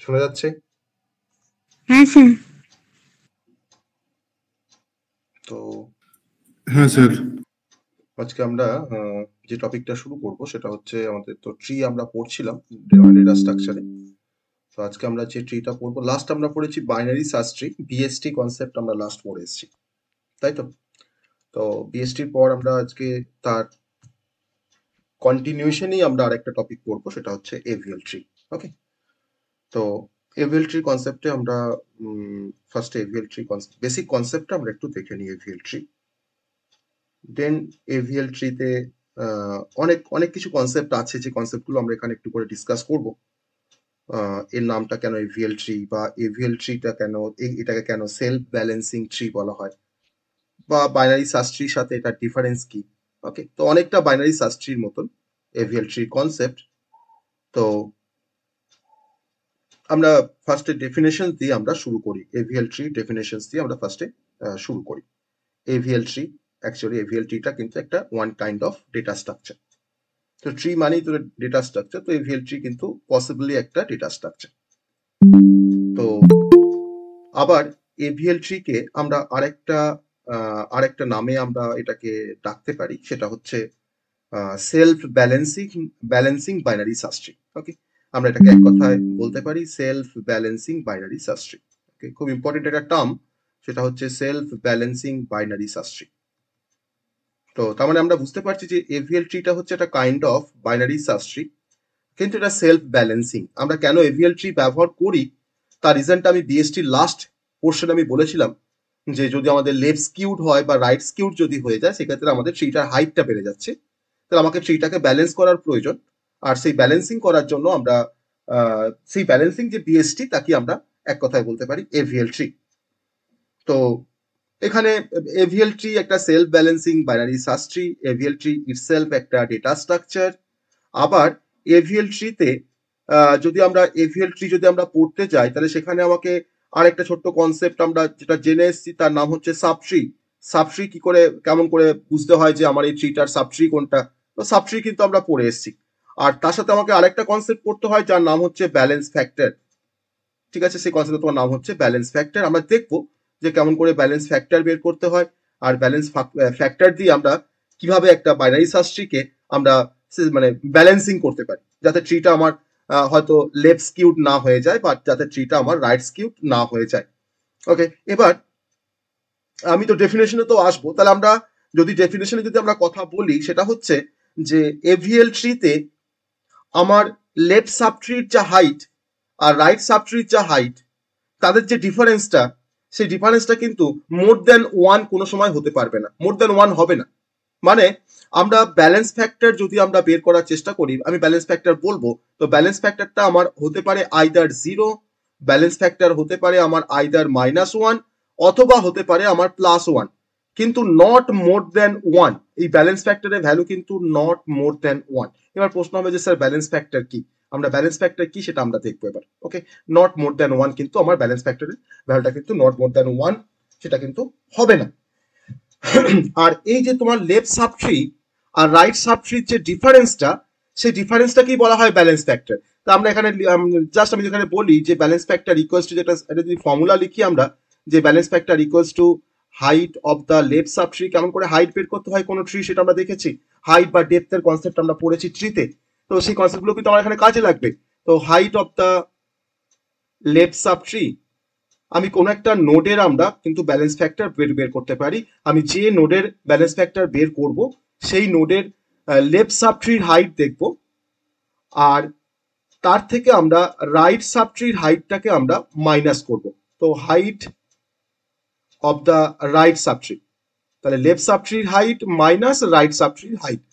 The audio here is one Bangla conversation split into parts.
শোনা যাচ্ছে? হ্যাঁ স্যার। তো হ্যাঁ স্যার। আজকে আমরা যে টপিকটা শুরু করব সেটা হচ্ছে আমাদের তো ট্রি আমরা পড়ছিলাম ডেটা স্ট্রাকচারে। তো আজকে আমরা যে ট্রিটা পড়বো, লাস্ট আমরা পড়েছি binary search tree, BST concept আমরা লাস্ট পড়ে এসেছি, তাই তো? তো বিএসটির পর আমরা আজকে তার কন্টিনিউশনই আমরা আরেকটা টপিক পড়বো, সেটা হচ্ছে এভিএল ট্রি। ওকে, তো এভিএল ট্রি কনসেপ্টে আমরা ফার্স্টে এভিএল ট্রি বেসিক কনসেপ্টটা আমরা একটু দেখে নিই। এভিএল ট্রি, দেন এভিএল ট্রিতে অনেক অনেক কিছু কনসেপ্ট আছে, যে কনসেপ্টগুলো আমরা এখানে একটু করে ডিসকাস করব। এর নামটা কেন এভিএল ট্রি, বা এভিএল ট্রিটা কেন, এটাকে কেন সেলফ ব্যালেন্সিং ট্রি বলা হয়, বা বাইনারি সার্চ ট্রির সাথে এটার ডিফারেন্স কি। ওকে, তো অনেকটা বাইনারি সার্চ ট্রির মতন এভিএল ট্রি কনসেপ্ট। তো আমরা ফার্স্টে ডেফিনেশন দিয়ে আমরা শুরু করি। এভিএল ট্রি ডেফিনেশন দিয়ে আমরা ফার্স্টে শুরু করি। এভিএল ট্রি, অ্যাকচুয়ালি এভিএল ট্রিটা কিন্তু একটা one kind of data structure. তো ট্রি মানেই তো ডেটা স্ট্রাকচার, তো এভিএল ট্রি কিন্তু পসিবলি একটা ডেটা স্ট্রাকচার। তো আবার এভিএল ট্রিকে আমরা আরেকটা নামে আমরা এটাকে ডাকতে পারি, সেটা হচ্ছে self balancing binary search tree. Okay, আমরা এটাকে এক কথায় বলতে পারি self balancing binary search tree. Okay, খুব ইম্পর্টেন্ট একটা টার্ম, সেটা হচ্ছে self balancing binary search tree. তো তার মানে আমরা বুঝতে পারছি যে এভিএল ট্রিটা হচ্ছে একটা kind of binary search tree, কিন্তু এটা সেলফ ব্যালেন্সিং। আমরা কেন এভিএল ট্রি ব্যবহার করি তার রিজনটা আমি বিএসটি লাস্ট পোর্শন আমি বলেছিলাম, যে যদি আমাদের লেফট স্কিউড হয় বা রাইট স্কিউড যদি হয়ে যায়, সেক্ষেত্রে আমাদের ট্রিটার হাইটটা বেড়ে যাচ্ছে, তাহলে আমাকে ট্রিটাকে ব্যালেন্স করার প্রয়োজন। আর সেই ব্যালেন্সিং করার জন্য আমরা সেই ব্যালেন্সিং যে বিএসটি, তাকে আমরা এক কথায় বলতে পারি এভিএল ট্রি। তো এখানে এভিএল ট্রি একটা self balancing binary search tree. AVL tree itself একটা ডেটা স্ট্রাকচার। আবার এভিএল ট্রিতে যদি আমরা পড়তে যাই, তাহলে সেখানে আমাকে আরেকটা ছোট্ট কনসেপ্ট আমরা যেটা জেনে এসেছি, তার নাম হচ্ছে সাবট্রি। সাবট্রি কি করে, কেমন করে বুঝতে হয় যে আমার এই ট্রিটার সাবট্রি কোনটা, তো সাবট্রি কিন্তু আমরা পড়ে এসেছি। আর তার সাথে আমাকে আরেকটা কনসেপ্ট পড়তে হয়, যার নাম হচ্ছে ব্যালেন্স ফ্যাক্টর। ঠিক আছে, সেই কনসেপ্ট তোমার নাম হচ্ছে ব্যালেন্স ফ্যাক্টর। আমরা দেখবো যে কেমন করে ব্যালেন্স ফ্যাক্টর বের করতে হয়, আর ব্যালেন্স ফ্যাক্টর দিয়ে আমরা কিভাবে একটা বাইনারি সার্চ ট্রিকে আমরা মানে ব্যালেন্সিং করতে পারি, যাতে ট্রিটা আমার হয়তো লেফট স্কিউড না হয়ে যায়, বা যাতে ট্রিটা আমার রাইট স্কিউড না হয়ে যায়। ওকে, এবার আমি তো ডেফিনেশনে তো আসবো, তাহলে আমরা যদি ডেফিনেশনে যদি আমরা কথা বলি, সেটা হচ্ছে যে এভিএল ট্রিতে আমার লেফট সাবট্রির যা হাইট আর রাইট সাবট্রির যা হাইট, তাদের যে ডিফারেন্সটা, সেই ডিফারেন্সটা কিন্তু মোর দেন ওয়ান কোনো সময় হতে পারবে না, মোর দেন ওয়ান হবে না। মানে আমরা ব্যালেন্স ফ্যাক্টর যদি আমরা বের করার চেষ্টা করি, আমি ব্যালেন্স ফ্যাক্টর বলবো, তো ব্যালেন্স ফ্যাক্টরটা আমার হতে পারে আইদার 0, ব্যালেন্স ফ্যাক্টর হতে পারে আমার আইদার -1, অথবা হতে পারে আমার +1, কিন্তু নট মোর দেন 1। এই ব্যালেন্স ফ্যাক্টরের ভ্যালু কিন্তু নট মোর দেন 1। এবার প্রশ্ন হবে যে স্যার ব্যালেন্স ফ্যাক্টর কি, আমরা ব্যালেন্স ফ্যাক্টর কি সেটা আমরা দেখবো এবার। ওকে, নট মোর দেন 1 কিন্তু আমার ব্যালেন্স ফ্যাক্টরের ভ্যালুটা কিন্তু নট মোর দেন 1, সেটা কিন্তু হবে না। আর এই যে তোমার লেফট সাবট্রি আর রাইট সাবট্রির যে ডিফারেন্সটা, সেই ডিফারেন্সটাকেই বলা হয় ব্যালেন্স ফ্যাক্টর। তা আমরা এখানে জাস্ট আমি যেখানে বলি যে ব্যালেন্স ফ্যাক্টর ইকুয়ালস টু, যেটা যদি ফর্মুলা লিখি আমরা, যে balance factor equals to height of the left subtree. কেমন করে হাইট বের করতে হয় কোনো ট্রি, সেটা আমরা দেখেছি। হাইট বা ডেপথের কনসেপ্ট আমরা পড়েছি ট্রিতে, তো সেই কনসেপ্টগুলো কিন্তু আমার এখানে কাজে লাগবে। তো height of the left subtree, আমি কোনো একটা নোডের আমরা কিন্তু ব্যালেন্স ফ্যাক্টর বের করতে পারি। আমি যে নোডের ব্যালেন্স ফ্যাক্টর বের করব, সেই নোডের লেফট সাবট্রির হাইট দেখব, আর তার থেকে আমরা রাইট সাবট্রির হাইটটাকে আমরা মাইনাস করব। তো height of the right subtree, তাহলে লেফট সাবট্রির হাইট মাইনাস রাইট সাবট্রির হাইট,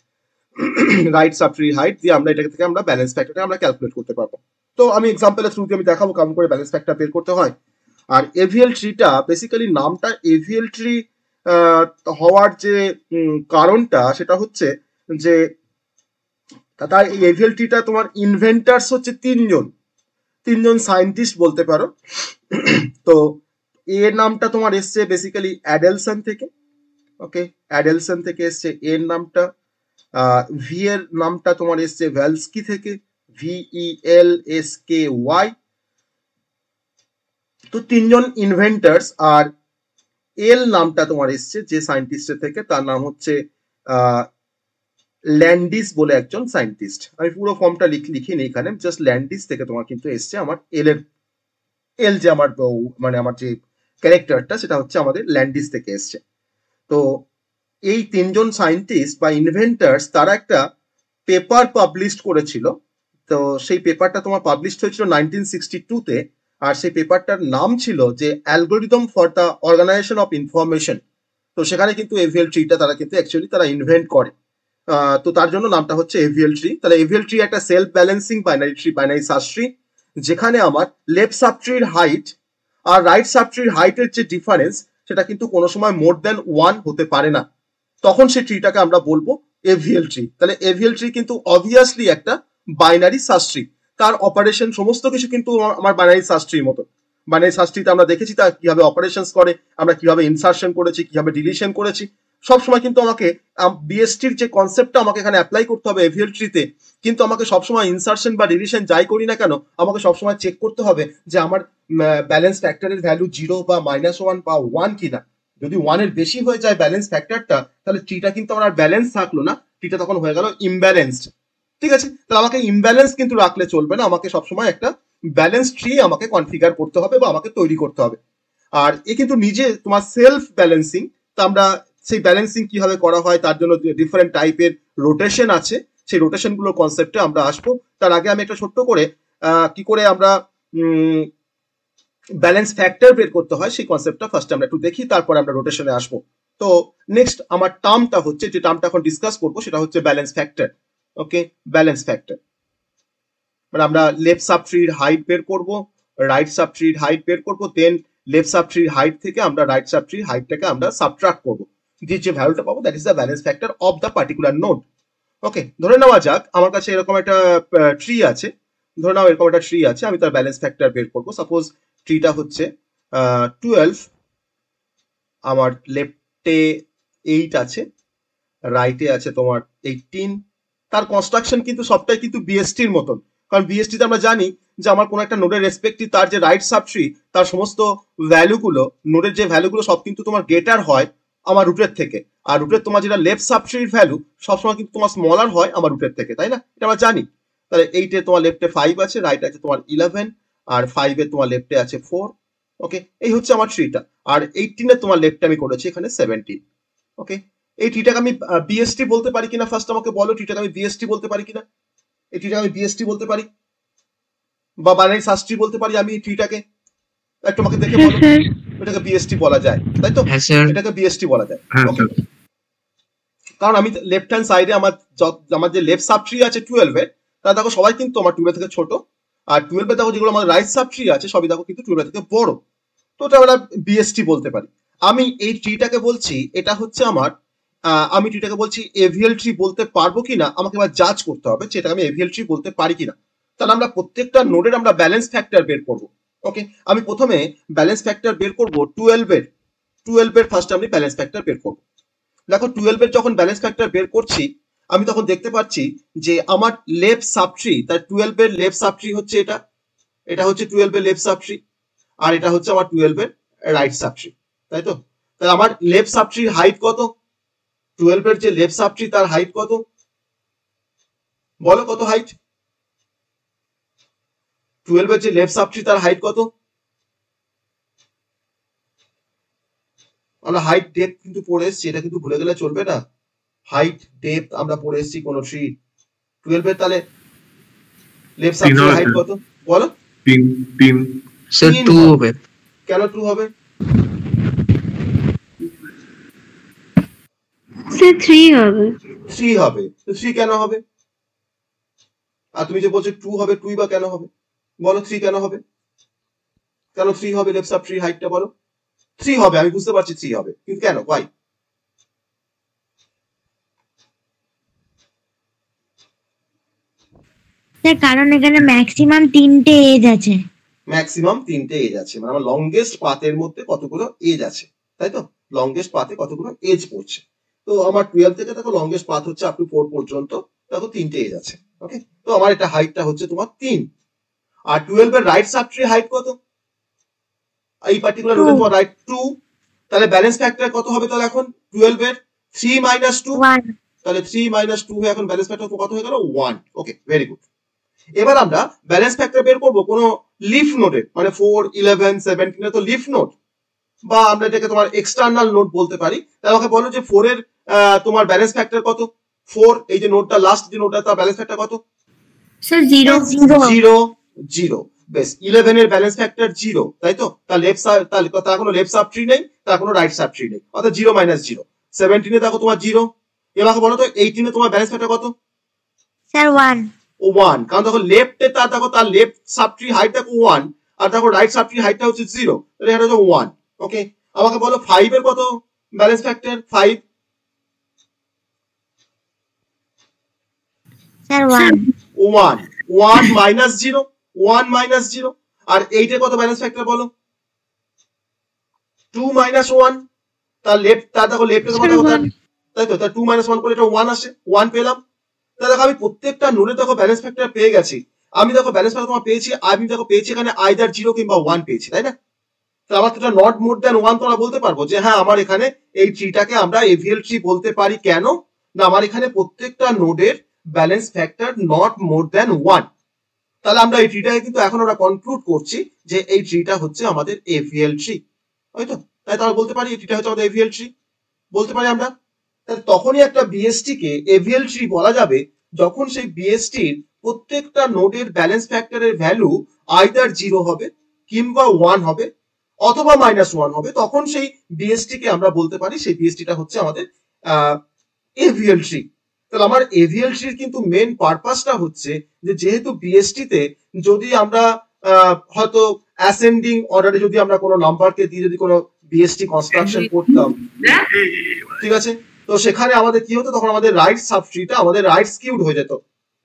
রাইট সাবট্রির হাইট দিয়ে আমরা এটাকে থেকে আমরা ব্যালেন্স ফ্যাক্টরটা আমরা ক্যালকুলেট করতে পারবো। তো আমি এক্সাম্পলের থ্রুতে আমি দেখাবো কেমন করে ব্যালেন্স ফ্যাক্টর বের করতে হয়। আর এভিএল ট্রিটা বেসিক্যালি, নামটা এভিএল ট্রি হওয়ার যে কারণটা, সেটা হচ্ছে যে তার এই এভিএল ট্রিটা তোমার ইনভেন্টার্স হচ্ছে তিনজন সায়েন্টিস্ট বলতে পারো। তো এর নামটা তোমার এসছে বেসিক্যালি অ্যাডেলসন থেকে। ওকে, অ্যাডেলসন থেকে এসছে এর নামটা। ভি এর নামটা তোমার এসছে ভ্যালস্কি থেকে, VELSKY। তো তিনজন ইনভেন্টার্স, আর এল নামটা তোমার এসছে যে সায়েন্টিস্টের থেকে, তার নাম হচ্ছে ল্যান্ডিস বলে একজন সায়েন্টিস্ট। আমি পুরো ফর্মটা লিখিনি এখানে, জাস্ট ল্যান্ডিস থেকে তোমার কিন্তু এসছে আমার এল যে আমার মানে আমার যে ক্যারেক্টারটা সেটা হচ্ছে আমাদের ল্যান্ডিস থেকে এসছে। তো এই তিনজন সায়েন্টিস্ট বা ইনভেন্টার্স তারা একটা পেপার পাবলিশ করেছিল। তো সেই পেপারটা তোমার পাবলিশ হয়েছিল 1962-তে, আর সেই পেপারটার নাম ছিল যে algorithm for the organization of information. তো সেখানে কিন্তু এভিএল ট্রিটা তারা কিন্তু অ্যাকচুয়ালি তারা ইনভেন্ট করে। তো তার জন্য নামটা হচ্ছে এভিএল ট্রি। তাহলে এভিএল ট্রি একটা self balancing binary tree, binary search tree, যেখানে আমার লেফট সাব ট্রির হাইট আর রাইট সাব ট্রির হাইটের যে ডিফারেন্স সেটা কিন্তু কোনো সময় মোর দেন 1 হতে পারে না। তখন সেই ট্রিটাকে আমরা বলবো এভিএল ট্রি। তাহলে এভিএল ট্রি কিন্তু অবভিয়াসলি একটা বাইনারি সার্চ ট্রি, তার অপারেশন সমস্ত কিছু কিন্তু আমার বাইনারি সার্চ ট্রির মতো। বাইনারি সার্চ ট্রিতে আমরা দেখেছি তার কিভাবে অপারেশনস করে, আমরা কিভাবে ইনসার্শন করেছি, কিভাবে ডিলিশন করেছি। সবসময় কিন্তু আমাকে বিএসটির যে কনসেপ্টটা আমাকে এখানে অ্যাপ্লাই করতে হবে এভিএল ট্রিতে, কিন্তু আমাকে সবসময় ইনসার্শন বা ডিলিশন যাই করি না কেন আমাকে সবসময় চেক করতে হবে যে আমার ব্যালেন্স ফ্যাক্টরের ভ্যালু 0 বা -1 বা 1 কিনা। যদি 1 এর বেশি হয়ে যায় ব্যালেন্স ফ্যাক্টরটা, তাহলে ট্রিটা কিন্তু আমার আর ব্যালেন্স থাকলো না, ট্রিটা তখন হয়ে গেল ইমব্যালেন্সড। ঠিক আছে, তাহলে আমাকে ইমব্যালেন্স কিন্তু রাখলে চলবে না, আমাকে সবসময় একটা ব্যালেন্স ট্রি আমাকে কনফিগার করতে হবে বা আমাকে তৈরি করতে হবে। আর এ কিন্তু নিজে তোমার সেলফ ব্যালেন্সিং। তো আমরা সেই ব্যালেন্সিং কিভাবে করা হয় তার জন্য ডিফারেন্ট টাইপের রোটেশন আছে, সেই রোটেশন গুলোর কনসেপ্টে আমরা আসবো। তার আগে আমি একটা ছোট্ট করে কি করে আমরা ব্যালেন্স ফ্যাক্টর বের করতে হয় সেই কনসেপ্টটা ফার্স্ট আমরা একটু দেখি, তারপরে আমরা রোটেশনে আসবো। তো নেক্সট আমার টার্মটা হচ্ছে, যে টার্মটা এখন ডিসকাস করবো সেটা হচ্ছে ব্যালেন্স ফ্যাক্টর। ওকে, ব্যালেন্স ফ্যাক্টর মানে আমরা লেফট সাব ট্রির হাইট বের করব, রাইট সাব ট্রির হাইট বের করব, দেন লেফট সাব ট্রির হাইট থেকে আমরা রাইট সাব ট্রির হাইটটাকে আমরা সাবট্রাক্ট করব, দিয়ে যে ভ্যালুটা পাবো that is the balance factor of the particular node. Okay, ধরে নেওয়া যাক আমার কাছে এরকম একটা ট্রি আছে, ধরে নাও এরকম একটা ট্রি আছে, আমি তার ব্যালেন্স ফ্যাক্টর বের করবো। সাপোজ ট্রিটা হচ্ছে 12, আমার লেফটে 8 আছে, রাইটে আছে তোমার 18। তার কনস্ট্রাকশন কিন্তু সবটাই কিন্তু বিএসটির মতন, কারণ বিএসটিতে আমরা জানি যে আমার কোনো একটা নোডের রেসপেক্টিভ তার যে রাইট সাব ট্রি তার সমস্ত ভ্যালুগুলো, নোডের যে ভ্যালুগুলো সব কিন্তু তোমার গ্রেটার হয় আমার রুটের থেকে, আর রুটের তোমার যেটা লেফট সাব ট্রির ভ্যালু সবসময় কিন্তু তোমার স্মলার হয় আমার রুটের থেকে, তাই না? এটা আমরা জানি। তাহলে 8-এ তোমার লেফটে 5 আছে, রাইটে আছে তোমার 11, আর 5-এ তোমার লেফটে আছে 4। ওকে, এই হচ্ছে আমার ট্রিটা। আর 18-এ তোমার লেফটে আমি করেছি এখানে 17। ওকে, এই ট্রিটাকে আমি বিএসটি বলতে পারি কিনা ফার্স্ট আমাকে বলো, ট্রিটাকে আমি বিএসটি বলতে পারি কিনা? এই ট্রিটাকে আমি বিএসটি বলতে পারি বা বাইনারি সার্চ ট্রি বলতে পারি আমি এই ট্রিটাকে? একটু আমাকে দেখে হ্যাঁ বলো। স্যার। এটাকে বিএসটি বলা যায়, তাই তো? হ্যাঁ স্যার। এটাকে বিএসটি বলা যায়। হ্যাঁ ওকে, স্যার। কারণ আমি লেফট হ্যান্ড সাইডে আমার যে লেফট সাব ট্রি আছে 12-এ, তারা দেখো সবাই কিন্তু আমার 12 থেকে ছোট, আর 12-এ দেখো যেগুলো আমার রাইট সাব ট্রি আছে সবই দেখো কিন্তু 12 থেকে বড়। তো ওটা আমরা বিএসটি বলতে পারি। আমি এই ট্রিটাকে বলছি এটা হচ্ছে আমার আমি ট্রিটাকে বলছি এভিএল ট্রি বলতে পারবো কিনা আমাকে এবার জাজ করতে হবে যে এটা আমি এভিএল ট্রি বলতে পারি কিনা। তাহলে আমরা প্রত্যেকটা নোডের আমরা ব্যালেন্স ফ্যাক্টর বের করব। ওকে, আমি প্রথমে ব্যালেন্স ফ্যাক্টর বের করব 12-এর ফার্স্ট আমি ব্যালেন্স ফ্যাক্টর বের করব। দেখো 12-এর যখন ব্যালেন্স ফ্যাক্টর বের করছি আমি তখন দেখতে পাচ্ছি যে আমার লেফট সাব ট্রি, তার 12-এর লেফট সাব ট্রি হচ্ছে এটা, এটা হচ্ছে 12-এর লেফট সাব ট্রি, আর এটা হচ্ছে আমার 12-এর রাইট সাব ট্রি, তাই তো? তাহলে আমার লেফট সাব ট্রির হাইট কত? 12-এর যে লেফট সাব ট্রি তার হাইট কত? বলো কত হাইট? 12-এর যে লেফট সাব ট্রি তার হাইট কত? আমরা হাইট ডেপথ কিন্তু পড়ে এসেছি, এটা কিন্তু ভুলে গেলে চলবে না। হাইট ডেপথ আমরা পড়ে এসেছি কোন ট্রি। 12-এর তাহলে লেফট সাব ট্রির হাইট কত বলো? 3 স্যার 2 হবে। কেন 2 হবে? স্যার 3 হবে। 3 হবে। তো 3 কেন হবে? আর তুমি যে বলছো 2 হবে, 2 বা কেন হবে? বলো 3 কেন হবে? কেন 3 হবে লেফট সাব ট্রি হাইটটা বলো? 3 হবে, আমি বুঝতে পারছি 3 হবে, কিন্তু কেন? ওয়াই? স্যার কারণ এখানে ম্যাক্সিমাম 3টে এজ আছে। ম্যাক্সিমাম 3টে এজ আছে, মানে আমার লংগেস্ট পাথের মধ্যে কতগুলো এজ আছে, তাই তো? লংগেস্ট পাথে কতগুলো এজ পড়ছে। তো আমার 12 থেকে দেখো লংগেস্ট পাথ হচ্ছে আপ টু 4 পর্যন্ত, দেখো 3টে এজ আছে। ওকে, তো আমার এটা হাইটটা হচ্ছে তোমার 3। আর 12-এর রাইট সাব ট্রি হাইট কত? এই পার্টিকুলার নোডের পর রাইট 2, তাহলে ব্যালেন্স ফ্যাক্টর কত হবে তাহলে এখন 12 এর 3 মাইনাস 2, 1 তাহলে 3 মাইনাস 2 হয়ে এখন ব্যালেন্স ফ্যাক্টর কত হয়ে গেল 1। ওকে, ভেরি গুড। এবার আমরা ব্যালেন্স ফ্যাক্টর বের করব কোন লিফ নোডে, মানে 4, 11, 17 এ তো লিফ নোড, বা আমরা এটাকে তোমার এক্সটার্নাল নোড বলতে পারি। তাহলে আমাকে বলো যে 4 এর তোমার ব্যালেন্স ফ্যাক্টর কত? 4, এই যে নোডটা লাস্ট যে নোডটা, তার ব্যালেন্স ফ্যাক্টর কত? স্যার 0 0 0। বেশ, 11 এর ব্যালেন্স ফ্যাক্টর 0, তাই তো? তার লেফট সাইড, তার কোনো লেফট সাব ট্রি নেই, তার কোনো রাইট সাব ট্রি নেই, অর্থাৎ 0 মাইনাস 0। 17 এ দেখো তোমার 0। এবার বলো তো 18 এ তোমার ব্যালেন্স ফ্যাক্টর কত? স্যার 1 1, কারণ দেখো লেফটে তার দেখো তার লেফট সাব ট্রি হাইট দেখো 1, আর দেখো রাইট সাব ট্রি হাইটটা হচ্ছে 0, তাহলে এটা হচ্ছে 1। ওকে, আমাকে বলো 5 এর কত balance factor? 5 sir 1 1 1 minus 0, 1 minus 0। আর 8 এর কত ব্যালেন্স ফ্যাক্টর বলো? 2 মাইনাস 1। তার লেফট, তার দেখো লেফটে তোমার দেখো তার, তাই তো, তার 2 মাইনাস 1 করে এটা 1 আসে, 1 পেলাম। তাহলে দেখো আমি প্রত্যেকটা নোডে দেখো ব্যালেন্স ফ্যাক্টর পেয়ে গেছি। আমি দেখো ব্যালেন্স ফ্যাক্টর তোমার পেয়েছি, আমি দেখো পেয়েছি এখানে আইদার 0 কিংবা 1 পেয়েছি, তাই না? তো আমার তো নট মোর দ্যান 1 তোমরা বলতে পারবো যে হ্যাঁ আমার এখানে এই ট্রিটাকে আমরা এভিএল ট্রি বলতে পারি। কেন না, আমার এখানে প্রত্যেকটা নোডের balance factor not more than 1। তাহলে আমরা এই ট্রিটাকে কিন্তু এখন আমরা কনক্লুড করছি যে এই ট্রিটা হচ্ছে আমাদের এভিএল ট্রি, হয়তো? তাই তাহলে বলতে পারি এই ট্রিটা হচ্ছে আমাদের এভিএল ট্রি, বলতে পারি আমরা। তাহলে তখনই একটা বিএসটি কে এভিএল ট্রি বলা যাবে যখন সেই বিএসটির প্রত্যেকটা নোডের ব্যালেন্স ফ্যাক্টরের ভ্যালু আইদার 0 হবে কিংবা 1 হবে অথবা -1 হবে। তখন সেই বিএসটি কে আমরা বলতে পারি সেই বিএসটিটা হচ্ছে আমাদের এভিএল ট্রি। তাহলে আমার এভিএল ট্রির কিন্তু মেন পারপাসটা হচ্ছে যে যেহেতু বিএসটি তে যদি আমরা হয়তো অ্যাসেন্ডিং অর্ডারে যদি আমরা কোনো নাম্বারকে দিয়ে যদি কোনো বিএসটি কনস্ট্রাকশন করতাম, ঠিক আছে, তো সেখানে আমাদের কি হতো, তখন আমাদের রাইট সাব ট্রিটা আমাদের রাইট স্কিউড হয়ে যেত,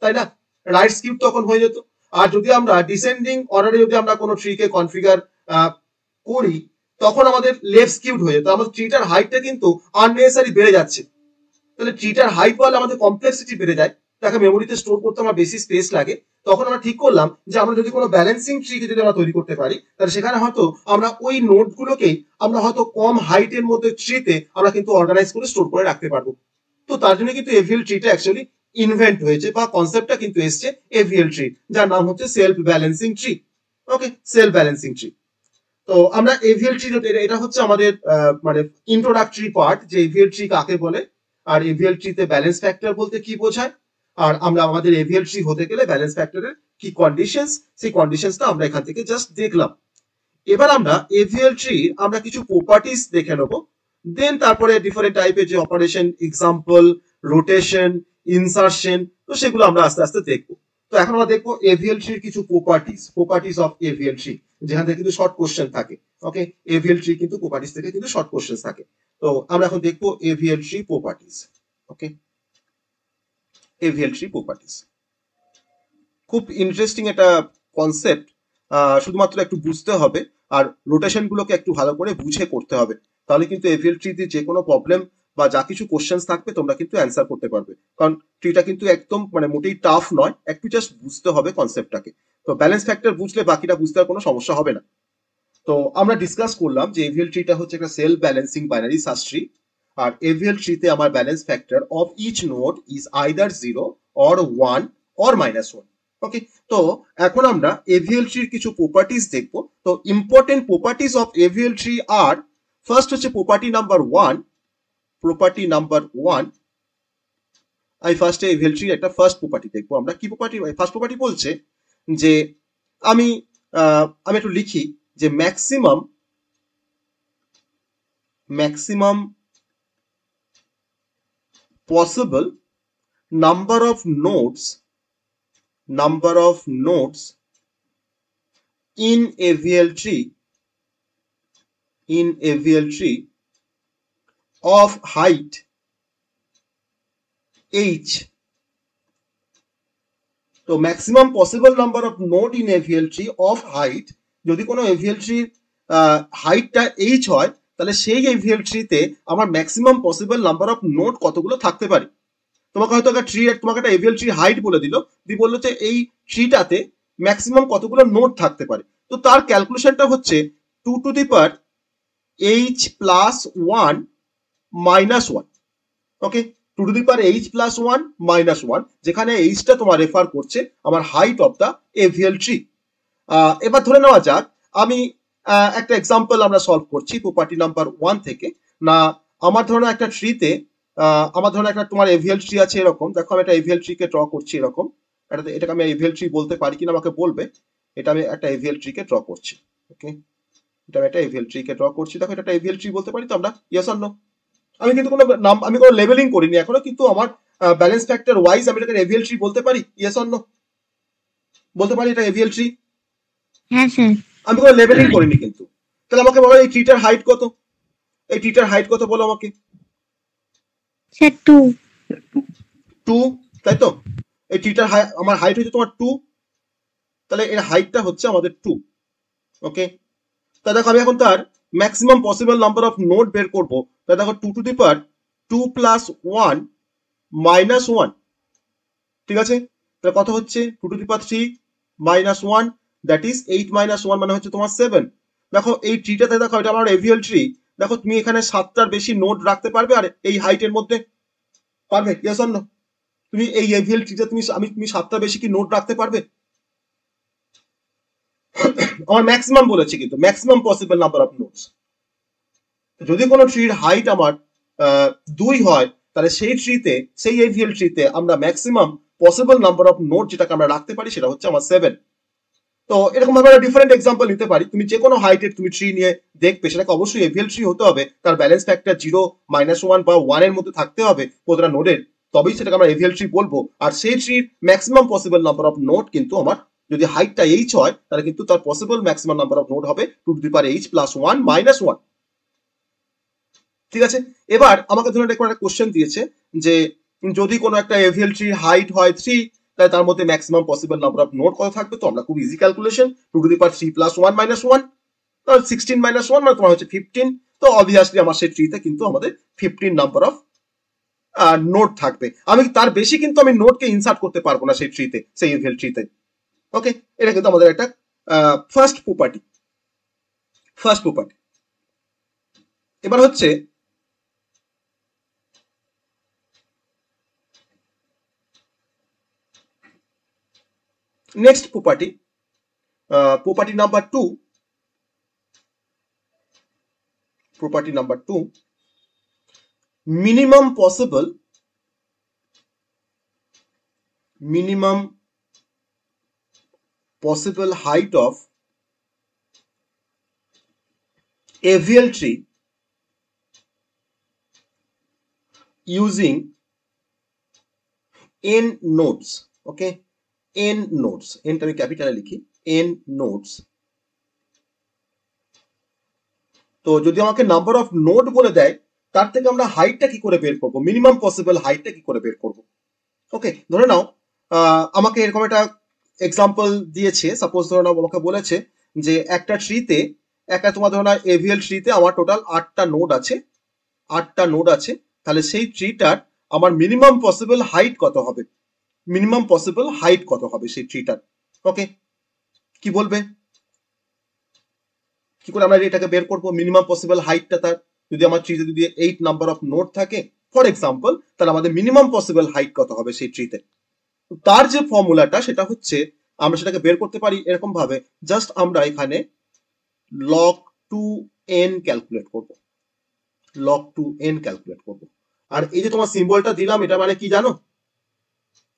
তাই না? রাইট স্কিউড তখন হয়ে যেত। আর যদি আমরা ডিসেন্ডিং অর্ডারে যদি আমরা কোনো ট্রিকে কনফিগার করি, তখন আমাদের লেফট স্কিউড হয়ে যেত। আমাদের ট্রিটার হাইটটা কিন্তু আননেসেসারি বেড়ে যাচ্ছে। তাহলে ট্রিটার হাইট বাড়লে আমাদের কমপ্লেক্সিটি বেড়ে যায়, তাকে মেমোরিতে স্টোর করতে আমার বেশি স্পেস লাগে। তখন আমরা ঠিক করলাম যে আমরা যদি কোনো ব্যালেন্সিং ট্রিকে যদি আমরা তৈরি করতে পারি, তাহলে সেখানে হয়তো আমরা ওই নোডগুলোকেই আমরা হয়তো কম হাইটের মধ্যে ট্রিতে আমরা কিন্তু অর্গানাইজ করে স্টোর করে রাখতে পারবো। তো তার জন্য কিন্তু এভিএল ট্রিটা অ্যাকচুয়ালি ইনভেন্ট হয়েছে, বা কনসেপ্টটা কিন্তু এসছে এভিএল ট্রি, যার নাম হচ্ছে সেলফ ব্যালেন্সিং ট্রি। ওকে, সেলফ ব্যালেন্সিং ট্রি। তো আমরা এভিএল ট্রি, এটা হচ্ছে আমাদের মানে ইন্ট্রোডাক্টরি পার্ট যে এভিএল ট্রি কাকে বলে, আর এভিএল ট্রিতে ব্যালেন্স ফ্যাক্টর বলতে কি বোঝায়, আর আমরা আমাদের এভিএল ট্রি হতে গেলে ব্যালেন্স ফ্যাক্টরের কি কন্ডিশনস, সেই কন্ডিশনসটা আমরা এখান থেকে জাস্ট দেখলাম। এবার আমরা এভিএল ট্রি আমরা কিছু প্রপার্টিজ দেখে নেব, দেন তারপরে ডিফারেন্ট টাইপের যে অপারেশন, এক্সাম্পল, রোটেশন, ইনসারশন, তো সেগুলো আমরা আস্তে আস্তে দেখবো। তো এখন আমরা দেখবো এভিএল ট্রির কিছু প্রপার্টিজ অফ এভিএল ট্রি, যেখান থেকে কিন্তু শর্ট কোশ্চেন থাকে। ওকে, এভিএল ট্রি কিন্তু প্রপার্টিজ থেকে কিন্তু শর্ট কোশ্চেন থাকে। তো আমরা এখন দেখবো এভিএল ট্রি প্রপার্টিজ। ওকে, এভিএল ট্রি প্রপার্টিজ খুব ইন্টারেস্টিং একটা কনসেপ্ট, শুধুমাত্র একটু বুঝতে হবে আর রোটেশন গুলোকে একটু ভালো করে বুঝে করতে হবে, তাহলে কিন্তু এভিএল ট্রিতে যে কোনো প্রবলেম বা যা কিছু কোশ্চেন থাকবে তোমরা কিন্তু অ্যান্সার করতে পারবে। কারণ ট্রিটা কিন্তু একদম মানে মোটেই টাফ নয়, একটু জাস্ট বুঝতে হবে কনসেপ্টটাকে। তো ব্যালেন্স ফ্যাক্টর বুঝলে বাকিটা বুঝতে আর কোনো সমস্যা হবে না। তো আমরা ডিসকাস করলাম যে এভিএল ট্রিটা হচ্ছে একটা self balancing binary search tree, আর এভিএল ট্রিতে আমার balance factor of each node is either 0 or 1 or -1। Okay, তো এখন আমরা এভিএল ট্রির কিছু প্রপার্টিজ দেখব। তো important properties of AVL tree are, first হচ্ছে প্রপার্টি নাম্বার 1। প্রপার্টি নাম্বার 1, আমি ফার্স্টে এভিএল ট্রির একটা ফার্স্ট প্রপার্টি দেখবো আমরা। কি প্রপার্টি? ফার্স্ট প্রপার্টি বলছে যে আমি একটু লিখি যে maximum possible number of nodes in AVL tree of height h। তো maximum possible number of node in AVL tree of height, যদি কোনো AVL ট্রির হাইটটা h হয়, তাহলে সেই AVL ট্রিতে আমার maximum possible number of node কতগুলো থাকতে পারে। তোমাকে হয়তো একটা ট্রি, তোমাকে একটা এভিএল ট্রি হাইট বলে দিল, দিয়ে বললো যে এই ট্রিটাতে ম্যাক্সিমাম কতগুলো নোড থাকতে পারে। তো তার ক্যালকুলেশনটা হচ্ছে 2 to the power h plus 1 minus 1, okay 2 to the power h plus 1 minus 1, যেখানে h টা তোমার রেফার করছে আমার height of the AVL tree. এবার ধরে নেওয়া যাক আমি একটা এক্সাম্পল আমরা সলভ করছি প্রপার্টি নাম্বার 1 থেকে। না আমার ধরনের একটা ট্রিতে আমার ধরনের একটা তোমার AVL ট্রি আছে এরকম, দেখো আমি একটা AVL ট্রি কে ড্র করছি এরকম, এটাকে আমি AVL ট্রি বলতে পারি কিনা আমাকে বলবে। এটা আমি একটা AVL ট্রি কে ড্র করছি, ওকে এটা আমি একটা AVL ট্রি কে ড্র করছি, দেখো এটা একটা AVL ট্রি বলতে পারি তো আমরা, ইয়েস অর নো? আমি কিন্তু কোনো নাম আমি কোনো লেবেলিং করিনি এখনো, কিন্তু আমার ব্যালেন্স ফ্যাক্টর ওয়াইজ আমি এটাকে AVL ট্রি বলতে পারি, ইয়েস অর নো? বলতে পারি এটা AVL ট্রি? হ্যাঁ স্যার। আমি কোনো লেবেলিং করিনি কিন্তু। তাহলে আমাকে বলো এই ট্রিটার হাইট কত, এই ট্রিটার হাইট কত বলো আমাকে। স্যার 2। 2, তাই তো? এই ট্রিটার আমার হাইট হচ্ছে তোমার 2, তাহলে এর হাইটটা হচ্ছে আমাদের 2, ওকে। তা দেখো আমি এখন তার maximum possible number of node বের করব। তা দেখো 2 to the power 2 plus 1 minus 1, ঠিক আছে? তাহলে কত হচ্ছে 2 to the power 3 minus 1, that is 8 minus 1 মানে হচ্ছে তোমার 7। দেখো এই ট্রিটাতে দেখো এটা আমার AVL ট্রি, দেখো তুমি এখানে 7টার বেশি নোড রাখতে পারবে আর এই হাইটের মধ্যে? পারবে, ইয়েস অর নো? তুমি এই AVL ট্রিতে তুমি 7টা বেশি কি নোড রাখতে পারবে? আমার ম্যাক্সিমাম বলেছি কিন্তু, maximum possible number of nodes. যদি কোনো ট্রির হাইট আমার 2 হয় তাহলে সেই ট্রিতে, সেই AVL ট্রিতে আমরা maximum possible number of node যেটাকে আমরা রাখতে পারি সেটা হচ্ছে আমার 7। তো এরকম ভাবে আমরা ডিফারেন্ট এক্সাম্পল নিতে পারি। তুমি যে কোনো হাইটের তুমি ট্রি নিয়ে দেখবে, সেটাকে অবশ্যই AVL ট্রি হতে হবে, তার ব্যালেন্স ফ্যাক্টর 0, -1 বা 1 এর মধ্যে থাকতে হবে প্রতিটা নোডের, তবেই সেটাকে আমরা AVL ট্রি বলবো। আর সেই ট্রির maximum possible number of node কিন্তু আমার, যদি হাইটটা h হয় তাহলে কিন্তু তার possible maximum number of node হবে 2 to the power h plus 1 minus 1, ঠিক আছে? এবার আমাকে ধরুন একটা কোশ্চেন দিয়েছে যে যদি কোনো একটা AVL ট্রির হাইট হয় 3, তাহলে তার মধ্যে maximum possible number of node কত থাকবে? তো আমরা খুব easy calculation, 2 to the power 3 plus 1 minus 1, তাহলে 16 minus 1 মানে তোমার হচ্ছে 15। তো অবভিয়াসলি আমার সেই ট্রিতে কিন্তু আমাদের 15 নাম্বার অফ নোড থাকবে। আমি তার বেশি কিন্তু আমি নোডকে ইনসার্ট করতে পারবো না সেই ট্রিতে, সেই AVL ট্রিতে, ওকে। এটা কিন্তু আমাদের একটা ফার্স্ট প্রপার্টি, ফার্স্ট প্রপার্টি। এবার হচ্ছে next property, property number 2, property number 2, minimum possible height of AVL tree using n nodes, okay, n nodes, n টা আমি ক্যাপিটালে লিখি, n nodes। তো যদি আমাকে নাম্বার অফ নোড বলে দেয়, তার থেকে আমরা হাইটটা কি করে বের করব, মিনিমাম পসিবল হাইটটা কি করে বের করব, ওকে। ধরে নাও আমাকে এরকম একটা এক্সাম্পল দিয়েছে, সাপোজ ধরে নাও আমাকে বলেছে যে একটা ট্রিতে, একটা তোমার ধরো না AVL ট্রিতে আমার টোটাল 8টা নোড আছে, 8টা নোড আছে, তাহলে সেই ট্রিটার আমার মিনিমাম পসিবল হাইট কত হবে, মিনিমাম পসিবল হাইট কত হবে সেই ট্রিটার, ওকে। কি বলবে, কি করে আমরা এটাকে বের করব মিনিমাম পসিবল হাইটটা তার? যদি আমার ট্রিতে যদি 8 নাম্বার অফ নোড থাকে ফর এক্সাম্পল, তাহলে আমাদের মিনিমাম পসিবল হাইট কত হবে সেই ট্রিতে? তার যে ফর্মুলাটা সেটা হচ্ছে, আমরা সেটাকে বের করতে পারি এরকম ভাবে, জাস্ট আমরা এখানে log 2n ক্যালকুলেট করব, log 2n ক্যালকুলেট করব। আর এই যে তোমার সিম্বলটা দিলাম, এটা মানে কি জানো?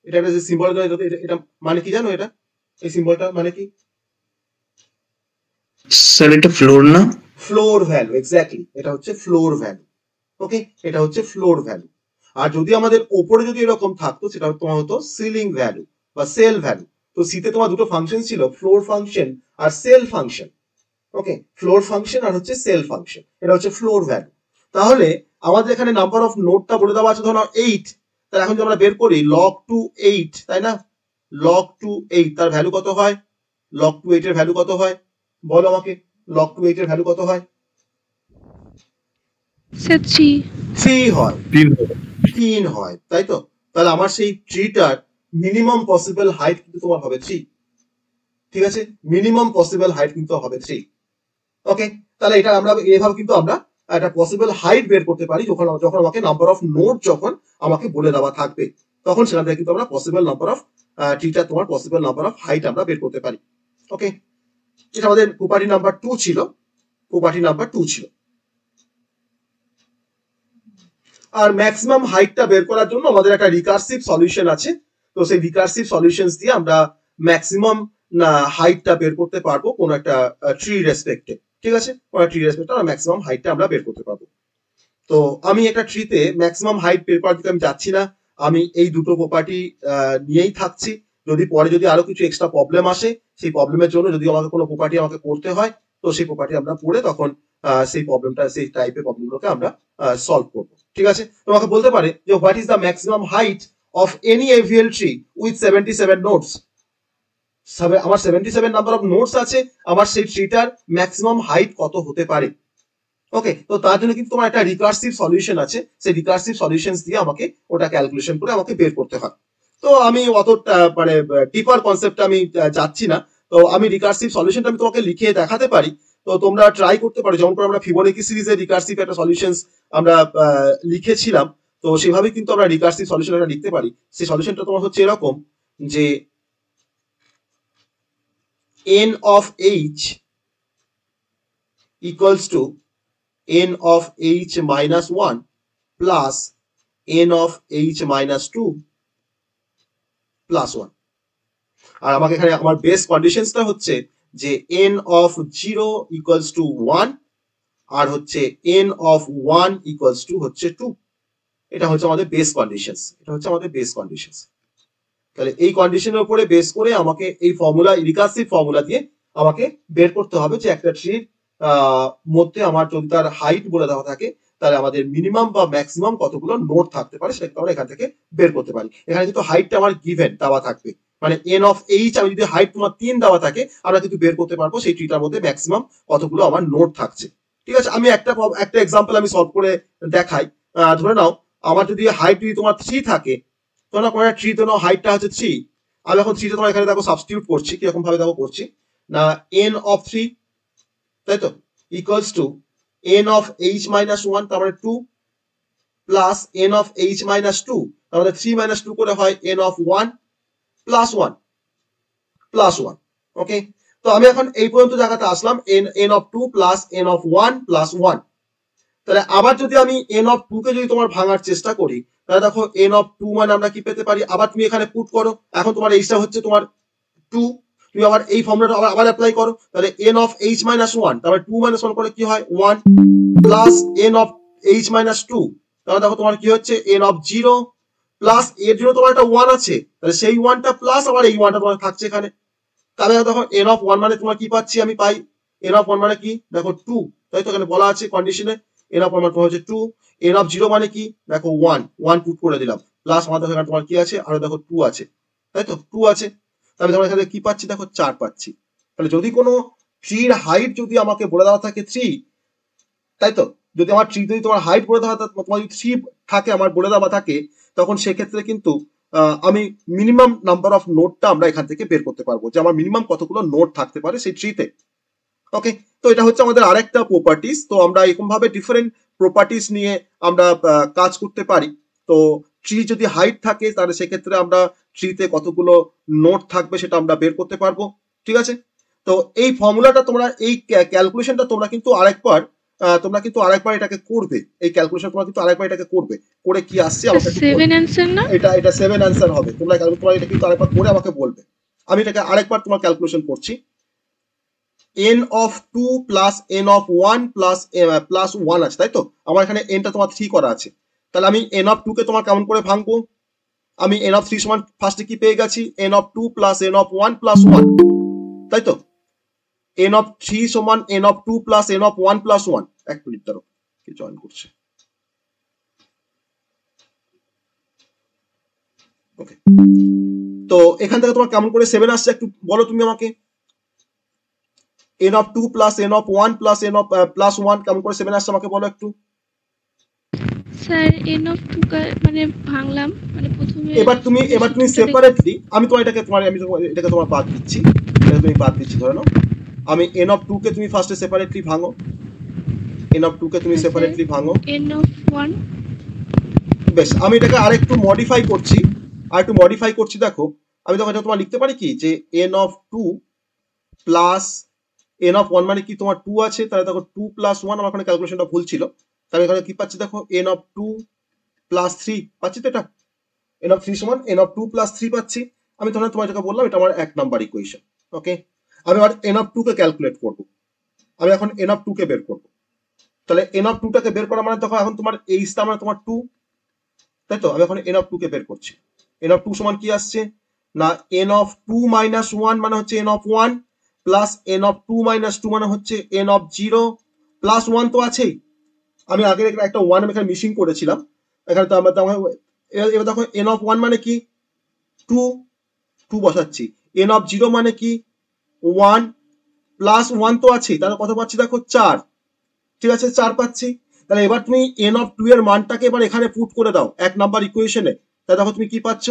এটা যে সিম্বল, এটা মানে কি জানো? এটা এই সিম্বলটা মানে কি স্যার? এটা ফ্লোর না? ফ্লোর ভ্যালু, এক্স্যাক্টলি, এটা হচ্ছে ফ্লোর ভ্যালু, ওকে, এটা হচ্ছে ফ্লোর ভ্যালু। আর যদি আমাদের উপরে যদি এরকম থাকতো, সেটা তোমার হতো সিলিং ভ্যালু বা সেল ভ্যালু। তো সিতে তোমার দুটো ফাংশন ছিল, ফ্লোর ফাংশন আর সেল ফাংশন, ওকে, ফ্লোর ফাংশন আর হচ্ছে সেল ফাংশন, এটা হচ্ছে ফ্লোর ভ্যালু। তাহলে আমাদের এখানে নাম্বার অফ নোডটা বলে দেওয়া আছে ধরো 8, তাহলে এখন যদি আমরা বের করি log 2 8, তাই না? log 2 8 তার ভ্যালু কত হয়? log 2 8 এর ভ্যালু কত হয় বলো আমাকে, log 2 8 এর ভ্যালু কত হয়? স্যার 3 হয়, 3 হয়, তাই তো? তাহলে আমার সেই ট্রিটার মিনিমাম পসিবল হাইট কিন্তু তোমার হবে 3, ঠিক আছে? মিনিমাম পসিবল হাইট কিন্তু হবে 3, ওকে, তাহলে এটা আমরা এইভাবে কিন্তু আমরা একটা পসিবল হাইট বের করতে পারি যখন যখন আমাকে নাম্বার অফ নোড যখন আমাকে বলে দেওয়া থাকবে, তখন সেখান থেকে কিন্তু আমরা পসিবল নাম্বার অফ থিটা তোমার পসিবল নাম্বার অফ হাইট আমরা বের করতে পারি। ওকে, এটা আমাদের প্রপার্টি নাম্বার 2 ছিল, প্রপার্টি নাম্বার 2 ছিল। আর ম্যাক্সিমাম হাইটটা বের করার জন্য আমাদের একটা রিকার্সিভ সলিউশন আছে, তো সেই রিকার্সিভ সলিউশনস দিয়ে আমরা ম্যাক্সিমাম হাইটটা বের করতে পারবো কোন একটা ট্রি রেসপেক্টে। ঠিক আছে, কোন ট্রি রেসপেক্টে আমরা ম্যাক্সিমাম হাইটটা আমরা বের করতে পারবো। তো আমি একটা ট্রিতে ম্যাক্সিমাম হাইট বের করার দিকে আমি যাচ্ছি না, আমি এই দুটো প্রপার্টি নিয়েই থাকছি। যদি পরে যদি আরো কিছু এক্সট্রা প্রবলেম আসে, সেই প্রবলেমের জন্য যদি আমাকে কোনো প্রপার্টি আমাকে করতে হয়, তো সেই প্রপার্টি আমরা পড়ে তখন সেই প্রবলেমটা, সেই টাইপের প্রবলেমগুলোকে আমরা সলভ করবো। ঠিক আছে, তোমাকে বলতে পারে যে what is the maximum height of any AVL tree with 77 nodes. আমার 77 নাম্বার অফ নোডস আছে, আমার সেই ট্রিটার ম্যাক্সিমাম হাইট কত হতে পারে। ওকে, তো তার জন্য কিন্তু তোমার একটা রিকার্সিভ সলিউশন আছে, সেই রিকার্সিভ সলিউশনস দিয়ে আমাকে ওটা ক্যালকুলেশন করে আমাকে বের করতে হয়। তো আমি অত মানে ডিপার কনসেপ্টে আমি যাচ্ছি না, তো আমি রিকার্সিভ সলিউশনটা আমি তোমাকে লিখে দেখাতে পারি, তো তোমরা ট্রাই করতে পারো। যেমন করে আমরা ফিবোনাকি সিরিজের রিকার্সিভ একটা সলিউশনস আমরা লিখেছিলাম, তো সেভাবে কিন্তু আমরা রিকার্সিভ সলিউশনটা লিখতে পারি। সেই সলিউশনটা তোমার হচ্ছে এরকম যে n of h equals to n of h minus 1 plus n of h minus 2 plus 1। আর আমাকে এখানে আমার বেস কন্ডিশনসটা হচ্ছে যে n of 0 equals to 1 আর হচ্ছে n of 1 equals to হচ্ছে 2। এটা হচ্ছে আমাদের বেস কন্ডিশনস, এটা হচ্ছে আমাদের বেস কন্ডিশনস। তাহলে এই কন্ডিশনের উপরে বেস করে আমাকে এই ফর্মুলা, রিকার্সিভ ফর্মুলা দিয়ে আমাকে বের করতে হবে যে একটা ট্রির মধ্যে আমার যদি তার হাইট বলে দেওয়া থাকে, তাহলে আমাদের মিনিমাম বা ম্যাক্সিমাম কতগুলো নোড থাকতে পারে সেটা আমরা এখান থেকে বের করতে পারি। এখানে কিন্তু হাইটটা আমার গিভেন দেওয়া থাকবে, মানে এন অফ এইচ, আমি যদি হাইট তোমার 3 দেওয়া থাকে, আমরা কিন্তু বের করতে পারবো সেই ট্রিটার মধ্যে ম্যাক্সিমাম কতগুলো আমার নোড থাকছে। ঠিক আছে, আমি একটা এক্সাম্পল আমি সলভ করে দেখাই। ধরে নাও আমার যদি হাইট যদি তোমার 3 থাকে, তোমরা কোনো ট্রি তো নাও হাইটটা হচ্ছে 3, আমি এখন 3 টা তোমার এখানে দেখো সাবস্টিটিউট করছি, কিরকম ভাবে দেখো করছি না, n অফ 3, তাই তো, equals to n of h minus 1, তার মানে 2 plus n of h minus 2, তার মানে 3 মাইনাস 2 করে হয় n of 1 plus 1 plus 1। Okay, তো আমি এখন এই পর্যন্ত জায়গাতে আসলাম, n of 2 plus n of 1 plus 1। তাহলে আবার যদি আমি n অফ 2 কে যদি তোমার ভাঙার চেষ্টা করি, তাহলে দেখো n অফ 2 মানে আমরা কি পেতে পারি, আবার তুমি এখানে পুট করো, এখন তোমার এইটা হচ্ছে তোমার 2, তুমি আবার এই ফর্মুলাটা আবার অ্যাপ্লাই করো, তাহলে n অফ h মাইনাস 1, তারপরে 2 মাইনাস 1 করে কি হয় 1 plus n of h minus 2, তাহলে দেখো তোমার কি হচ্ছে n অফ 0 প্লাস এর জন্য তোমার একটা 1 আছে, তাহলে সেই 1টা প্লাস আবার এই 1টা তোমার থাকছে এখানে। তাহলে দেখো n অফ 1 মানে তোমার কি পাচ্ছি, আমি পাই n অফ 1 মানে কি, দেখো 2, তাই তো এখানে বলা আছে কন্ডিশনে n অফ 1 মানে হচ্ছে 2, n অফ 0 মানে কি, দেখো 1 পুট করে দিলাম, প্লাস আমাদের এখানে তোমার কি আছে, আর দেখো 2 আছে, তাই তো 2 আছে। তাহলে আমরা এখানে কি পাচ্ছি, দেখো 4 পাচ্ছি। তাহলে যদি কোনো ট্রির হাইট যদি আমাকে বলে দেওয়া থাকে 3, তাই তো, যদি আমার ট্রি যদি তোমার হাইট বলে দেওয়া তোমার যদি 3 থাকে আমার বলে দেওয়া থাকে, তখন সেক্ষেত্রে কিন্তু আমি মিনিমাম নাম্বার অফ নোটটা আমরা এখান থেকে বের করতে পারবো, যে আমার মিনিমাম কতগুলো নোট থাকতে পারে সেই ট্রিতে। ওকে, তো এটা হচ্ছে আমাদের আরেকটা প্রপার্টিস। তো আমরা এরকম ভাবে ডিফারেন্ট প্রপার্টিস নিয়ে আমরা কাজ করতে পারি। তো ট্রি যদি হাইট থাকে, তাহলে সেক্ষেত্রে আমরা ট্রিতে কতগুলো নোট থাকবে সেটা আমরা বের করতে পারবো। ঠিক আছে, তো এই ফর্মুলাটা তোমরা, এই ক্যালকুলেশনটা তোমরা কিন্তু আরেকবার এটাকে করবে, এই ক্যালকুলেশন তোমরা কিন্তু আরেকবার এটাকে করবে, করে কি আসছে আমাকে 7 অ্যানসার না, এটা 7 অ্যানসার হবে। তোমরা এটা কিন্তু আরেকবার করে আমাকে বলবে। আমি এটাকে আরেকবার তোমার ক্যালকুলেশন করছি, n of 2 plus n of 1 plus 1 আছে, তাই তো, আমার এখানে n টা তোমার 3 করা আছে। তাহলে আমি n of 2 কে তোমার কেমন করে ভাঙবো, আমি n of 3 সমান ফার্স্টে কি পেয়ে গেছি, n of 2 plus n of 1 plus 1, তাই তো, n of 3 সমান n of 2 plus n of 1 plus 1। এক মিনিট দাঁড়াও, কি জয়েন করছে। ওকে, তো এখান থেকে তোমার কেমন করে 7 আসছে একটু বলো তুমি আমাকে, n of 2 plus n of 1 plus n of plus 1 কেমন করে 7 আসছে আমাকে বলো একটু। স্যার n of 2 মানে ভাঙলাম, মানে প্রথমে এবার তুমি সেপারেটলি, আমি এটাকে তোমার বাদ দিচ্ছি, এটা তুমি বাদ দিচ্ছি, ধরে নাও আমি n অফ 2 কে তুমি ফার্স্টে সেপারেটলি ভাঙো, n অফ 2 কে তুমি আচ্ছা। সেপারেটলি ভাঙো। n of 1 বেশ, আমি এটাকে আরেকটু মডিফাই করছি, দেখো আমি তখন তোমার লিখতে পারি কি যে n of 2 plus n of 1 মানে কি তোমার 2 আছে, তাহলে দেখো 2 প্লাস 1, আমার এখানে ক্যালকুলেশনটা ভুল ছিল, তাহলে এখানে কি পাচ্ছি দেখো n অফ 2 প্লাস 3 পাচ্ছি, তো এটা n অফ 3 সমান n অফ 2 প্লাস 3 পাচ্ছি। আমি তখন তোমার যেটা বললাম এটা আমার 1 নাম্বার ইকুয়েশন। ওকে, আমি আবার n অফ 2 কে ক্যালকুলেট করব, আমি এখন n অফ 2 কে বের করব, তাহলে n অফ 2 টাকে বের করা মানে দেখো এখন তোমার h টা মানে তোমার 2, তাই তো? আমি এখন n অফ 2 কে বের করছি, n অফ 2 সমান কি আসছে না n অফ 2 মাইনাস 1 মানে হচ্ছে n of 1 plus n of 2 minus 2 মানে হচ্ছে n অফ 0 প্লাস 1 তো আছেই, আমি আগে একটা 1 আমি এখানে মিসিং করেছিলাম, এখানে তো আমরা এবার দেখো n অফ 1 মানে কি 2 বসাচ্ছি, n অফ 0 মানে কি 1 প্লাস 1 তো আছেই, তাহলে কত পাচ্ছি দেখো 4, ঠিক আছে 4 পাচ্ছি। তাহলে এবার তুমি n অফ 2 এর মানটাকে এবার এখানে পুট করে দাও 1 নাম্বার ইকুয়েশনে, তাহলে দেখো তুমি কি পাচ্ছ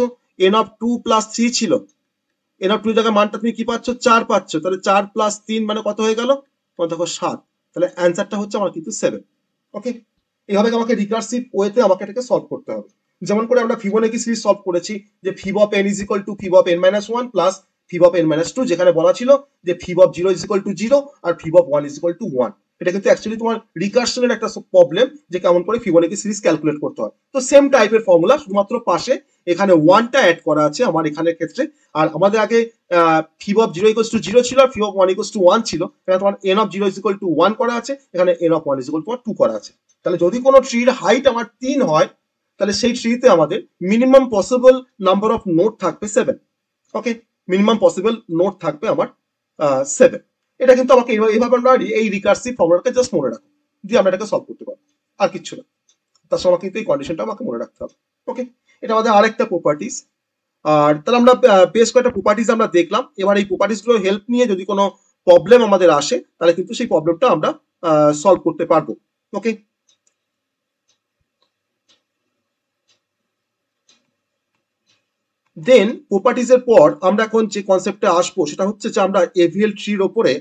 n অফ 2 প্লাস 3 ছিল, n অফ 2 এর জায়গায় মানটা তুমি কি পাচ্ছ 4 পাচ্ছ, তাহলে 4 প্লাস 3 মানে কত হয়ে গেল তোমার দেখো 7, তাহলে অ্যান্সারটা হচ্ছে আমার কিন্তু 7। ওকে, এইভাবে আমাকে রিকার্সিভ ওয়েতে আমাকে এটাকে সলভ করতে হবে, যেমন করে আমরা ফিবোনাকি সিরিজ সলভ করেছি যে fib of n is equal to fib of n minus 1 plus fib of n minus 2, যেখানে বলা ছিল যে fib of 0 is equal to 0 আর fib of 1 is equal to 1। এটা কিন্তু অ্যাকচুয়ালি তোমার রিকার্শনের একটা প্রবলেম যে কেমন করে ফিবোনাকি সিরিজ ক্যালকুলেট করতে হয়। তো সেম টাইপের ফর্মুলা, শুধুমাত্র পাশে এখানে 1টা অ্যাড করা আছে আমার এখানের ক্ষেত্রে, আর আমাদের আগে ফিব অফ 0 ইকুয়ালস টু 0 ছিল আর ফিব অফ 1 ইকুয়ালস টু 1 ছিল, এখানে তোমার n of 0 is equal to 1 করা আছে, এখানে n of 1 is equal two 2 করা আছে। তাহলে যদি কোনো ট্রির হাইট আমার 3 হয়, তাহলে সেই ট্রিতে আমাদের minimum possible number of node থাকবে 7। ওকে, মিনিমাম পসিবল নোড থাকবে আমার 7। এটা কিন্তু আমাকে এইভাবে আমরা এই রিকার্সিভ ফর্মুলাটাকে জাস্ট মনে রাখবো, দিয়ে আমরা এটাকে সলভ করতে পারবো, আর কিছু না। তার সঙ্গে কিন্তু এই কন্ডিশনটা আমাকে মনে রাখতে হবে। ওকে, এটা আমাদের আরেকটা প্রপার্টিজ। আর তাহলে আমরা বেশ কয়েকটা প্রপার্টিজ আমরা দেখলাম, এবার এই প্রপার্টিজ গুলো হেল্প নিয়ে যদি কোনো প্রবলেম আমাদের আসে তাহলে কিন্তু সেই প্রবলেমটা আমরা সলভ করতে পারবো। ওকে, দেন প্রপার্টিজের পর আমরা এখন যে কনসেপ্টে আসবো সেটা হচ্ছে যে আমরা এভিএল ট্রির ওপরে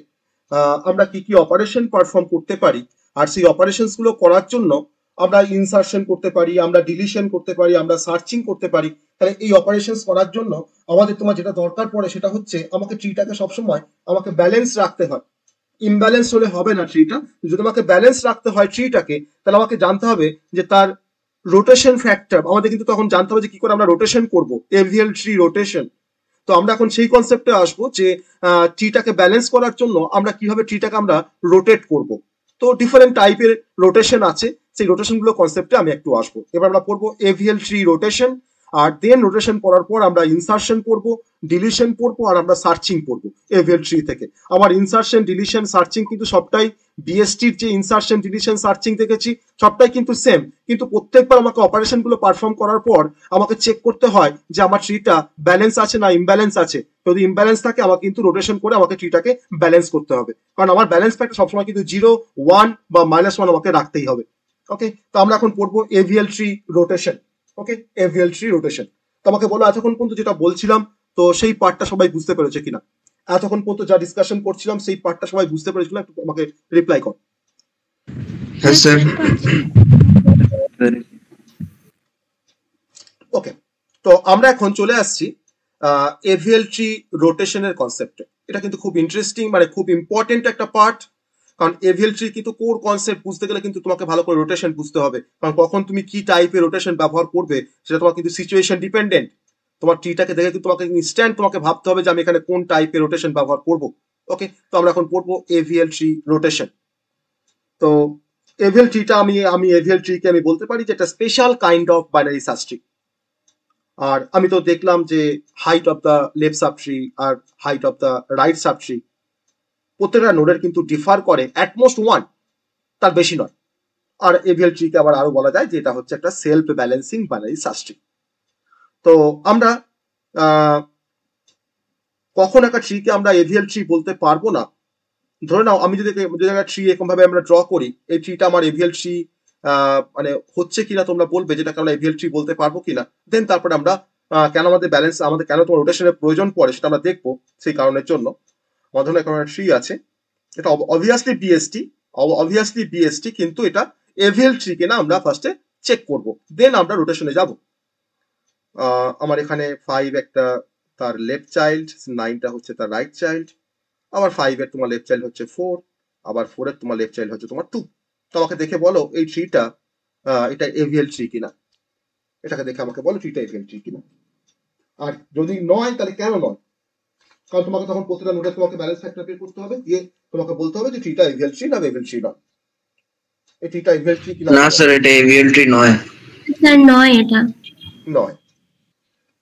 আমরা কি কি অপারেশন পারফর্ম করতে পারি, আর সেই অপারেশনস গুলো করার জন্য আমরা ইনসার্শন করতে পারি, আমরা ডিলিশন করতে পারি, আমরা সার্চিং করতে পারি। তাহলে এই অপারেশনস করার জন্য আমাদের তোমার যেটা দরকার পড়ে সেটা হচ্ছে আমাকে ট্রিটাকে সবসময় আমাকে ব্যালেন্স রাখতে হয়, ইমব্যালেন্স হলে হবে না ট্রিটা। যদি আমাকে ব্যালেন্স রাখতে হয় ট্রিটাকে, তাহলে আমাকে জানতে হবে যে তার রোটেশন ফ্যাক্টর, আমাদের কিন্তু তখন জানতে হবে যে কি করে আমরা রোটেশন করব, এভিএল ট্রি রোটেশন। তো আমরা এখন সেই কনসেপ্টে আসবো যে ট্রিটাকে ব্যালেন্স করার জন্য আমরা কিভাবে ট্রিটাকে আমরা রোটেট করব। তো ডিফারেন্ট টাইপের রোটেশন আছে, সেই রোটেশন গুলো কনসেপ্টে আমি একটু আসবো। এবার আমরা পড়বো এভিএল ট্রি রোটেশন, আর দেন রোটেশন পড়ার পর আমরা ইনসার্শন পড়বো, ডিলিশন পড়বো, আর আমরা সার্চিং পড়বো এভিএল ট্রি থেকে। আমার ইনসার্শন ডিলিশন সার্চিং কিন্তু সবটাই বিএসটির যে ইনসার্শন ডিলিশন সার্চিং দেখেছি সবটাই কিন্তু সেম, কিন্তু প্রত্যেকবার আমাকে অপারেশন গুলো পারফর্ম করার পর আমাকে চেক করতে হয় যে আমার ট্রিটা ব্যালেন্স আছে না ইমব্যালেন্স আছে। যদি ইমব্যালেন্স থাকে আমাকে কিন্তু রোটেশন করে আমাকে ট্রিটাকে ব্যালেন্স করতে হবে, কারণ আমার ব্যালেন্স ফ্যাক্টর সবসময় কিন্তু 0, 1 বা -1 আমাকে রাখতেই হবে। ওকে, তো আমরা এখন পড়বো এভিএল ট্রি রোটেশন। ওকে, এভিএল ট্রি রোটেশন। তো আমাকে বলো এতক্ষণ পর্যন্ত যেটা বলছিলাম তো সেই পার্টটা সবাই বুঝতে পেরেছে কিনা, এতক্ষণ পর্যন্ত যা ডিসকাশন করছিলাম সেই পার্টটা সবাই বুঝতে পেরেছিল, একটু আমাকে রিপ্লাই কর। হ্যাঁ স্যার। ওকে, তো আমরা এখন চলে আসছি এভিএল ট্রি রোটেশনের কনসেপ্টে। এটা কিন্তু খুব ইন্টারেস্টিং, মানে খুব ইম্পর্টেন্ট একটা পার্ট, কারণ এভিএল ট্রি কিন্তু কোর কনসেপ্ট বুঝতে গেলে কিন্তু তোমাকে ভালো করে রোটেশন বুঝতে হবে, কারণ কখন তুমি কি টাইপের রোটেশন ব্যবহার করবে সেটা তোমার কিন্তু সিচুয়েশন ডিপেন্ডেন্ট। তোমার ট্রিটাকে দেখে কিন্তু তোমাকে ইনস্ট্যান্ট তোমাকে ভাবতে হবে যে আমি এখানে কোন টাইপের রোটেশন ব্যবহার করব। ওকে, তো আমরা এখন পড়বো এভিএল ট্রি রোটেশন। তো এভিএল ট্রিটা আমি এভিএল ট্রিকে আমি বলতে পারি যে একটা special kind of binary search tree. আর আমি তো দেখলাম যে height of the left sub tree আর height of the right sub tree প্রত্যেকটা নোডের কিন্তু ডিফার করে অ্যাটমোস্ট 1, তার বেশি নয়। আর এভিএল ট্রিকে আবার আরো বলা যায় যে এটা হচ্ছে একটা self balancing binary search tree. তো আমরা কখন একটা ট্রিকে আমরা এভিএল ট্রি বলতে পারবো না, ধরে নাও আমি যদি একটা ট্রি এরকম ভাবে আমরা ড্র করি, এই ট্রিটা আমার এভিএল ট্রি মানে হচ্ছে কিনা তোমরা বলবে যেটাকে আমরা এভিএল ট্রি বলতে পারবো কিনা, দেন তারপরে আমরা কেন আমাদের কেন তোমার রোটেশনের প্রয়োজন পড়ে সেটা আমরা দেখবো। সেই কারণের জন্য আমার ধরুন একটা ট্রি আছে, এটা অবভিয়াসলি বিএসটি, কিন্তু এটা এভিএল ট্রি কিনা আমরা ফার্স্টে চেক করব, দেন আমরা রোটেশনে যাব। আমার এখানে 5 একটা তার লেফট চাইল্ড, 9টা হচ্ছে তার রাইট চাইল্ড, আবার 5 এর তোমার লেফট চাইল্ড হচ্ছে 4, আবার 4 এর তোমার লেফট চাইল্ড হচ্ছে তোমার 2। তো আমাকে দেখে বলো এই ট্রিটা এটা এভিএল ট্রি কিনা, এটাকে দেখে আমাকে বলো ট্রিটা এভিএল ট্রি কিনা। আর যদি নয় তাহলে কেন নয়, কারণ তোমাকে তখন প্রতিটা নোটে তোমাকে ব্যালেন্স ফ্যাক্টর বের করতে হবে, দিয়ে তোমাকে বলতে হবে যে ট্রিটা এভিএল ট্রি না এভিএল ট্রি না। এই ট্রিটা এভিএল ট্রি কিনা না স্যার, এটা এভিএল ট্রি নয়। স্যার নয়, এটা নয়।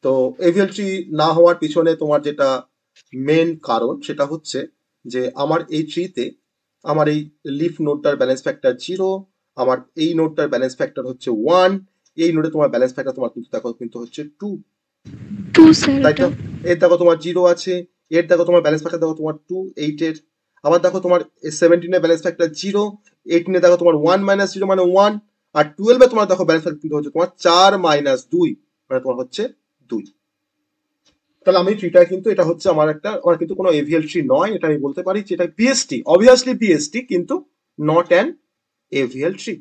তো এভিএল ট্রি না হওয়ার পিছনে তোমার যেটা মেন কারণ সেটা হচ্ছে যে আমার এই ট্রিতে আমার এই লিফ নোডটার ব্যালেন্স ফ্যাক্টর 0, আমার এই নোডটার ব্যালেন্স ফ্যাক্টর হচ্ছে 1, এই নোডে তোমার ব্যালেন্স ফ্যাক্টর তোমার কিন্তু হচ্ছে 2, স্যার তাই তো? এর দেখো তোমার 0 আছে, এর দেখো তোমার ব্যালেন্স ফ্যাক্টর দেখো তোমার 2 8 এর, আবার দেখো তোমার 17 এর ব্যালেন্স ফ্যাক্টর 0, 18 এ দেখো তোমার 1 - 0 মানে 1, আর 12 এ তোমার দেখো ব্যালেন্স ফ্যাক্টর কিন্তু হচ্ছে তোমার 4 - 2 মানে তোমার হচ্ছে 2। তাহলে আমি ট্রিটা কিন্তু এটা হচ্ছে আমার কিন্তু কোনো এভিএল ট্রি নয়, এটা আমি বলতে পারি যে এটা বিএসটি, অবভিয়াসলি বিএসটি, কিন্তু নট অ্যান এভিএল ট্রি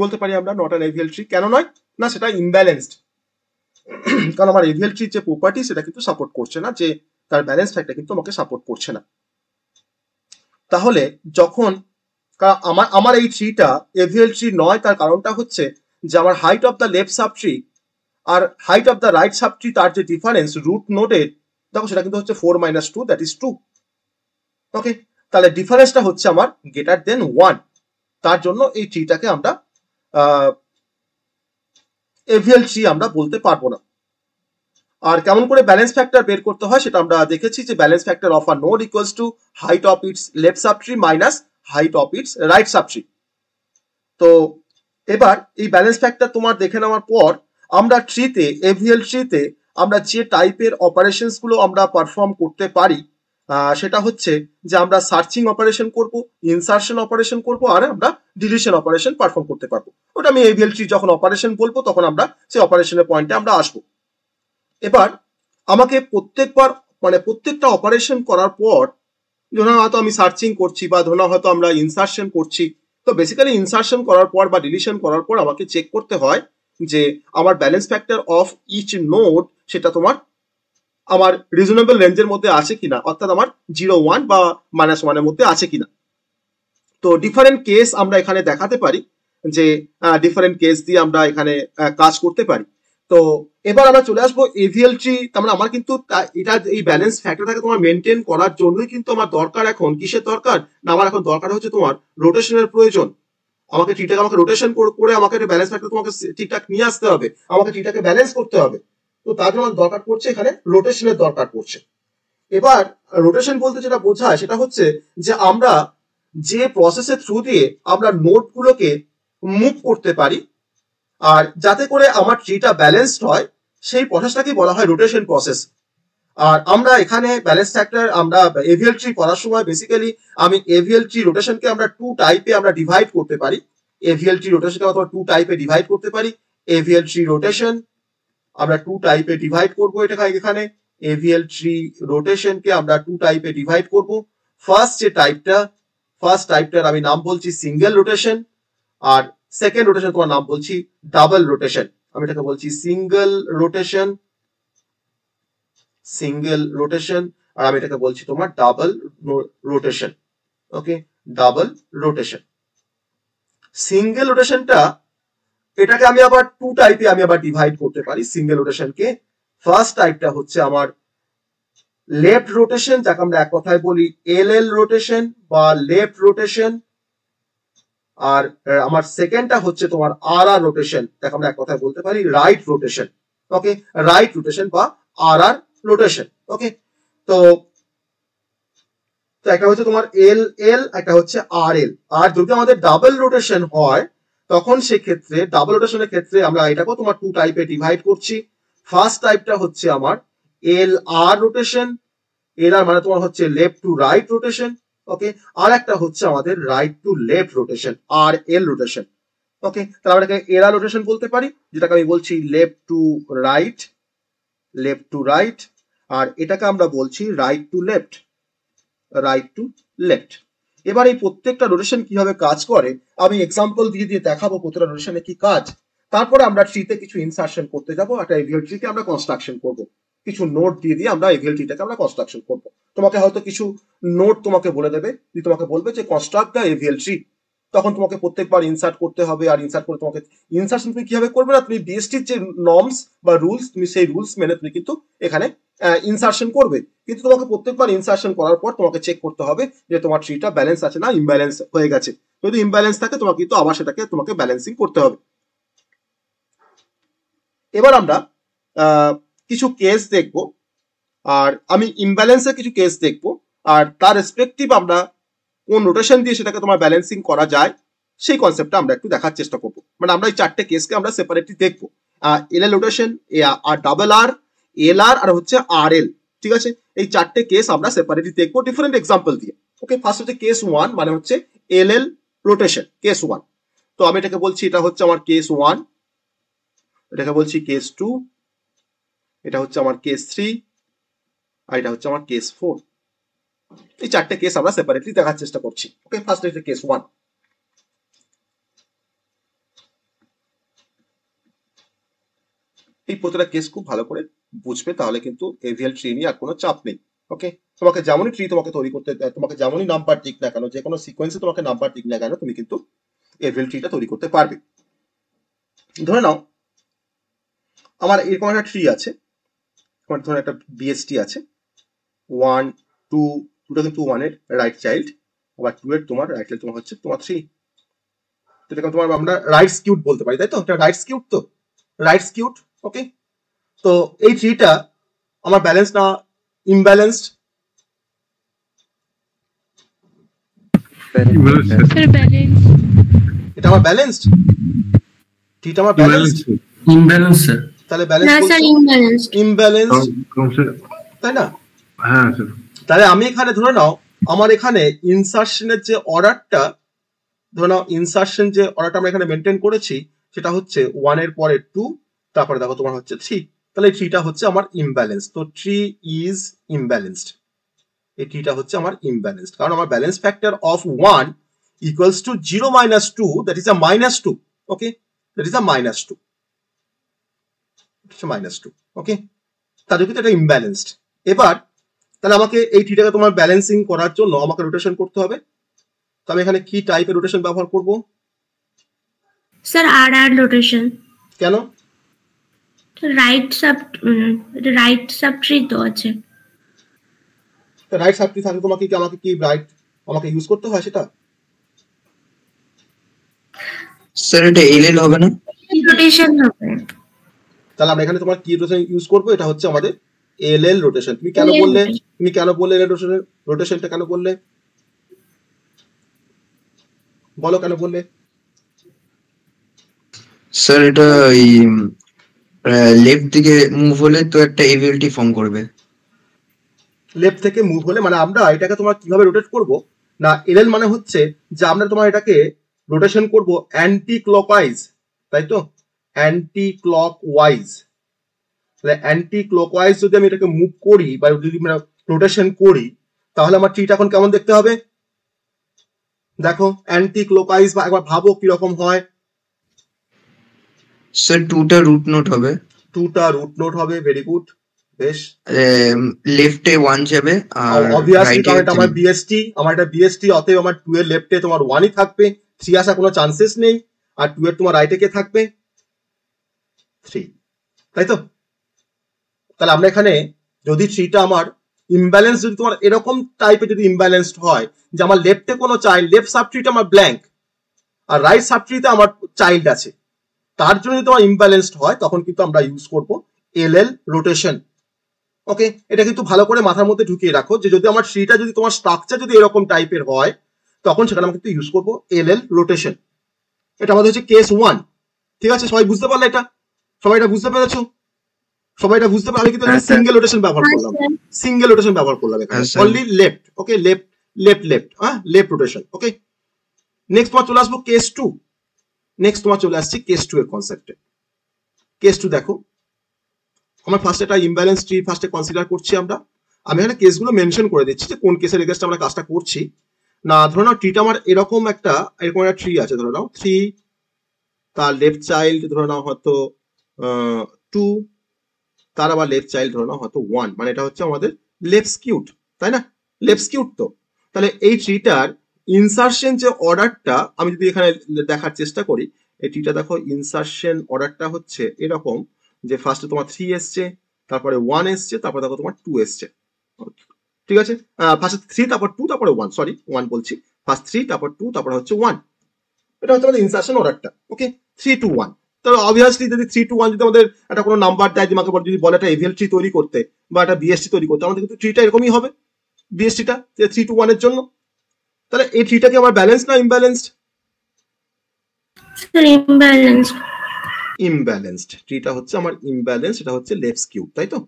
বলতে পারি আমরা, নট অ্যান এভিএল ট্রি। কেন নয় না, সেটা ইমব্যালেন্সড, কারণ আমার এভিএল ট্রির যে প্রপার্টি সেটা কিন্তু সাপোর্ট করছে না, যে তার ব্যালেন্স ফ্যাক্টর কিন্তু আমাকে সাপোর্ট করছে না। তাহলে যখন আমার এই ট্রিটা এভিএল ট্রি নয়, তার কারণটা হচ্ছে যে আমার height of the left sub tree আর height of the right sub tree তার যে ডিফারেন্স রুট নোডের, দেখো সেটা কিন্তু হচ্ছে 4 - 2 দ্যাট ইজ 2। ওকে, তাহলে ডিফারেন্সটা হচ্ছে আমার গ্রেটার দেন 1, তার জন্য এই ট্রিটাকে আমরা এভিএল ট্রি আমরা বলতে পারবো না। আর কেমন করে ব্যালেন্স ফ্যাক্টর বের করতে হয় সেটা আমরা দেখেছি, যে balance factor of a node equals to height of its left sub tree minus height of its right sub tree. তো এবার এই ব্যালেন্স ফ্যাক্টর তোমার দেখে নেওয়ার পর আমরা ট্রিতে এভিএল ট্রিতে আমরা যে টাইপের অপারেশনস গুলো আমরা পারফর্ম করতে পারি সেটা হচ্ছে যে আমরা সার্চিং অপারেশন করব, ইনসার্শন অপারেশন করব, আর আমরা ডিলিশন অপারেশন পারফর্ম করতে পারবো। ওটা আমি এভিএল ট্রি যখন অপারেশন বলবো তখন আমরা সেই অপারেশনের পয়েন্টে আমরা আসবো। এবার আমাকে প্রত্যেকটা অপারেশন করার পর, ধরুন হয়তো আমি সার্চিং করছি বা ধরুন হয়তো আমরা ইনসার্শন করছি, তো বেসিক্যালি ইনসার্শন করার পর বা ডিলিশন করার পর আমাকে চেক করতে হয় যে আমার balance factor of each node সেটা তোমার আমার রিজনেবল রেঞ্জের মধ্যে আছে কিনা, অর্থাৎ আমার 0 1 বা -1 এর মধ্যে আছে কিনা। তো ডিফারেন্ট কেস আমরা এখানে দেখাতে পারি, যে ডিফারেন্ট কেস দিয়ে আমরা এখানে কাজ করতে পারি। তো এবার আমরা চলে আসবো এভিএল ট্রি। তার মানে আমার কিন্তু এটা এই ব্যালেন্স ফ্যাক্টরটাকে তোমার মেনটেন করার জন্যই কিন্তু আমার দরকার, এখন কিসের দরকার না, আমার এখন দরকার হচ্ছে তোমার রোটেশনের প্রয়োজন। আমাকে ট্রিটাকে আমাকে রোটেশন করে আমাকে ব্যালেন্স ফ্যাক্টর তোমাকে ঠিকঠাক নিয়ে আসতে হবে, আমাকে ট্রিটাকে ব্যালেন্স করতে হবে। তো তার জন্য দরকার পড়ছে এখানে রোটেশনের দরকার পড়ছে। এবার রোটেশন বলতে যেটা বোঝায় সেটা হচ্ছে যে আমরা যে প্রসেসের থ্রু দিয়ে আমরা নোটগুলোকে মুভ করতে পারি আর যাতে করে আমার ট্রিটা ব্যালেন্সড হয়, সেই প্রসেসটাকে বলা হয় রোটেশন প্রসেস। আর আমরা এখানে ব্যালেন্স ফ্যাক্টর আমরা এভিএল ট্রি করার সময় বেসিক্যালি আমি এভিএল ট্রি রোটেশনকে আমরা 2 টাইপে আমরা ডিভাইড করতে পারি। এভিএল ট্রি রোটেশনকে আমরা 2 টাইপে ডিভাইড করতে পারি। এভিএল ট্রি রোটেশন আমরা 2 টাইপে ডিভাইড করব, এটা এখানে এভিএল ট্রি রোটেশনকে আমরা 2 টাইপে ডিভাইড করব। ফার্স্ট টাইপটার আমি নাম বলছি সিঙ্গেল রোটেশন, আর সেকেন্ড রোটেশন তোমার নাম বলছি ডাবল রোটেশন। আমি এটাকে বলছি সিঙ্গেল রোটেশন, আর আমি এটাকে বলছি তোমার ডাবল রোটেশন। ওকে, ডাবল রোটেশন। সিঙ্গেল রোটেশনটা এটাকে আমি আবার 2 টাইপে আমি আবার ডিভাইড করতে পারি সিঙ্গেল রোটেশনকে। ফার্স্ট টাইপটা হচ্ছে আমার লেফট রোটেশন, যাকে আমরা এক কথায় বলি এলএল রোটেশন বা লেফট রোটেশন, আর আমার সেকেন্ডটা হচ্ছে তোমার আরআর রোটেশন, যাকে আমরা এক কথায় বলতে পারি রাইট রোটেশন। ওকে, রাইট রোটেশন বা আরআর রোটেশন। ওকে, তো একটা হচ্ছে তোমার এল এল, একটা হচ্ছে আর এল। আর যদি আমাদের ডাবল রোটেশন হয় তখন সেক্ষেত্রে ডাবল রোটেশনের ক্ষেত্রে আমরা এটাকেও তোমার 2 টাইপে ডিভাইড করছি। ফার্স্ট টাইপটা হচ্ছে আমার এল আর রোটেশন, এল আর মানে তোমার হচ্ছে left to right rotation. Okay, আর একটা হচ্ছে আমাদের right to left rotation, R L rotation. Okay, তাহলে আমরা এটাকে এরা রোটেশন বলতে পারি, যেটাকে আমি বলছি লেফট টু রাইট, আর এটাকে আমরা বলছি রাইট টু লেফট। এবার এই প্রত্যেকটা রোটেশন কিভাবে কাজ করে আমি এক্সাম্পল দিয়ে দিয়ে দেখাবো প্রত্যেকটা রোটেশনে কি কাজ। তারপরে আমরা ট্রিতে কিছু ইনসার্শন করতে যাবো, একটা এভিএল ট্রিকে আমরা কনস্ট্রাকশন করব, কিছু নোট দিয়ে দিয়ে আমরা এভিএল ট্রিটাকে আমরা কনস্ট্রাকশন করব। তোমাকে হয়তো কিছু নোট তোমাকে বলে দেবে, তোমাকে বলবে যে কনস্ট্রাক্ট দ্য এভিএল ট্রি, তখন তোমাকে প্রত্যেকবার ইনসার্ট করতে হবে। আর ইনসার্ট করে তোমাকে ইনসার্শন তুমি কিভাবে করবে না, তুমি বিএসটির যে নর্মস বা রুলস, তুমি সেই রুলস মেনে তুমি কিন্তু এখানে ইনসার্শন করবে। কিন্তু তোমাকে প্রত্যেকবার ইনসার্শন করার পর তোমাকে চেক করতে হবে যে তোমার ট্রিটা ব্যালেন্স আছে না ইমব্যালেন্স হয়ে গেছে। যদি ইমব্যালেন্স থাকে তোমাকে কিন্তু আবার সেটাকে তোমাকে ব্যালেন্সিং করতে হবে। এবার আমরা কিছু কেস দেখব, আর আমি ইমব্যালেন্সের কিছু কেস দেখব, আর তার রেসপেক্টিভ আমরা কোন রোটেশন দিয়ে সেটাকে তোমার ব্যালেন্সিং করা যায় সেই কনসেপ্টটা আমরা একটু দেখার চেষ্টা করব। মানে আমরা এই চারটে কেসকে আমরা সেপারেটলি দেখবো, এলএল রোটেশন, আর ডাবল আর, এল আর, আর হচ্ছে আর এল। ঠিক আছে, এই চারটে কেস আমরা সেপারেটলি দেখবো ডিফারেন্ট এক্সাম্পল দিয়ে। ওকে, ফার্স্ট হচ্ছে কেস 1, মানে হচ্ছে এলএল রোটেশন, কেস 1। তো আমি এটাকে বলছি এটা হচ্ছে আমার কেস 1, এটাকে বলছি কেস 2, এটা হচ্ছে আমার কেস 3, আর এটা হচ্ছে আমার কেস 4। এই চারটে কেস আমরা সেপারেটলি দেখার চেষ্টা করছি। ওকে, ফার্স্ট হচ্ছে কেস 1। এই প্রতিটা কেস খুব ভালো করে বুঝবে, তাহলে কিন্তু এভিএল ট্রি নিয়ে আর কোনো চাপ নেই। ওকে, তোমাকে যেমনই ট্রি তোমাকে তৈরি করতে, তোমাকে যেমনই নাম্বার দিক না কেন, যে কোনো সিকোয়েন্সে তোমাকে নাম্বার দিক না কেন, তুমি কিন্তু এভিএল ট্রিটা তৈরি করতে পারবে। ধরে নাও আমার এরকম একটা ট্রি আছে, তোমার ধরুন একটা বিএসটি আছে, 1 2, দুটো কিন্তু 1 এর রাইট চাইল্ড, আবার 2 এর তোমার রাইট চাইল্ড তোমার হচ্ছে তোমার 3। যেরকম তোমার আমরা রাইট স্কিউড বলতে পারি, তাই তো? এটা রাইট স্কিউড, তো রাইট স্কিউড। ওকে, তো এই ট্রিটা আমার ব্যালেন্স না ইমব্যালেন্সড? Sir balance. এটা আমার ব্যালেন্সড, ট্রিটা আমার ব্যালেন্সড। Imbalance sir. তাহলে ব্যালেন্স না স্যার, ইমব্যালেন্সড। ইমব্যালেন্সড, তাই না? হ্যাঁ স্যার। তাহলে আমি এখানে ধরে নাও আমার এখানে ইনসার্শনের যে অর্ডারটা, ধরে নাও ইনসার্শন যে অর্ডারটা আমরা এখানে মেনটেন করেছি সেটা হচ্ছে 1 এর পরে 2, তারপরে দেখো তোমার হচ্ছে 3। তাহলে এই ট্রিটা হচ্ছে আমার ইমব্যালেন্স। তো ট্রি ইজ ইমব্যালেন্সড, এই ট্রিটা হচ্ছে আমার ইমব্যালেন্সড, কারণ আমার balance factor of 1 equals to 0 minus 2, that is a -2। Okay, that is a -2, -2। ওকে, তাহলে কিন্তু এটা ইমব্যালেন্সড। এবার তাহলে আমাকে এই ট্রিটাকে তোমার ব্যালেন্সিং করার জন্য আমাকে রোটেশন করতে হবে। তো আমি এখানে কি টাইপের রোটেশন ব্যবহার করব? স্যার আর আর রোটেশন। কেন? রাইট সাব ট্রি তো আছে। রাইট সাব ট্রি থাকলে তোমাকে কি আমাকে কি রাইট আমাকে ইউজ করতে হয় সেটা? স্যার এটা এলএল হবে না? রোটেশন হবে। তাহলে আমরা এখানে তোমার কি রোটেশন ইউজ করব? এটা হচ্ছে আমাদের এলএল রোটেশন। তুমি কেন বললে এলএল রোটেশনটা কেন বললে? বলো কেন বললে? স্যার এটা ওই লেফট দিকে মুভ হলে তো একটা এভিএলটি ফর্ম করবে। লেফট থেকে মুভ হলে মানে আমরা এটাকে তোমার কিভাবে রোটেট করব না, এলএল মানে হচ্ছে যে আমরা তোমার এটাকে রোটেশন করব অ্যান্টি ক্লকওয়াইজ, তাই তো? Anti clockwise. তাহলে অ্যান্টি ক্লকওয়াইজ যদি আমি এটাকে মুভ করি বা যদি আমরা রোটেশন করি, তাহলে আমার ট্রিটা এখন কেমন দেখতে হবে? দেখো অ্যান্টি ক্লকওয়াইজ, বা একবার ভাবো কি রকম হয়। স্যার 2টা রুট নোট হবে। 2টা রুট নোট হবে, ভেরি গুড, বেশ। লেফটে 1 যাবে আর অবভিয়াসলি কারণ এটা আমার বিএসটি, আমার এটা বিএসটি, অতএব আমার 2 এর লেফটে তোমার 1ই থাকবে, 3 আসার কোনো চান্সেস নেই। আর 2 এর তোমার রাইটে কে থাকবে? 3, তাই তো? তাহলে আমরা এখানে যদি ট্রিটা আমার ইমব্যালেন্স, যদি তোমার এরকম টাইপের যদি ইমব্যালেন্সড হয় যে আমার লেফটে কোনো চাইল্ড, লেফট সাব ট্রিটা আমার ব্ল্যাঙ্ক আর রাইট সাব ট্রিতে আমার চাইল্ড আছে, তার জন্য যদি তোমার ইমব্যালেন্সড হয় তখন কিন্তু আমরা ইউজ করব এলএল রোটেশন। ওকে, এটা কিন্তু ভালো করে মাথার মধ্যে ঢুকিয়ে রাখো যে যদি আমার ট্রিটা যদি তোমার স্ট্রাকচার যদি এরকম টাইপের হয় তখন সেখানে আমরা কিন্তু ইউজ করব এলএল রোটেশন। এটা আমাদের হচ্ছে কেস 1। ঠিক আছে, সবাই বুঝতে পারলে? এটা সবাই এটা বুঝতে পেরেছো? সবাই এটা বুঝতে পারলে? আমি কিন্তু সিঙ্গেল রোটেশন ব্যবহার করলাম, সিঙ্গেল রোটেশন ব্যবহার করলাম এখানে, অনলি লেফট। ওকে, লেফট লেফট লেফট, হ্যাঁ, লেফট রোটেশন। ওকে, নেক্সট তোমার চলে আসবো কেস 2। নেক্সট তোমার চলে আসছে কেস 2 এর কনসেপ্টে। কেস 2 দেখো, আমরা ফার্স্ট একটা ইমব্যালেন্স ট্রি ফার্স্টে কনসিডার করছি আমরা। আমি এখানে কেসগুলো মেনশন করে দিচ্ছি যে কোন কেসের এগেইনস্ট আমরা কাজটা করছি। না ধরো নাও ট্রিটা আমার এরকম একটা ট্রি আছে, ধরো নাও 3, তার লেফট চাইল্ড ধরো নাও হয়তো 2, তার আবার লেফট চাইল্ড ধরো নাও হয়তো 1, মানে এটা হচ্ছে আমাদের লেফট স্কিউড, তাই না? লেফট স্কিউড তো। তাহলে এই ট্রিটার ইনসারশন যে অর্ডারটা আমি যদি এখানে দেখার চেষ্টা করি, এই ট্রিটা দেখো ইনসারশন অর্ডারটা হচ্ছে এরকম যে ফার্স্টে তোমার 3 এসছে, তারপরে 1 এসছে, তারপরে দেখো তোমার 2 এসছে, ঠিক আছে? ফার্স্টে 3 তারপর 2 তারপরে 1, সরি 1 বলছি, ফার্স্ট 3 তারপর 2 তারপরে হচ্ছে 1, এটা হচ্ছে আমাদের ইনসারশন অর্ডারটা। ওকে, 3 to 1। তাহলে অবভিয়াসলি যদি 3 to 1 যদি আমাদের একটা কোনো নাম্বার দেয়, আমাকে যদি বলে একটা এভিএল ট্রি তৈরি করতে বা একটা বিএসটি তৈরি করতে, আমাদের কিন্তু ট্রিটা এরকমই হবে, বিএসটিটা 3 to 1 এর জন্য। তাহলে এই ট্রিটা কি আমার ব্যালেন্স না ইমব্যালেন্সড? ইমব্যালেন্সড। ট্রিটা হচ্ছে আমার ইমব্যালেন্স, এটা হচ্ছে লেফট স্কিউ, তাই তো?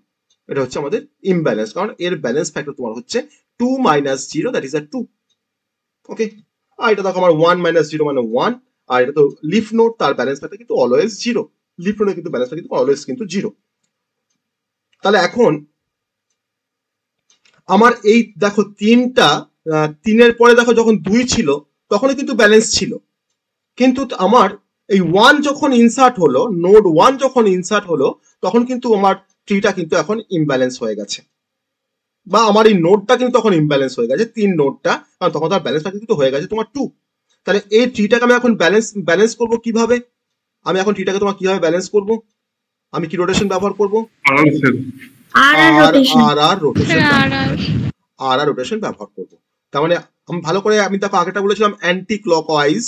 এটা হচ্ছে আমাদের ইমব্যালেন্স, কারণ এর ব্যালেন্স ফ্যাক্টর তোমার হচ্ছে 2 - 0, দ্যাট ইজ 2। ওকে, আর এটা দেখো আমার 1 - 0 মানে 1, আর এটা তো লিফ নোড, তার ব্যালেন্স ফ্যাক্টর কিন্তু অলওয়েজ 0। লিফ নোডে কিন্তু ব্যালেন্স ফ্যাক্টর কিন্তু অলওয়েজ কিন্তু 0। তাহলে এখন আমার এই দেখো 3-এর পরে দেখো যখন 2 ছিল তখনই কিন্তু ব্যালেন্স ছিল, কিন্তু আমার এই 1 যখন ইনসার্ট হলো, নোড 1 যখন ইনসার্ট হলো, তখন কিন্তু আমার ট্রিটা কিন্তু এখন ইমব্যালেন্স হয়ে গেছে, বা আমার এই নোডটা কিন্তু তখন ইমব্যালেন্স হয়ে গেছে, 3 নোডটা, কারণ তখন তার ব্যালেন্স কিন্তু হয়ে গেছে তোমার 2। তাহলে এই ট্রিটাকে আমি এখন ব্যালেন্স করব কিভাবে? আমি এখন ট্রিটাকে তোমার কিভাবে ব্যালেন্স করব? আমি কি রোটেশন ব্যবহার করব? আর রোটেশন ব্যবহার করব। তার মানে আমি ভালো করে, আমি দেখো আগেটা বলেছিলাম অ্যান্টি ক্লকওয়াইজ,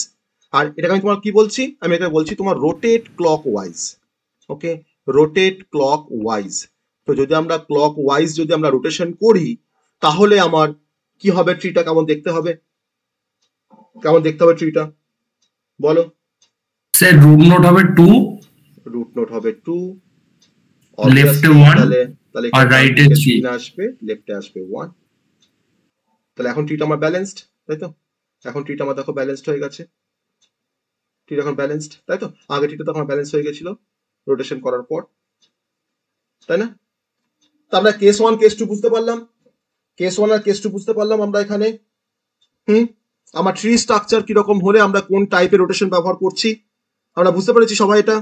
আর এটাকে আমি তোমার কি বলছি? আমি এটা বলছি তোমার রোটেট ক্লকওয়াইজ। ওকে, রোটেট ক্লকওয়াইজ। তো যদি আমরা ক্লকওয়াইজ যদি আমরা রোটেশন করি, তাহলে আমার কি হবে? ট্রিটা কেমন দেখতে হবে? কেমন দেখতে হবে ট্রিটা বলো? স্যার রুট নোট হবে 2, রুট নোট হবে 2, লেফটে 1 তাহলে আর রাইটে 3 আসবে, লেফটে আসবে 1। তাহলে এখন ট্রিটা আমার ব্যালেন্সড, তাই তো? এখন ট্রিটা আমার দেখো ব্যালেন্সড হয়ে গেছে, ট্রিটা এখন ব্যালেন্সড, তাই তো? আগে ট্রিটা তখন ব্যালেন্স হয়ে গেছিল রোটেশন করার পর, তাই না? তো আমরা কেস 1 কেস 2 বুঝতে পারলাম, কেস 1 আর কেস 2 বুঝতে পারলাম আমরা এখানে। আমার ট্রি স্ট্রাকচার কিরকম হলে আমরা কোন টাইপের রোটেশন ব্যবহার করছি আমরা বুঝতে পেরেছি সবাই এটা।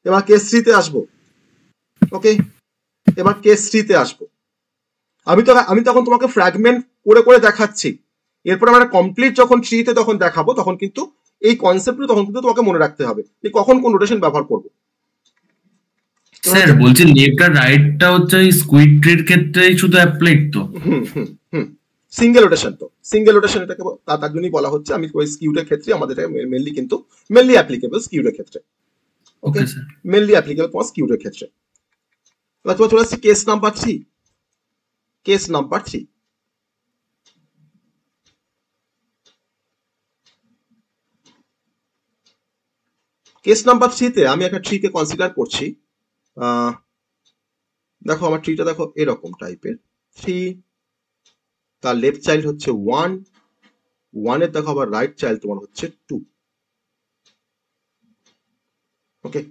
এবার কেস 3 তে আসবো। ওকে, এবার কেস 3 তে আসবো। আমি তখন তোমাকে ফ্র্যাগমেন্ট করে করে দেখাচ্ছি, এরপর আমরা কমপ্লিট যখন ট্রিতে তখন দেখাবো, তখন কিন্তু এই কনসেপ্টগুলো তখন কিন্তু তোমাকে মনে রাখতে হবে যে কখন কোন রোটেশন ব্যবহার করব। স্যার বলছি লেফট আর রাইটটা হচ্ছে স্কুইড ট্রির ক্ষেত্রে শুধু অ্যাপ্লাইড তো? সিঙ্গেল রোটেশন তো, সিঙ্গেল রোটেশন এটাকে তার জন্যই বলা হচ্ছে। আমি ওই স্কিউডের ক্ষেত্রে আমাদের এটা মেনলি অ্যাপ্লিকেবল স্কিউডের ক্ষেত্রে। ওকে স্যার, মেনলি অ্যাপ্লিকেবল তোমার স্কিউডের ক্ষেত্রে। এবার তোমার চলে আসছে case number 3। Case number 3, case number 3 তে আমি একটা ট্রিকে কনসিডার করছি। দেখো আমার ট্রিটা দেখো এরকম টাইপের, 3, তার লেফট চাইল্ড হচ্ছে 1, 1 এর দেখো আবার রাইট চাইল্ড তোমার হচ্ছে 2। ওকে,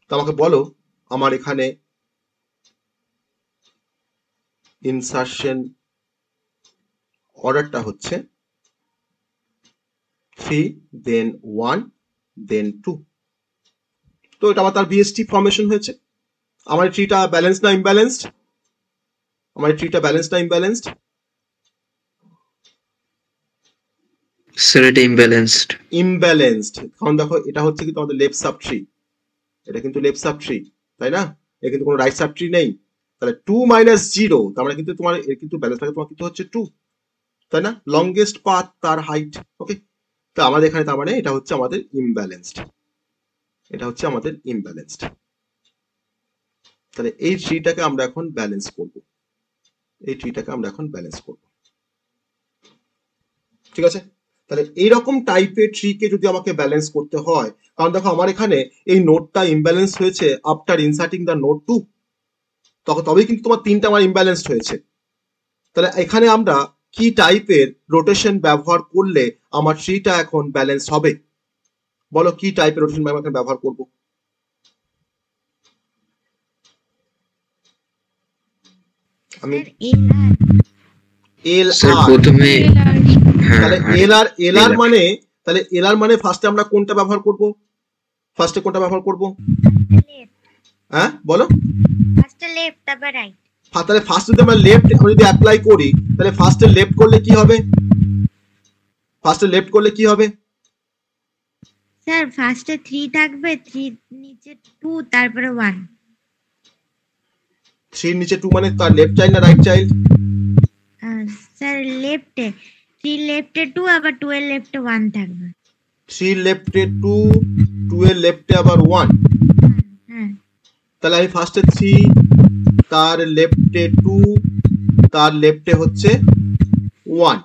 তো আমাকে বলো আমার এখানে ইনসারশন অর্ডারটা হচ্ছে 3 দেন 1 দেন 2। তো এটা আমার তার বিএসটি ফর্মেশন হয়েছে। আমার ট্রিটা ব্যালেন্স না ইমব্যালেন্সড? আমার ট্রিটা ব্যালেন্স না ইমব্যালেন্সড? স্যার এটা ইমব্যালেন্সড। ইমব্যালেন্সড, কারণ দেখো এটা হচ্ছে কি তোমাদের লেফট সাব ট্রি, এটা কিন্তু লেফট সাব ট্রি, তাই না? এর কিন্তু কোনো রাইট সাব ট্রি নেই। তাহলে 2 - 0, তার মানে কিন্তু তোমার এর কিন্তু ব্যালেন্স থাকে তোমার কিন্তু হচ্ছে 2, তাই না? লংগেস্ট পাথ তার হাইট। ওকে, তো আমাদের এখানে তার মানে এটা হচ্ছে আমাদের ইমব্যালেন্সড, এটা হচ্ছে আমাদের ইমব্যালেন্সড। তাহলে এই ট্রিটাকে আমরা এখন ব্যালেন্স করব, এই ট্রিটাকে আমরা এখন ব্যালেন্স করব, ঠিক আছে? তাহলে এইরকম টাইপের ট্রিকে যদি আমাকে ব্যালেন্স করতে হয়, কারণ দেখো আমার এখানে এই নোডটা ইমব্যালেন্স হয়েছে আফটার ইনসার্টিং দ্য নোড 2, তবেই কিন্তু তোমার 3টা আমার ইমব্যালেন্সড হয়েছে। তাহলে এখানে আমরা কি টাইপের রোটেশন ব্যবহার করলে আমার ট্রিটা এখন ব্যালেন্স হবে? বলো কি টাইপের রোটেশন ব্যবহার করব? আমি এল স্যার আর, প্রথমে LR হ্যাঁ তাহলে আর এল আর LR মানে, তাহলে এল আর মানে ফার্স্টে আমরা কোনটা ব্যবহার করব? ফার্স্টে কোনটা ব্যবহার করব? হ্যাঁ বলো। ফার্স্টে লেফট তারপর রাইট। তাহলে ফার্স্ট যদি আমরা লেফট আমরা যদি অ্যাপ্লাই করি, তাহলে ফার্স্টে লেফট করলে কি হবে? ফার্স্টে লেফট করলে কি হবে? স্যার ফার্স্টে 3 থাকবে, 3 নিচে 2 তারপরে 1। 3 নিচে 2 মানে তার লেফট চাইল্ড না রাইট চাইল্ড? স্যার লেফটে 3 লেফটে 2 আবার 2 এর লেফটে 1 থাকবে। 3 লেফটে 2, 2 এর লেফটে আবার 1। হ্যাঁ তাহলে আমি ফার্স্টে 3, তার লেফটে 2, তার লেফটে হচ্ছে 1।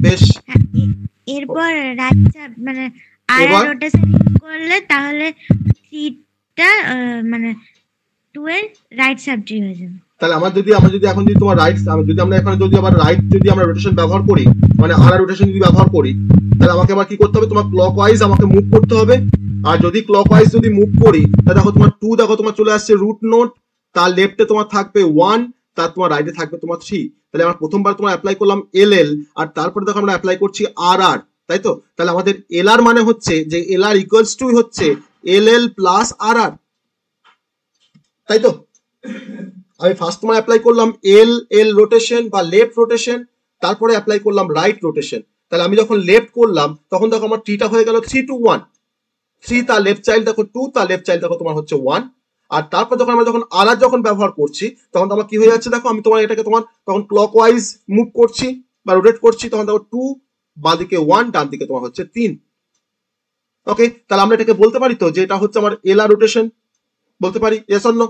বেশ, হ্যাঁ, এরপর রাইট সাইড মানে আর এবার রোটেশন করলে তাহলে 3টা মানে 2 এর রাইট সাবট্রি হয়ে যাবে। তাহলে আমরা যদি এখন যদি তোমার রাইট, যদি আমরা এখানে যদি আবার রাইট যদি আমরা রোটেশন ব্যবহার করি, মানে আর রোটেশন যদি ব্যবহার করি, তাহলে আমাকে আবার কি করতে হবে? তোমার ক্লকওয়াইজ আমাকে মুভ করতে হবে। আর যদি ক্লকওয়াইজ যদি মুভ করি, তাহলে দেখো তোমার 2 দেখো তোমার চলে আসছে রুট নোট, তার লেফটে তোমার থাকবে 1, তার তোমার রাইটে থাকবে তোমার 3। তাহলে আমরা প্রথমবার তোমার অ্যাপ্লাই করলাম এল এল, আর তারপরে দেখো আমরা অ্যাপ্লাই করছি আর আর, তাই তো? তাহলে আমাদের এল আর মানে হচ্ছে যে এল আর ইকুয়ালস টু হচ্ছে এল এল প্লাস আর আর, তাই তো? আমি ফার্স্ট তোমার অ্যাপ্লাই করলাম এল এল রোটেশন বা লেফট রোটেশন, তারপরে অ্যাপ্লাই করলাম রাইট রোটেশন। তাহলে আমি যখন লেফট করলাম তখন দেখো আমার টিটা হয়ে গেল 3 to 1। 3 তার লেফট চাইল্ড দেখো 2, তার লেফট চাইল্ড দেখো তোমার হচ্ছে 1। আর তারপর যখন আমরা যখন আর আর যখন ব্যবহার করছি, তখন আমার কি হয়ে যাচ্ছে দেখো, আমি তোমার এটাকে তোমার তখন ক্লকওয়াইজ মুভ করছি বা রোটেট করছি, তখন দেখো 2 বাঁদিকে 1, ডান দিকে তোমার হচ্ছে 3। ওকে, তাহলে আমরা এটাকে বলতে পারি তো যে এটা হচ্ছে আমার এল আর রোটেশন, বলতে পারি? Yes or no?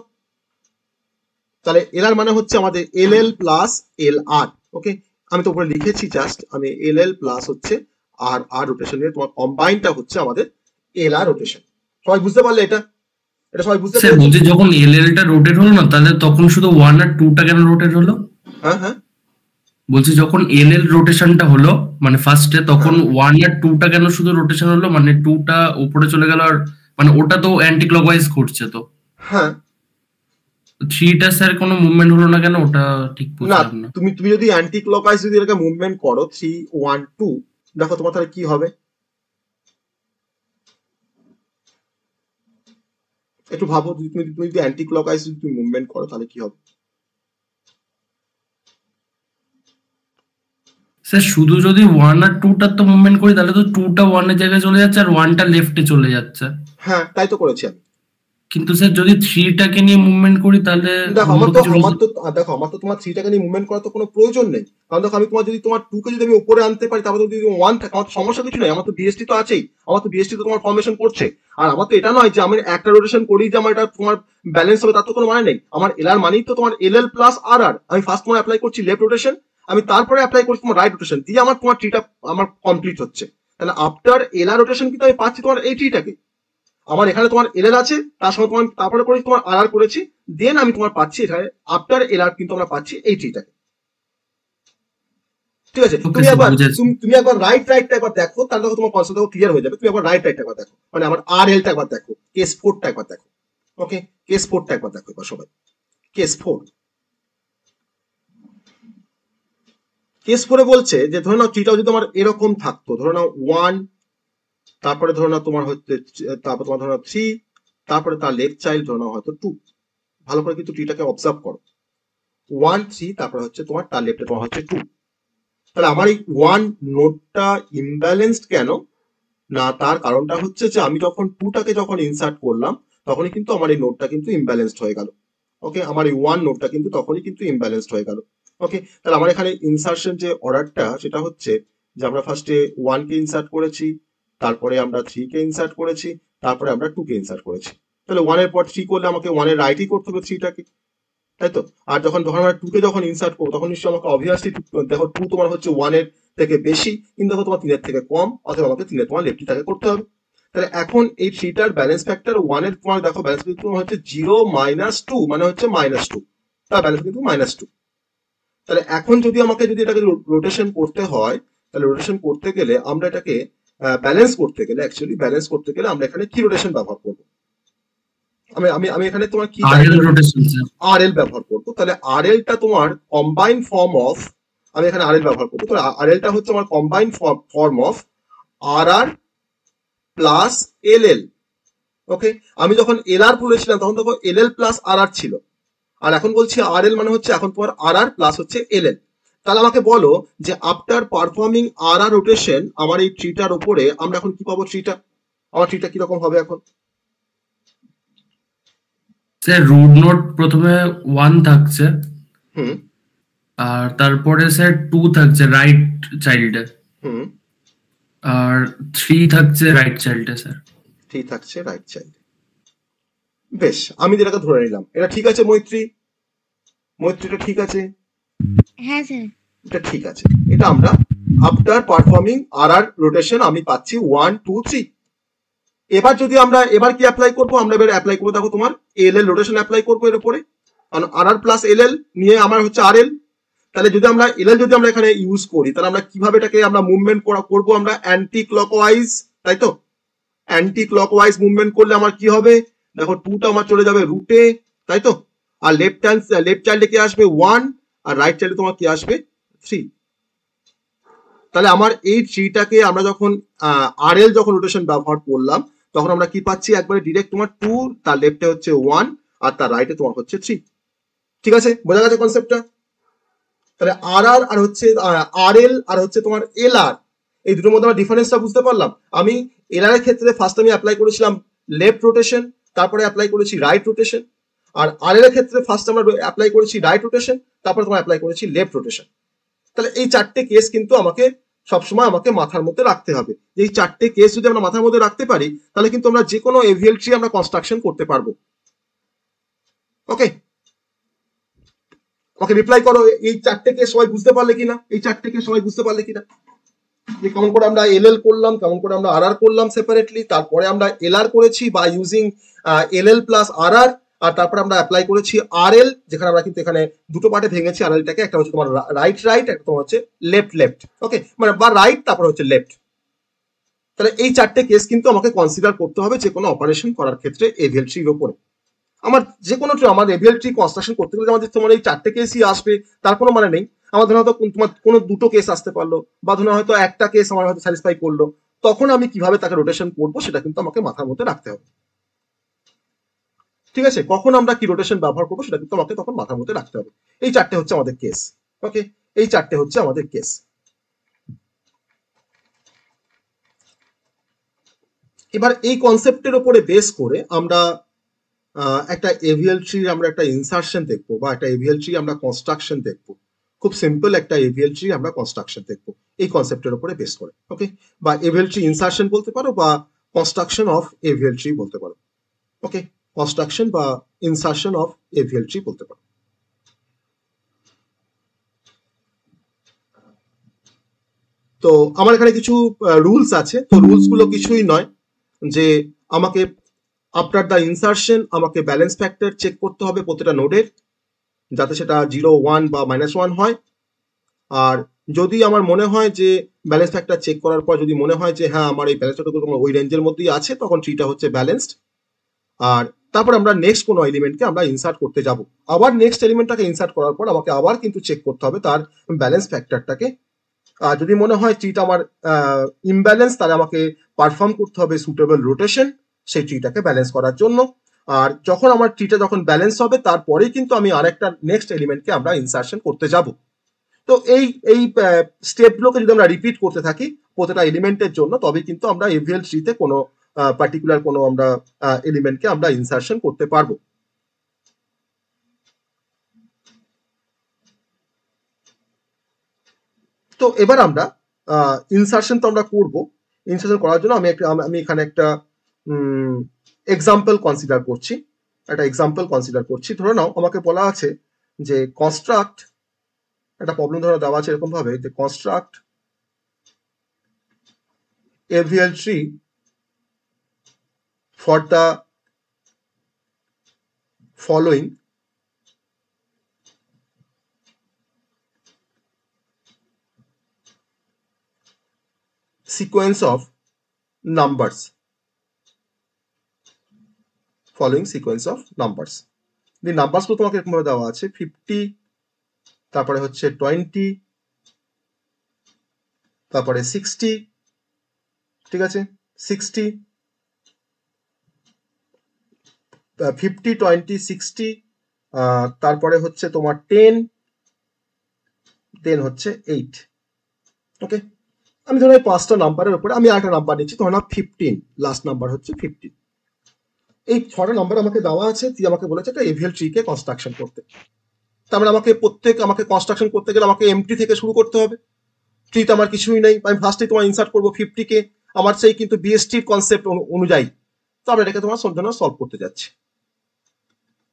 তাহলে এল আর মানে হচ্ছে আমাদের এল এল প্লাস এল আর। ওকে, আমি তো উপরে লিখেছি জাস্ট, আমি এল এল প্লাস হচ্ছে আর আর রোটেশনের তোমার কম্বাইনটা হচ্ছে আমাদের এল আর রোটেশন। সবাই বুঝতে পারলে এটা? এটা সবাই বুঝতে স্যার পেরেছো? বলছি যখন এল টা রোটেট হলো না, তাহলে তখন শুধু 1 আর 2টা কেন রোটেট হলো? হ্যাঁ হ্যাঁ, বলছি যখন এল রোটেশনটা হলো মানে ফার্স্টে, তখন 1 আর 2টা কেন শুধু রোটেশন হলো? মানে 2টা উপরে চলে গেল, আর মানে ওটা তো অ্যান্টি ক্লকওয়াইজ ঘুরছে, তো হ্যাঁ 3টা স্যার কোনো মুভমেন্ট হলো না কেন? ওটা ঠিক না, বুঝলাম না। তুমি যদি অ্যান্টি ক্লকওয়াইজ যদি এটাকে মুভমেন্ট করো 3 1 2, দেখো তোমার তাহলে কি হবে একটু ভাবো। তুমি যদি অ্যান্টি ক্লকওয়াইজ যদি তুমি মুভমেন্ট করো তাহলে কি হবে? স্যার শুধু যদি 1 আর 2টার তো মুভমেন্ট করি, তাহলে তো 2টা 1 এর জায়গায় চলে যাচ্ছে আর 1টা লেফটে চলে যাচ্ছে। হ্যাঁ তাই তো করেছি আমি। কিন্তু স্যার যদি 3টাকে নিয়ে মুভমেন্ট করি, তাহলে দেখো অন্য কিছু আমার তো তোমার 3টাকে নিয়ে মুভমেন্ট করার তো কোনো প্রয়োজন নেই। কারণ দেখো আমি তোমার যদি তোমার 2 কে যদি আমি উপরে আনতে পারি, তারপরে যদি 1 থাকে, আমার তো সমস্যা কিছু নেই। আমার তো বিএসটি তো আছেই, আমার তো বিএসটি তো তোমার ফর্মেশন করছে। আর আমার তো এটা নয় যে আমি একটা রোটেশন করি যে আমার এটা তোমার ব্যালেন্স হবে, তার তো কোনো মানে নেই। আমার এল আর মানেই তো তোমার এল এল প্লাস আর আর। আমি ফার্স্ট তোমার অ্যাপ্লাই করছি লেফট রোটেশন, আমি তারপরে অ্যাপ্লাই করছি তোমার রাইট রোটেশন, দিয়ে আমার তোমার ট্রিটা আমার কমপ্লিট হচ্ছে। তাহলে আফটার এল আর রোটেশন কিন্তু আমি পাচ্ছি তোমার এই ট্রিটাকে। আমার এখানে তোমার এল এল আছে, তার সঙ্গে তোমার তারপরে করেছি তোমার আর আর করেছি, দেন আমি তোমার পাচ্ছি এখানে আফটার এল আর কিন্তু আমরা পাচ্ছি এই ট্রিটাকে। ঠিক আছে, তুমি একবার রাইটটা একবার দেখো, তাহলে দেখো তোমার কনসেপ্ট ক্লিয়ার হয়ে যাবে। তুমি একবার রাইটটা একবার দেখো, মানে আমার আর এলটা একবার দেখো, কেস 4টা একবার দেখো। ওকে, কেস 4টা একবার দেখো এবার সবাই। কেস 4, কেস 4 বলছে যে ধরে নাও ট্রিটাও যদি আমার এরকম থাকতো, ধরে নাও 1, তারপরে ধরে নাও তোমার হচ্ছে, তারপর তোমার ধরে নাও 3, তারপরে তার লেফট চাইল্ড ধরে নাও হয়তো 2। ভালো করে কিন্তু ট্রিটাকে অবজার্ভ করো, 1 3, তারপরে হচ্ছে তোমার তার লেফটে তোমার হচ্ছে 2। তাহলে আমার এই 1 নোটটা ইমব্যালেন্সড কেন? না, তার কারণটা হচ্ছে যে আমি যখন 2টাকে যখন ইনসার্ট করলাম, তখনই কিন্তু আমার এই নোটটা কিন্তু ইমব্যালেন্সড হয়ে গেল। ওকে, আমার এই 1 নোটটা কিন্তু তখনই কিন্তু ইমব্যালেন্সড হয়ে গেল। ওকে, তাহলে আমার এখানে ইনসার্শন যে অর্ডারটা সেটা হচ্ছে যে আমরা ফার্স্টে 1 কে ইনসার্ট করেছি, তারপরে আমরা 3 কে ইনসার্ট করেছি, তারপরে আমরা 2 কে ইনসার্ট করেছি। তাহলে 1 এর পর 3 করলে আমাকে 1 এর রাইটই করতে হবে 3টাকে, তাই তো? আর যখন আমরা 2 কে যখন ইনসার্ট করবো, তখন নিশ্চয়ই আমাকে অবভিয়াসলি দেখো 2 তোমার হচ্ছে 1 এর থেকে বেশি, কিন্তু দেখো তোমার 3 এর থেকে কম, অথবা আমাকে 3 এর তোমার লেফটিটাকে করতে হবে। তাহলে এখন এই 3টার ব্যালেন্স ফ্যাক্টর 1 এর তোমার দেখো ব্যালেন্স ফ্যাক্টর হচ্ছে 0 - 2, মানে হচ্ছে -2, তার ব্যালেন্স কিন্তু -2। তাহলে এখন যদি আমাকে যদি এটাকে রোটেশন করতে হয়, তাহলে রোটেশন করতে গেলে আমরা এটাকে ব্যালেন্স করতে গেলে, অ্যাকচুয়ালি ব্যালেন্স করতে গেলে আমরা এখানে কি রোটেশন ব্যবহার করব? আমি এখানে তোমার কি আরএল রোটেশন স্যার, আরএল ব্যবহার করব। তাহলে আরএলটা তোমার কম্বাইন্ড ফর্ম অফ আমি এখানে আরএল ব্যবহার করবো। তো আরএলটা হচ্ছে আমার combined form of RR plus LL. Okay, আমি যখন এলআর বলেছিলাম তখন দেখো এলএল প্লাস আরআর ছিল, আর এখন বলছি আরএল মানে হচ্ছে এখন তোমার আরআর প্লাস হচ্ছে এলএল। তাহলে আমাকে বলো যে আফটার পারফর্মিং আরআর রোটেশন আমার এই ট্রিটার উপরে আমরা এখন কি পাবো? ট্রিটা, আমার ট্রিটা কিরকম হবে এখন? স্যার রুট নোট প্রথমে 1 থাকছে, হুম আর তারপরে স্যার 2 থাকছে রাইট চাইল্ডে, হুম আর 3 থাকছে রাইট চাইল্ডে স্যার। 3 থাকছে রাইট চাইল্ডে। বেশ, আমি যেটাকে ধরে নিলাম এটা ঠিক আছে মৈত্রী? মৈত্রীটা ঠিক আছে? হ্যাঁ স্যার। এটা ঠিক আছে। এটা আমরা আফটার পারফর্মিং আরআর রোটেশন আমি পাচ্ছি 1 2 3। এবার যদি আমরা এবার কি অ্যাপ্লাই করবো? আমরা এবার অ্যাপ্লাই করবো দেখো তোমার এলএল রোটেশন অ্যাপ্লাই করবো এর উপরে, কারণ আরআর প্লাস এলএল নিয়ে আমার হচ্ছে আরএল। তাহলে যদি আমরা এলএল যদি আমরা এখানে ইউজ করি তাহলে আমরা কিভাবে এটাকে আমরা মুভমেন্ট করবো? আমরা অ্যান্টি ক্লকওয়াইজ, তাই তো? অ্যান্টি ক্লকওয়াইজ মুভমেন্ট করলে আমার কি হবে? দেখো 2টা আমার চলে যাবে রুটে, তাই তো? আর লেফট চাইল্ডে কি আসবে? 1, আর রাইট চাইল্ডে তোমার কি আসবে? 3। তাহলে আমার এই 3টাকে আমরা যখন আরএল যখন রোটেশন ব্যবহার করলাম তখন আমরা কি পাচ্ছি? একবারে ডিরেক্ট তোমার 2, তার লেফটে হচ্ছে 1 আর তার রাইটে তোমার হচ্ছে 3। ঠিক আছে, বোঝা গেছে কনসেপ্টটা? তাহলে আরআর আর হচ্ছে আরএল আর হচ্ছে তোমার এলআর, এই দুটোর মধ্যে আমরা ডিফারেন্সটা বুঝতে পারলাম। আমি এলআর এর ক্ষেত্রে ফার্স্ট আমি অ্যাপ্লাই করেছিলাম লেফট রোটেশন, তারপরে অ্যাপ্লাই করেছি রাইট রোটেশন। আর আরএল এর ক্ষেত্রে ফার্স্ট আমরা অ্যাপ্লাই করেছি রাইট রোটেশন, তারপরে তোমার অ্যাপ্লাই করেছি লেফট রোটেশন। তাহলে এই 4টে কেস কিন্তু আমাকে সবসময় আমাকে মাথার মধ্যে রাখতে হবে। এই 4টে কেস যদি আমরা মাথার মধ্যে রাখতে পারি তাহলে কিন্তু আমরা যে কোনো এভিএল ট্রি আমরা কনস্ট্রাকশন করতে পারবো। ওকে, ওকে রিপ্লাই করো, এই 4টে কেস সবাই বুঝতে পারলে কিনা? এই 4টে কেস সবাই বুঝতে পারলে কিনা যে কেমন করে আমরা এলএল করলাম, কেমন করে আমরা আরআর করলাম সেপারেটলি, তারপরে আমরা এলআর করেছি বা ইউজিং এলএল প্লাস আরআর, আর তারপরে আমরা অ্যাপ্লাই করেছি আরএল, যেখানে আমরা কিন্তু এখানে দুটো পার্টে ভেঙেছি আরএলটাকে, একটা হচ্ছে তোমার রাইট রাইট, একটা তোমার হচ্ছে লেফট লেফট। ওকে, মানে বা রাইট তারপর হচ্ছে লেফট। তাহলে এই 4টে কেস কিন্তু আমাকে কনসিডার করতে হবে যে কোনো অপারেশন করার ক্ষেত্রে এভিএল ট্রির উপরে। আমার যে কোনো আমার এভিএল ট্রি কনস্ট্রাকশন করতে গেলে আমাদের তোমার এই 4টে কেসই আসবে তার কোনো মানে নেই। আমার ধরো হয়তো তোমার কোনো দুটো কেস আসতে পারলো, বা ধরো হয়তো একটা কেস আমার হয়তো স্যাটিসফাই করলো, তখন আমি কিভাবে তাকে রোটেশন করবো সেটা কিন্তু আমাকে মাথার মধ্যে রাখতে হবে। ঠিক আছে, কখন আমরা কি রোটেশন ব্যবহার করবো সেটা কিন্তু আমাকে তখন মাথার মধ্যে রাখতে হবে। এই 4টে হচ্ছে আমাদের কেস। ওকে, এই 4টে হচ্ছে আমাদের কেস। এবার এই কনসেপ্টের উপরে বেস করে আমরা একটা এভিএল ট্রি আমরা একটা ইনসারশন দেখবো, বা একটা এভিএল ট্রি আমরা কনস্ট্রাকশন দেখবো। খুব সিম্পল একটা এভিএল ট্রি আমরা কনস্ট্রাকশন দেখবো এই কনসেপ্টের উপরে বেস করে। ওকে, বা এভিএল ট্রি ইনসারশন বলতে পারো, বা কনস্ট্রাকশন অফ এভিএল ট্রি বলতে পারো। ওকে, কনস্ট্রাকশন বা ইনসারশন অফ এভিএল ট্রি বলতে পারো। তো আমার এখানে কিছু রুলস আছে। তো রুলস গুলো কিছুই নয় যে আমাকে আফটার দ্য ইনসারশন আমাকে ব্যালেন্স ফ্যাক্টর চেক করতে হবে প্রতিটা নোডের, যাতে সেটা 0 1 বা -1 হয়। আর যদি আমার মনে হয় যে ব্যালেন্স ফ্যাক্টর চেক করার পর যদি মনে হয় যে হ্যাঁ আমার এই ব্যালেন্স ফ্যাক্টর তোমার ওই রেঞ্জের মধ্যেই আছে, তখন ট্রিটা হচ্ছে ব্যালেন্সড। আর তারপর আমরা নেক্সট কোনো এলিমেন্টকে আমরা ইনসার্ট করতে যাব। আবার নেক্সট এলিমেন্টটাকে ইনসার্ট করার পর আমাকে আবার কিন্তু চেক করতে হবে তার ব্যালেন্স ফ্যাক্টরটাকে। আর যদি মনে হয় ট্রিটা আমার ইমব্যালেন্স, তাহলে আমাকে পারফর্ম করতে হবে সুটেবল রোটেশন সেই ট্রিটাকে ব্যালেন্স করার জন্য। আর যখন আমার ট্রিটা যখন ব্যালেন্স হবে তারপরেই কিন্তু আমি আরেকটা নেক্সট এলিমেন্টকে আমরা ইনসার্শন করতে যাব। তো এই এই স্টেপগুলোকে যদি আমরা রিপিট করতে থাকি প্রতিটা এলিমেন্টের জন্য, তবে কিন্তু আমরা এভিএল ট্রিতে কোনো পার্টিকুলার কোনো আমরা এলিমেন্টকে আমরা ইনসার্শন করতে পারবো। তো এবার আমরা ইনসার্শন তো আমরা করবো। ইনসার্শন করার জন্য আমি এখানে একটা এক্সাম্পল কনসিডার করছি। একটা এক্সাম্পল কনসিডার করছি। ধরে নাও আমাকে বলা আছে যে কনস্ট্রাক্ট, একটা প্রবলেম ধরে দেওয়া আছে এরকম ভাবে যে construct AVL tree for the following sequence of numbers, following sequence of numbers. the numbers গুলো তোমাকে এরকম ভাবে দেওয়া আছে 50, তারপরে হচ্ছে 20, তারপরে 60, ঠিক আছে, 60, 50, 20, 60, তারপরে হচ্ছে তোমার 10, দেন হচ্ছে 8। ওকে, আমি ধরো এই 5টা নাম্বারের উপরে আমি আরেকটা নাম্বার নিচ্ছি, ধরো 15, লাস্ট নাম্বার হচ্ছে 15। এই 6টা নাম্বার আমাকে দেওয়া আছে, তুই আমাকে বলেছে একটা এভিএল ট্রি কে কনস্ট্রাকশন করতে। তারপরে আমাকে কনস্ট্রাকশন করতে গেলে আমাকে এমটি থেকে শুরু করতে হবে। ট্রিতে আমার কিছুই নেই, আমি ফার্স্টে তোমার ইনসার্ট করবো 50 কে, আমার সেই কিন্তু বিএসটির কনসেপ্ট অনুযায়ী। তো আমরা এটাকে তোমার জন্য সলভ করতে যাচ্ছি।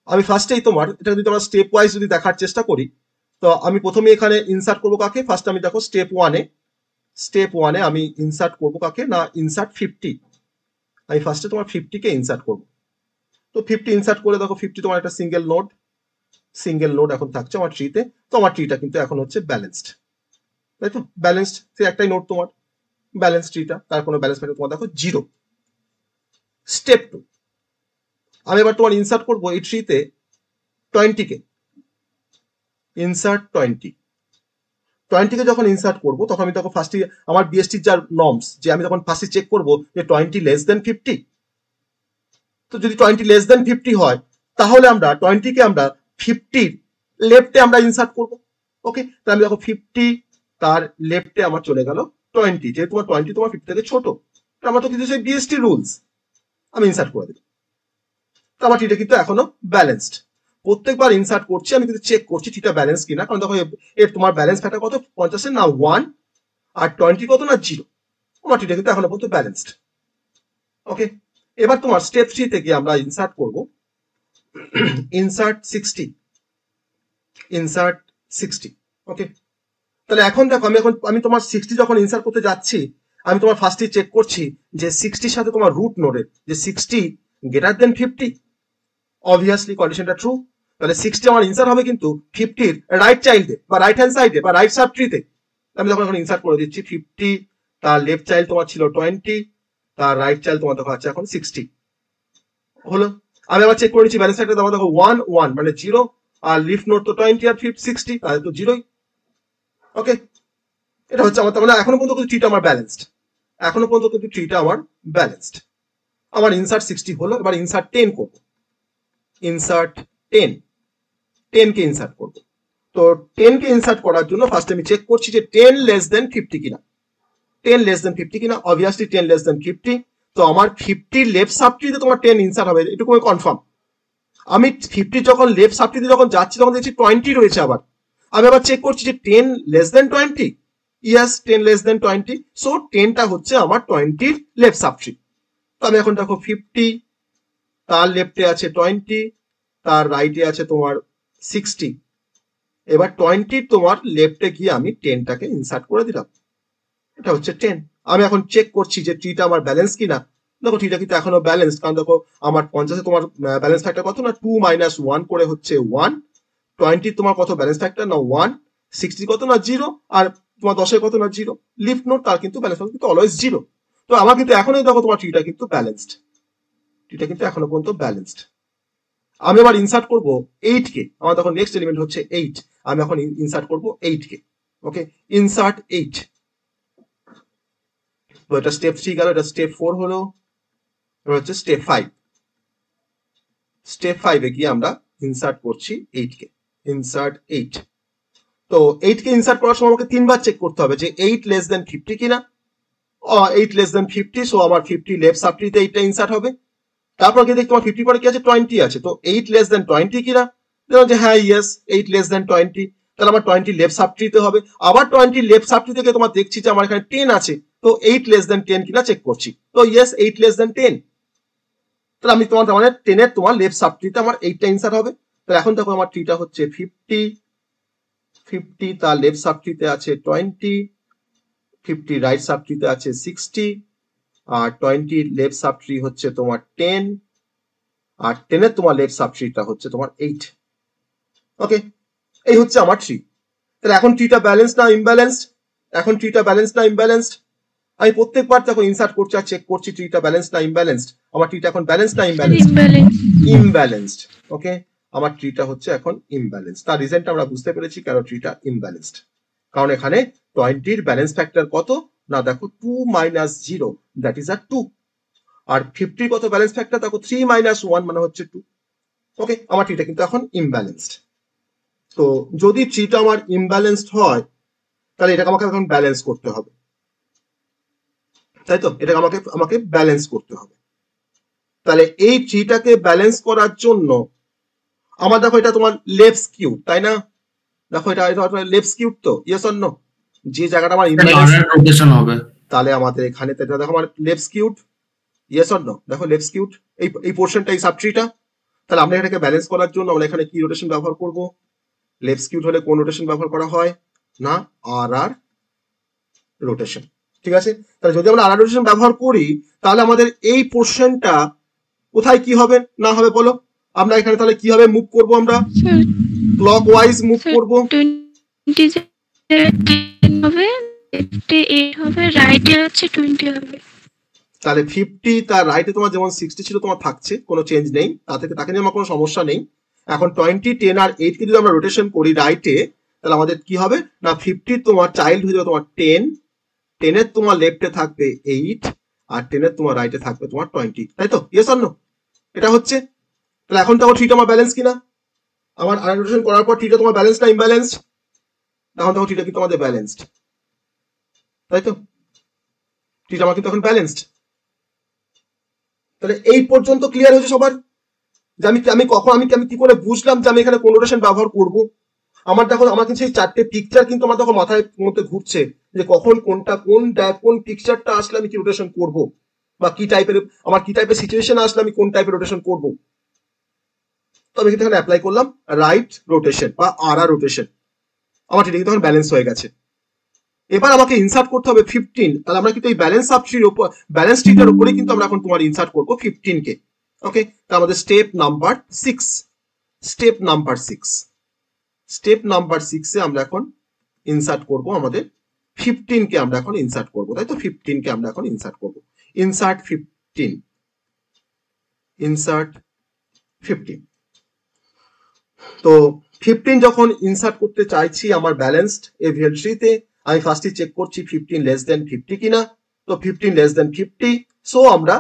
আমি ফার্স্টেই তোমার এটা যদি তোমার স্টেপ ওয়াইজ যদি দেখার চেষ্টা করি, তো আমি প্রথমে এখানে ইনসার্ট করবো কাকে, ফার্স্ট আমি দেখো স্টেপ ওয়ানে আমি ইনসার্ট করবো কাকে না, ইনসার্ট 50। আমি ফার্স্টে তোমার 50 কে ইনসার্ট করবো। তো 50 ইনসার্ট করে দেখো 50 তোমার একটা সিঙ্গেল নোড এখন থাকছে আমার ট্রিতে। তো আমার ট্রিটা কিন্তু এখন হচ্ছে ব্যালেন্সড, তাই তো? ব্যালেন্সড, সে একটাই নোড তোমার ব্যালেন্স ট্রিটা, তার কোনো ব্যালেন্স ফ্যাক্টর তোমার দেখো 0। স্টেপ 2, আমি এবার তোমার ইনসার্ট করবো এই ট্রিতে 20 কে, ইনসার্ট 20 কে যখন ইনসার্ট করবো তখন আমি তখন ফার্স্টে আমার বিএসটির যার নর্মস, যে আমি তখন ফার্স্টে চেক করবো যে 20 লেস দেন 50। তো যদি 20 লেস দেন 50 হয়, তাহলে আমরা 20 কে আমরা 50 লেফটে আমরা ইনসার্ট করবো। ওকে, তাহলে আমি দেখো 50 তার লেফটে আমার চলে গেল 20, যেহেতু তোমার 20 তোমার 50 থেকে ছোট, আমার তো কিন্তু সেই বিএসটি রুলস, আমি ইনসার্ট করে দিই। তো আমার ট্রিটা কিন্তু এখনো ব্যালেন্সড। প্রত্যেকবার ইনসার্ট করছি আমি কিন্তু চেক করছি ট্রিটা ব্যালেন্স কিনা, কারণ দেখো এর তোমার ব্যালেন্স ফ্যাক্টর কত, 50 না 1, আর 20 কত না 0। আমার ট্রিটা কিন্তু এখনো পর্যন্ত ব্যালেন্সড। ওকে, এবার তোমার স্টেপ 3 থেকে আমরা ইনসার্ট করব ইনসার্ট 60। ওকে, তাহলে এখন দেখো আমি তোমার 60 যখন ইনসার্ট করতে যাচ্ছি, আমি তোমার ফার্স্টে চেক করছি যে 60 সাথে তোমার রুট নোডের যে 60 গ্রেটার দেন 50। অবভিয়াসলি কন্ডিশনটা ট্রু, তাহলে 60 আমার ইনসার্ট হবে কিন্তু 50 রাইট চাইল্ডে বা রাইট হ্যান্ড সাইডে বা রাইট সাব ট্রিতে। আমি যখন এখন ইনসার্ট করে দিচ্ছি 50, তার লেফট চাইল্ড তোমার ছিল 20, তার রাইট চাইল্ড তোমার দেখো আছে এখন 60 হলো। আমি আবার চেক করে নিচ্ছি ব্যালেন্স ফ্যাক্টর তোমার দেখো 1 1 মানে 0, আর লিফট নোড তো 20 আর 60, তাহলে তো 0ই। ওকে, এটা হচ্ছে আমার, মানে এখনো পর্যন্ত কিন্তু ট্রিটা আমার ব্যালেন্সড, আমার ইনসার্ট 60 হলো। এবার ইনসার্ট 10 করবো, ইনসার্ট 10 কে ইনসার্ট করবো। তো 10 কে ইনসার্ট করার জন্য ফার্স্ট আমি চেক করছি যে 10 লেস দেন 50 কিনা, 10 লেস দেন 50 কিনা। অবভিয়াসলি 10 লেস দেন 50, তো আমার 50 লেফট সাবট্রিতে তোমার 10 ইনসার্ট হবে, এটুকু আমি কনফার্ম। আমি 50 যখন লেফট সাবট্রিতে যখন যাচ্ছি তখন দেখছি 20 রয়েছে, আবার আমি আবার চেক করছি যে 10 less than 20, yes 10 less than 20, so 10টা হচ্ছে আমার 20 লেফট সাবট্রি। তো আমি এখন দেখো 50 তার লেফটে আছে 20, তার রাইটে আছে তোমার 60। এবার 20 তোমার লেফটে গিয়ে আমি 10টাকে ইনসার্ট করে দিলাম, এটা হচ্ছে 10। আমি এখন চেক করছি যে ট্রিটা আমার ব্যালেন্স কিনা। দেখো ট্রিটা কিন্তু এখনো ব্যালেন্স, কারণ দেখো আমার 50 তোমার ব্যালেন্স ফ্যাক্টর কত না 2 - 1 করে হচ্ছে 1, 20 তোমার কত ব্যালেন্স ফ্যাক্টর না 1, 60 কত না 0, আর তোমার 10 কত না 0, লিফট নোড তার কিন্তু ব্যালেন্স কিন্তু অলওয়েজ 0। তো আমার কিন্তু এখনোই দেখো তোমার ট্রিটা কিন্তু ব্যালেন্সড, এখনো পর্যন্ত ব্যালেন্সড। আমি আবার ইনসার্ট করব 8 কে, আমার তখন নেক্সট এলিমেন্ট হচ্ছে 8, আমি এখন ইনসার্ট করব 8 কে। ওকে, ইনসার্ট 8, তো এটা স্টেপ 3 গেল, এটা স্টেপ 4 হলো, এটা হচ্ছে স্টেপ 5। স্টেপ 5 এ গিয়ে আমরা ইনসার্ট করছি 8 কে, ইনসার্ট 8। তো 8 কে ইনসার্ট করার সময় আমাকে 3 বার চেক করতে হবে যে 8 লেস দেন 50 কিনা। 8 লেস দেন 50, সো আমার 50 লেফট সাবট্রিতে 8টা ইনসার্ট হবে। তারপর গিয়ে দেখি তোমার 50 পরে কি আছে 20 আছে, তো 8 লেস দেন 20 কিনা, দেখো যে হ্যাঁ ইয়েস 8 লেস দেন 20, তাহলে আমার 20 লেফট সাবট্রিতে হবে। আবার 20 লেফট সাবট্রি থেকে তোমার দেখছি যে আমার এখানে 10 আছে, তো 8 লেস দেন 10 কিনা চেক করছি, তো ইয়েস 8 লেস দেন 10, তাহলে আমি তোমার মানে 10 এর তোমার লেফট সাবট্রিতে আমার 8টা ইনসার্ট হবে। তাহলে এখন দেখো আমার ট্রিটা হচ্ছে 50 তার লেফট সাবট্রিতে আছে 20, 50 রাইট সাবট্রিতে আছে 60, আর 20 লেফট সাবট্রি হচ্ছে তোমার 10, আর 10 এর তোমার লেফট সাবট্রিটা হচ্ছে তোমার 8। ওকে, এই হচ্ছে আমার ট্রি। তাহলে এখন ট্রিটা ব্যালেন্স না ইমব্যালেন্সড, আমি প্রত্যেকবার যখন ইনসার্ট করছি আর চেক করছি ট্রিটা ব্যালেন্স না ইমব্যালেন্সড। আমার ট্রিটা এখন ব্যালেন্স না ইমব্যালেন্সড। ওকে, আমার ট্রিটা হচ্ছে এখন ইমব্যালেন্স। তার রিজনটা আমরা বুঝতে পেরেছি কেন ট্রিটা ইমব্যালেন্সড, কারণ এখানে 20 ব্যালেন্স ফ্যাক্টর কত না দেখো 2 মাইনাস 0 দ্যাট ইজ আর 2, আর 50 কত ব্যালেন্স ফ্যাক্টর দেখো 3 মাইনাস 1 মানে হচ্ছে 2। ওকে, আমার ট্রিটা কিন্তু এখন ইমব্যালেন্সড। তো যদি ট্রিটা আমার ইমব্যালেন্সড হয় তাহলে এটাকে আমাকে এখন ব্যালেন্স করতে হবে, তাই তো? এটাকে আমাকে ব্যালেন্স করতে হবে। তাহলে এই ট্রিটাকে ব্যালেন্স করার জন্য আমার দেখো এটা তোমার লেফট স্কিউ, তাই না? দেখো এটা লেফট স্কিউ তো, ইয়েস অর নো? যে জায়গাটা আমার ইমব্যালেন্স রোটেশন হবে, তাহলে আমাদের এখানে দেখো আমার left skewed, yes or no? দেখো লেফট স্কিউড এই পোর্শনটা, এই সাবট্রিটা। তাহলে আমরা এটাকে ব্যালেন্স করার জন্য আমরা এখানে কি রোটেশন ব্যবহার করব? লেফট স্কিউড হলে কোন রোটেশন ব্যবহার করা হয়? না, আর রোটেশন। ঠিক আছে, তাহলে যদি আমরা আর রোটেশন ব্যবহার করি তাহলে আমাদের এই পোর্শনটা কোথায় কি হবে না হবে বলো? আমরা এখানে তাহলে কি হবে মুভ করব? আমরা ক্লকওয়াইজ মুভ করব। 20 হবে, লেফটে 8 হবে, রাইটে হচ্ছে 20 হবে। তাহলে 50 তার রাইটে তোমার যেমন 60 ছিল তোমার থাকছে, কোনো চেঞ্জ নেই, তাকে নিয়ে আমার কোনো সমস্যা নেই। এখন 20, 10 আর 8 কে যদি আমরা রোটেশন করি রাইটে, তাহলে আমাদের কি হবে না 50 তোমার চাইল্ড হয়ে যাবে তোমার 10, 10 এর তোমার লেফটে থাকবে 8, আর 10 এর তোমার রাইটে থাকবে তোমার 20, তাই তো? Yes or no? এটা হচ্ছে। তাহলে এখন তো আমার ট্রিটা আমার ব্যালেন্স কিনা? আমার আর রোটেশন করার পর ট্রিটা তোমার ব্যালেন্স না ইমব্যালেন্সড? এখন দেখো ট্রিটা কিন্তু আমাদের ব্যালেন্সড, তাই তো? ট্রিটা আমার কিন্তু এখন ব্যালেন্সড। তাহলে এই পর্যন্ত ক্লিয়ার হয়েছে সবার? যে আমি কখন আমি কি করে বুঝলাম যে আমি এখানে কোন রোটেশন ব্যবহার করব? আমার দেখো আমার কিন্তু সেই চারটে পিকচার কিন্তু আমার দেখো মাথায় মধ্যে ঘুরছে যে কখন কোনটা কোন পিকচারটা আসলে আমি কি রোটেশন করব, বা কি টাইপের আমার কি টাইপের সিচুয়েশন আসলে আমি কোন টাইপের রোটেশন করব। তো আমি কিন্তু এখানে অ্যাপ্লাই করলাম রাইট রোটেশন বা আর রোটেশন। আমার ঠিক তখন ব্যালেন্স হয়ে গেছে। এবার আমাকে ইনসার্ট করতে হবে 15। তাহলে আমরা কিন্তু এই ব্যালেন্স সাবট্রির উপর, ব্যালেন্স ট্রিটার উপরে কিন্তু আমরা এখন তোমার ইনসার্ট করব 15 কে। ওকে, তাহলে আমাদের স্টেপ নাম্বার 6 এ আমরা এখন ইনসার্ট করব আমাদের 15 কে আমরা এখন ইনসার্ট করব, তাই তো? 15 কে আমরা এখন ইনসার্ট করব। ইনসার্ট 15। তো 15 যখন ইনসার্ট করতে চাইছি আমার ব্যালেন্সড এভিএল ট্রিতে, আমি ফার্স্টে চেক করছি 15 লেস দেন 50 কিনা। তো 15 লেস দেন 50, সো আমরা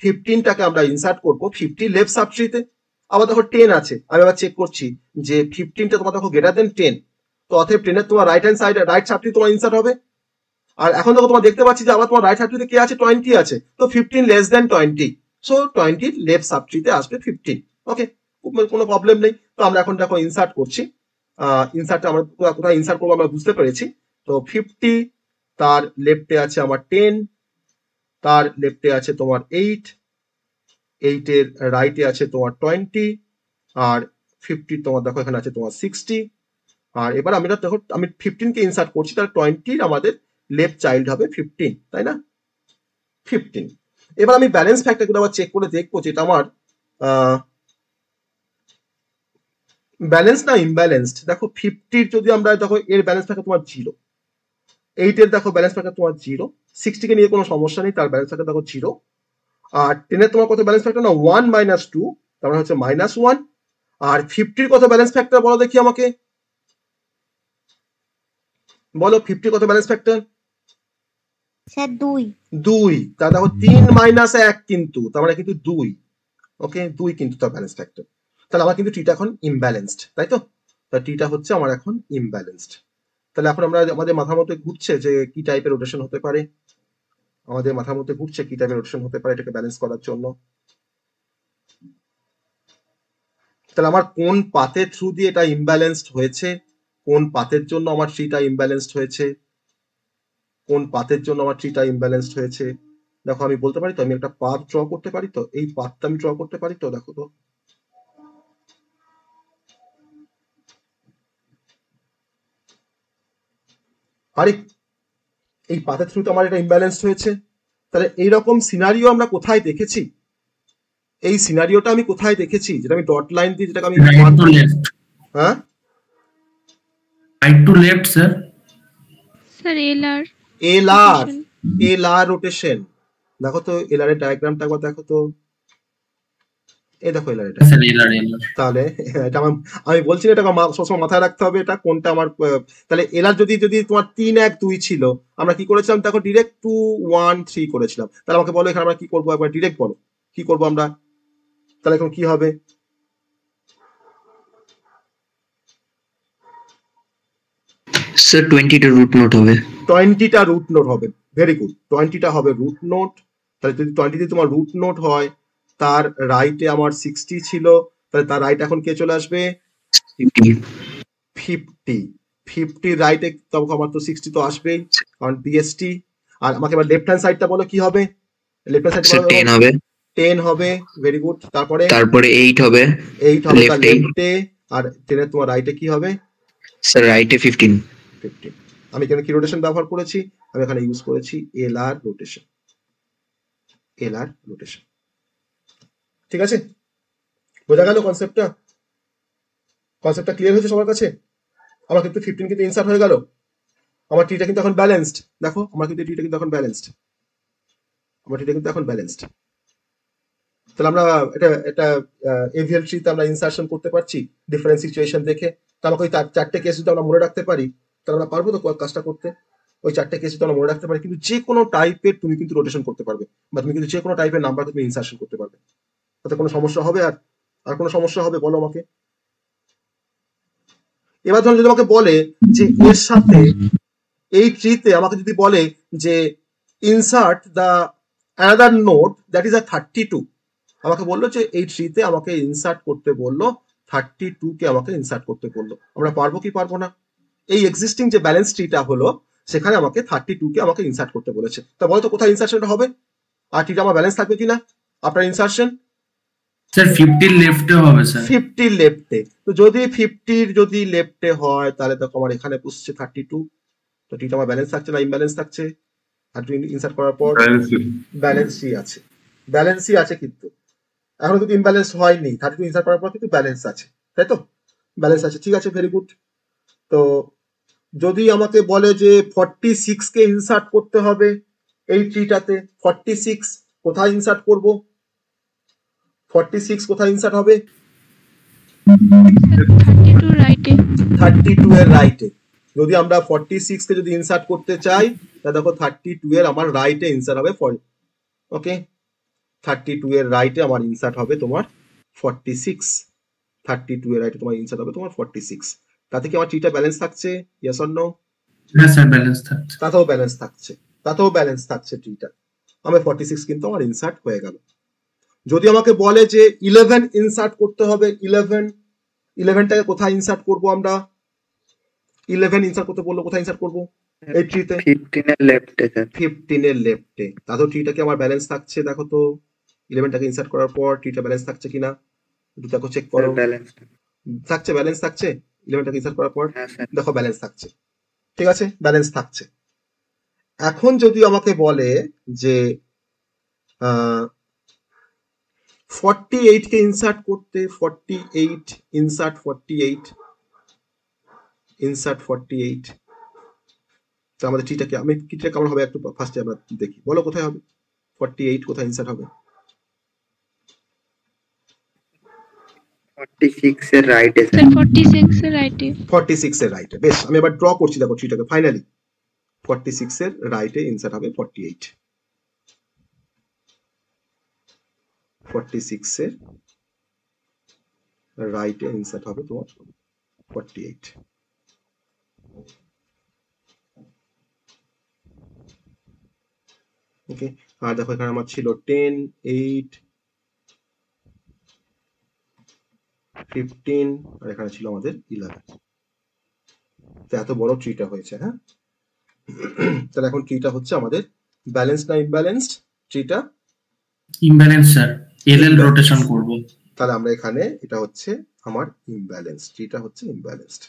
15টাকে আমরা ইনসার্ট করব 50 লেফট সাবট্রিতে। আবার দেখো 10 আছে, আমি আবার চেক করছি যে 15টা তোমার দেখো গ্রেটার দেন 10, তো অতএব 10 এর তোমার রাইট হ্যান্ড সাইডে রাইট সাবট্রি তোমার ইনসার্ট হবে। আর এখন দেখো তোমার দেখতে পাচ্ছি যে আবার তোমার রাইট সাবট্রিতে কে আছে? 20 আছে। তো 15 লেস দেন 20, সো 20 লেফট সাবট্রিতে আসবে 15। ওকে, কোনো প্রবলেম নেই। তো আমরা এখন দেখো ইনসার্ট করছি। ইনসার্টটা আমরা কোথায় ইনসার্ট করবো আমরা বুঝতে পেরেছি। তো 50 তার লেফটে আছে আমার 10, তার লেফটে আছে তোমার 8, 8 এর রাইটে আছে তোমার 20, আর 50 তোমার দেখো এখানে আছে তোমার 60। আর এবার আমি দেখো আমি 15 কে ইনসার্ট করছি, তাহলে 20 আমাদের লেফট চাইল্ড হবে 15, তাই না? 15। এবার আমি ব্যালেন্স ফ্যাক্টরগুলো আবার চেক করে দেখবো যেটা আমার ব্যালেন্স না ইমব্যালেন্সড। দেখো 50 যদি আমরা দেখো এর ব্যালেন্স ফ্যাক্টর তোমার 0, 8 এর দেখো ব্যালেন্স ফ্যাক্টর তোমার 0, 60 কে নিয়ে কোনো সমস্যা নেই, তার ব্যালেন্স ফ্যাক্টর দেখো 0, আর 10 এর তোমার কত ব্যালেন্স ফ্যাক্টর না 1 মাইনাস 2, তার মানে হচ্ছে -1। আর 50 কত ব্যালেন্স ফ্যাক্টর বলো দেখি আমাকে, বলো 50 কত ব্যালেন্স ফ্যাক্টর? স্যার 2। তা দেখো 3 মাইনাস 1 কিন্তু, তার মানে কিন্তু 2। ওকে, 2 কিন্তু তার ব্যালেন্স ফ্যাক্টর। তাহলে আমার কিন্তু টিটা এখন ইমব্যালেন্সড, তাই তো? তাহলে টিটা হচ্ছে আমার এখন ইমব্যালেন্সড। তাহলে এখন আমরা আমাদের মাথার মধ্যে ঘুরছে যে কি টাইপের রোটেশন হতে পারে, এটাকে ব্যালেন্স করার জন্য। তাহলে আমার কোন পাথের থ্রু দিয়ে এটা ইমব্যালেন্সড হয়েছে, কোন পাথের জন্য আমার ট্রিটা ইমব্যালেন্সড হয়েছে, দেখো আমি বলতে পারি তো, আমি একটা পাথ ড্র করতে পারি তো, এই পাথটা আমি ড্র করতে পারি তো, দেখো তো। আরে এই পাথের থ্রুতে আমার এটা ইমব্যালেন্সড হয়েছে। তাহলে এইরকম সিনারিও আমরা কোথায় দেখেছি? এই সিনারিওটা আমি কোথায় দেখেছি, যেটা আমি ডট লাইন দিয়ে, যেটাকে আমি হ্যাঁ right to left sir. Sir L R rotation. দেখো তো এল আর এর ডায়াগ্রামটা একবার দেখো তো। এই দেখো এলার এটা। স্যার এলার এলার তাহলে এটা আমি বলছি না, এটা সবসময় মাথায় রাখতে হবে এটা কোনটা আমার। তাহলে এলার যদি তোমার 3 1 2 ছিল, আমরা কি করেছিলাম দেখো, ডিরেক্ট 2 1 3 করেছিলাম। তাহলে আমাকে বলো এখানে আমরা কি করবো, একবার ডিরেক্ট বলো কি করবো আমরা। তাহলে এখন কি হবে, স্যার 20টা রুট নোট হবে। 20টা রুট নোট হবে, ভেরি গুড, 20টা হবে রুট নোট। তাহলে যদি 20 দিয়ে তোমার রুট নোট হয়, তার রাইটে আমার 60 ছিল, তাহলে তার রাইট এখন কে চলে আসবে 50। 50 রাইটে তখন আমার তো 60 তো আসবেই, কারণ বিএসটি। আর আমাকে এবার লেফট হ্যান্ড সাইডটা বলো কি হবে, লেফট হ্যান্ড স্যার সাইড 10 হবে। 10 হবে, ভেরি গুড। তারপরে 8 হবে। 8 হবে তার লেফটে। লেফটে, আর 10 এর তোমার রাইটে কি হবে স্যার রাইটে 15। 15। আমি এখানে কি রোটেশন ব্যবহার করেছি, আমি এখানে ইউজ করেছি এলআর রোটেশন, এলআর রোটেশন। ঠিক আছে, বোঝা গেল কনসেপ্টটা? কনসেপ্টটা ক্লিয়ার হয়েছে সবার কাছে? আমার কিন্তু 15 কিন্তু ইনসার্ট হয়ে গেল, আমার টিটা কিন্তু এখন ব্যালেন্সড। দেখো আমার কিন্তু টিটা কিন্তু এখন ব্যালেন্সড, আমার টিটা কিন্তু এখন ব্যালেন্সড। তাহলে আমরা এটা এভিএল ট্রিতে আমরা ইনসার্শন করতে পারছি ডিফারেন্ট সিচুয়েশন দেখে। তো আমাকে ওই 4টে কেস যদি আমরা মনে রাখতে পারি, তাহলে আমরা পারবো তো কাজটা করতে। ওই 4টে কেস যদি আমরা মনে রাখতে পারি, কিন্তু যে কোনো টাইপের তুমি কিন্তু রোটেশন করতে পারবে, বা তুমি কিন্তু যে কোনো টাইপের নাম্বার তুমি ইনসার্শন করতে পারবে। তাতে কোনো সমস্যা হবে? আর কোনো সমস্যা হবে বলো আমাকে। এবার ধরুন যদি আমাকে বলে যে এর সাথে এই ট্রিতে আমাকে যদি বলে যে insert the another node that is a 32, আমাকে বললো যে এই ট্রিতে আমাকে ইনসার্ট করতে বললো 32 কে আমাকে ইনসার্ট করতে বললো, আমরা পারবো কি পারবো না? এই এক্সিস্টিং যে ব্যালেন্স ট্রিটা হলো সেখানে আমাকে 32 কে আমাকে ইনসার্ট করতে বলেছে। তা বলতো কোথায় ইনসার্শনটা হবে, আর ট্রিটা আমার ব্যালেন্স থাকবে কিনা আপনার ইনসার্শন? স্যার 50 লেফটে হবে স্যার। 50 লেফটে। তো যদি 50 যদি লেফটে হয়, তাহলে দেখো আমার এখানে বসছে 32, তো টিটা আমার ব্যালেন্স থাকছে না ইমব্যালেন্স থাকছে? আর ইনসার্ট করার পর ব্যালেন্সই আছে, ব্যালেন্সই আছে, কিন্তু এখন কিন্তু ইমব্যালেন্স হয়নি, 32 ইনসার্ট করার পর কিন্তু ব্যালেন্স আছে, তাই তো? ব্যালেন্স আছে, ঠিক আছে, ভেরি গুড। তো যদি আমাকে বলে যে 46 কে ইনসার্ট করতে হবে এই ট্রিটাতে, 46 কোথায় ইনসার্ট করব, 46 কোথায় ইনসার্ট হবে? 32 রাইটে। 32 এর রাইটে। যদি আমরা 46 কে যদি ইনসার্ট করতে চাই, তাহলে দেখো 32 এর আমার রাইটে ইনসার্ট হবে, ওকে, 32 এর রাইটে আমার ইনসার্ট হবে তোমার 46, 32 এর রাইটে তোমার ইনসার্ট হবে তোমার 46। তাতে কি আমার ট্রিটা ব্যালেন্স থাকছে? Yes or no? হ্যাঁ স্যার ব্যালেন্স থাকছে। তাতেও ব্যালেন্স থাকছে, তাতেও ব্যালেন্স থাকছে ট্রিটা, আমার 46 কিন্তু আমার ইনসার্ট হয়ে গেল। যদি আমাকে বলে যে 11 ইনসার্ট করতে হবে, 11টাকে কোথায় ইনসার্ট করব আমরা? 11 ইনসার্ট করতে বললো, কোথায় ইনসার্ট করব এই ট্রিতে? 15 এর লেফটে স্যার। 15 এর লেফটে। তাতেও ট্রিটা কি আমার ব্যালেন্স থাকছে? দেখো তো 11টাকে ইনসার্ট করার পর ট্রিটা ব্যালেন্স থাকছে কিনা, একটু দেখো চেক করো। ব্যালেন্স থাকছে, ব্যালেন্স থাকছে 11টাকে ইনসার্ট করার পর, হ্যাঁ স্যার। দেখো ব্যালেন্স থাকছে, ঠিক আছে, ব্যালেন্স থাকছে। এখন যদি আমাকে বলে যে 48 কে ইনসার্ট করতে, 48 ইনসার্ট 48 ইনসার্ট 48, তো আমাদের ট্রিটা কি, আমি ট্রিটা কেমন হবে একটু ফার্স্টে আমরা দেখি, বলো কোথায় হবে 48, কোথায় ইনসার্ট হবে? 46 এর রাইটে স্যার 46 এর রাইটে। 46 এর রাইটে। বেশ, আমি এবার ড্র করছি, দেখো ট্রিটাকে ফাইনালি 46 এর রাইটে ইনসার্ট হবে 48, 46 এর রাইটে ইনসার্ট হবে তোমার 48। ওকে, আর দেখো এখানে আমার ছিল 10 8 15, আর এখানে ছিল আমাদের 11। তো এত বড় ট্রিটা হয়েছে, হ্যাঁ। তাহলে এখন ট্রিটা হচ্ছে আমাদের ব্যালেন্স না ইমব্যালেন্সড? ট্রিটা ইমব্যালেন্স স্যার, এলএল রোটেশন করব। তাহলে আমরা এখানে এটা হচ্ছে আমার ইমব্যালেন্স, ট্রিটা হচ্ছে ইমব্যালেন্সড,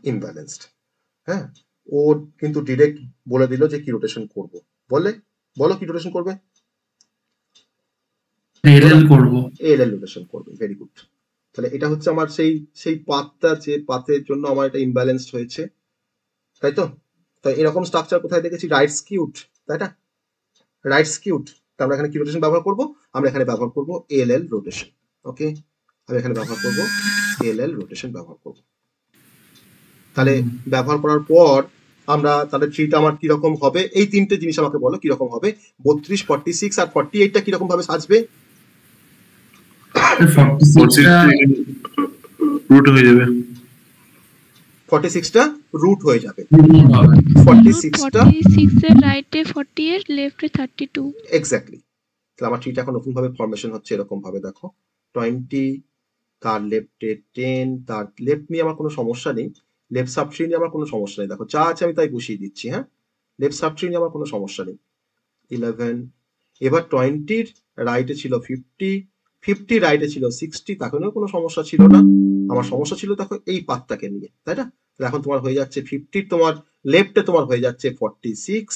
ইমব্যালেন্সড। হ্যাঁ, ও কিন্তু ডিরেক্ট বলে দিল যে কি রোটেশন করব, বলো কি রোটেশন করবে? এলএল করব, এলএল রোটেশন করবে, ভেরি গুড। তাহলে এটা হচ্ছে আমার সেই পাথটা, যে পাথের জন্য আমার এটা ইমব্যালেন্সড হয়েছে, তাই তো? তাই এরকম স্ট্রাকচার কোথায় দেখেছি? রাইট স্কিউড, তাই না? রাইট স্কিউড, তো আমরা এখানে কি রোটেশন ব্যবহার করব? আমরা এখানে ব্যবহার করব এলএল রোটেশন। ওকে, আমি এখানে ব্যবহার করব এলএল রোটেশন ব্যবহার করব। তাহলে ব্যবহার করার পর আমরা তাহলে ট্রিটা আমার কিরকম হবে, এই তিনটে জিনিস আমাকে বলো কিরকম হবে। 32, 46 আর 48টা কিরকম ভাবে সাজবে? 46 রুট হয়ে যাবে, 46টা রুট হয়ে যাবে, root 46টা 46 এর রাইটে 48 লেফটে 32। এক্স্যাক্টলি। তাহলে আমার ট্রিটা এখন নতুন ভাবে ফরমেশন হচ্ছে এরকম ভাবে, দেখো 20, তার লেফটে 10, তার লেফট নিয়ে আমার কোনো সমস্যা নেই, লেফট সাব ট্রি নিয়ে আমার কোনো সমস্যা নেই, দেখো যা আছে আমি তাই বসিয়ে দিচ্ছি। হ্যাঁ, লেফট সাব ট্রি নিয়ে আমার কোনো সমস্যা নেই। 11, এবার 20-র রাইটে ছিল 50, 50 রাইটে ছিল 60, তখনও কোনো সমস্যা ছিল না। আমার সমস্যা ছিল দেখো এই পাথটাকে নিয়ে, তাই না? তাহলে এখন তোমার হয়ে যাচ্ছে 50 তোমার লেফটে তোমার হয়ে যাচ্ছে 46,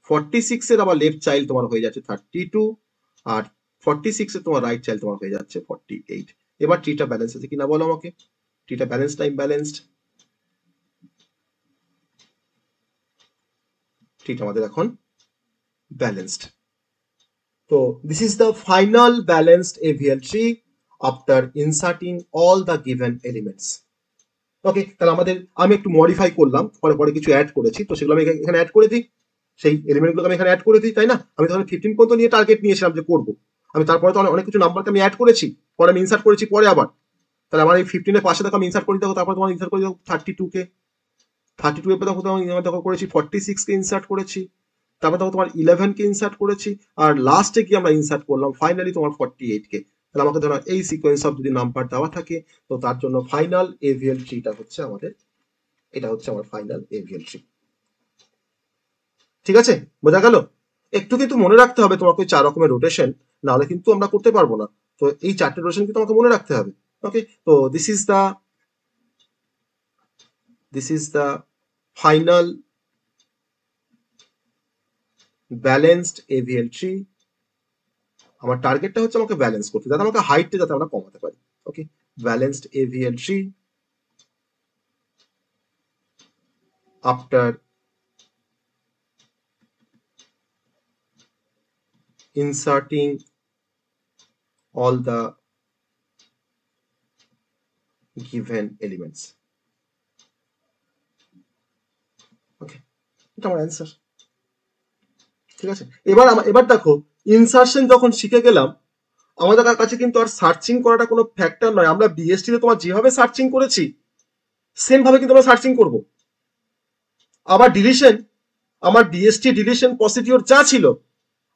46 এর আবার লেফট চাইল্ড তোমার হয়ে যাচ্ছে 32, আর 46 এর তোমার রাইট চাইল্ড তোমার হয়ে যাচ্ছে 48। এবার ট্রিটা ব্যালেন্স আছে কিনা বলো আমাকে, ট্রিটা ব্যালেন্স না ইমব্যালেন্সড? ট্রিটা আমাদের এখন balanced. So this is the final balanced AVL tree after inserting all the given elements. ওকে, তাহলে আমাদের আমি একটু মডিফাই করলাম, পরে কিছু অ্যাড করেছি, তো সেগুলো আমি এখানে অ্যাড করে দিই, সেই এলিমেন্টগুলো আমি এখানে অ্যাড করে দিই, তাই না? আমি তখন 15 পর্যন্ত নিয়ে টার্গেট নিয়েছিলাম যে করবো, আমি তারপরে তো অনেক কিছু নাম্বারকে আমি অ্যাড করেছি, পরে আমি ইনসার্ট করেছি পরে আবার। তাহলে আমার এই 15 এর পাশে দেখো আমি ইনসার্ট করে দেখো, তারপরে তোমার ইনসার্ট করে দেখো 32 কে, 32 এর পর দেখো করেছি 46 কে ইনসার্ট করেছি, তারপর দেখো তোমার 11 কে ইনসার্ট করেছি, আর লাস্টে কি আমরা ইনসার্ট করলাম ফাইনালি তোমার 48 কে। তাহলে আমাকে ধরো এই সিকোয়েন্স অফ যদি নাম্বার দেওয়া থাকে, তো তার জন্য ফাইনাল এভিএল ট্রিটা হচ্ছে আমাদের, এটা হচ্ছে আমার ফাইনাল এভিএল ট্রি। ঠিক আছে, বোঝা গেল? একটু কিন্তু মনে রাখতে হবে তোমাকে 4 রকমের রোটেশন, নাহলে কিন্তু আমরা করতে পারবো না। তো এই 4টে রোটেশন কিন্তু তোমাকে মনে রাখতে হবে। ওকে, তো this is the final balanced AVL tree. আমার টার্গেটটা হচ্ছে আমাকে ব্যালেন্স করতে, যাতে আমাকে হাইটটা যাতে আমরা কমাতে পারি। Okay, balanced AVL tree after inserting all the given elements. Okay, এটা আমার অ্যান্সার। ঠিক আছে, এবার দেখো ইনসারশন যখন শিখে গেলাম, আমাদের কাছে কিন্তু আর সার্চিং করাটা কোনো ফ্যাক্টর নয়। আমরা বিএসটি তে তোমার যেভাবে সার্চিং করেছি সেম ভাবে কিন্তু আমরা সার্চিং করব। আবার ডিলিশন, আমার বিএসটি ডিলিশন প্রসিডিওর যা ছিল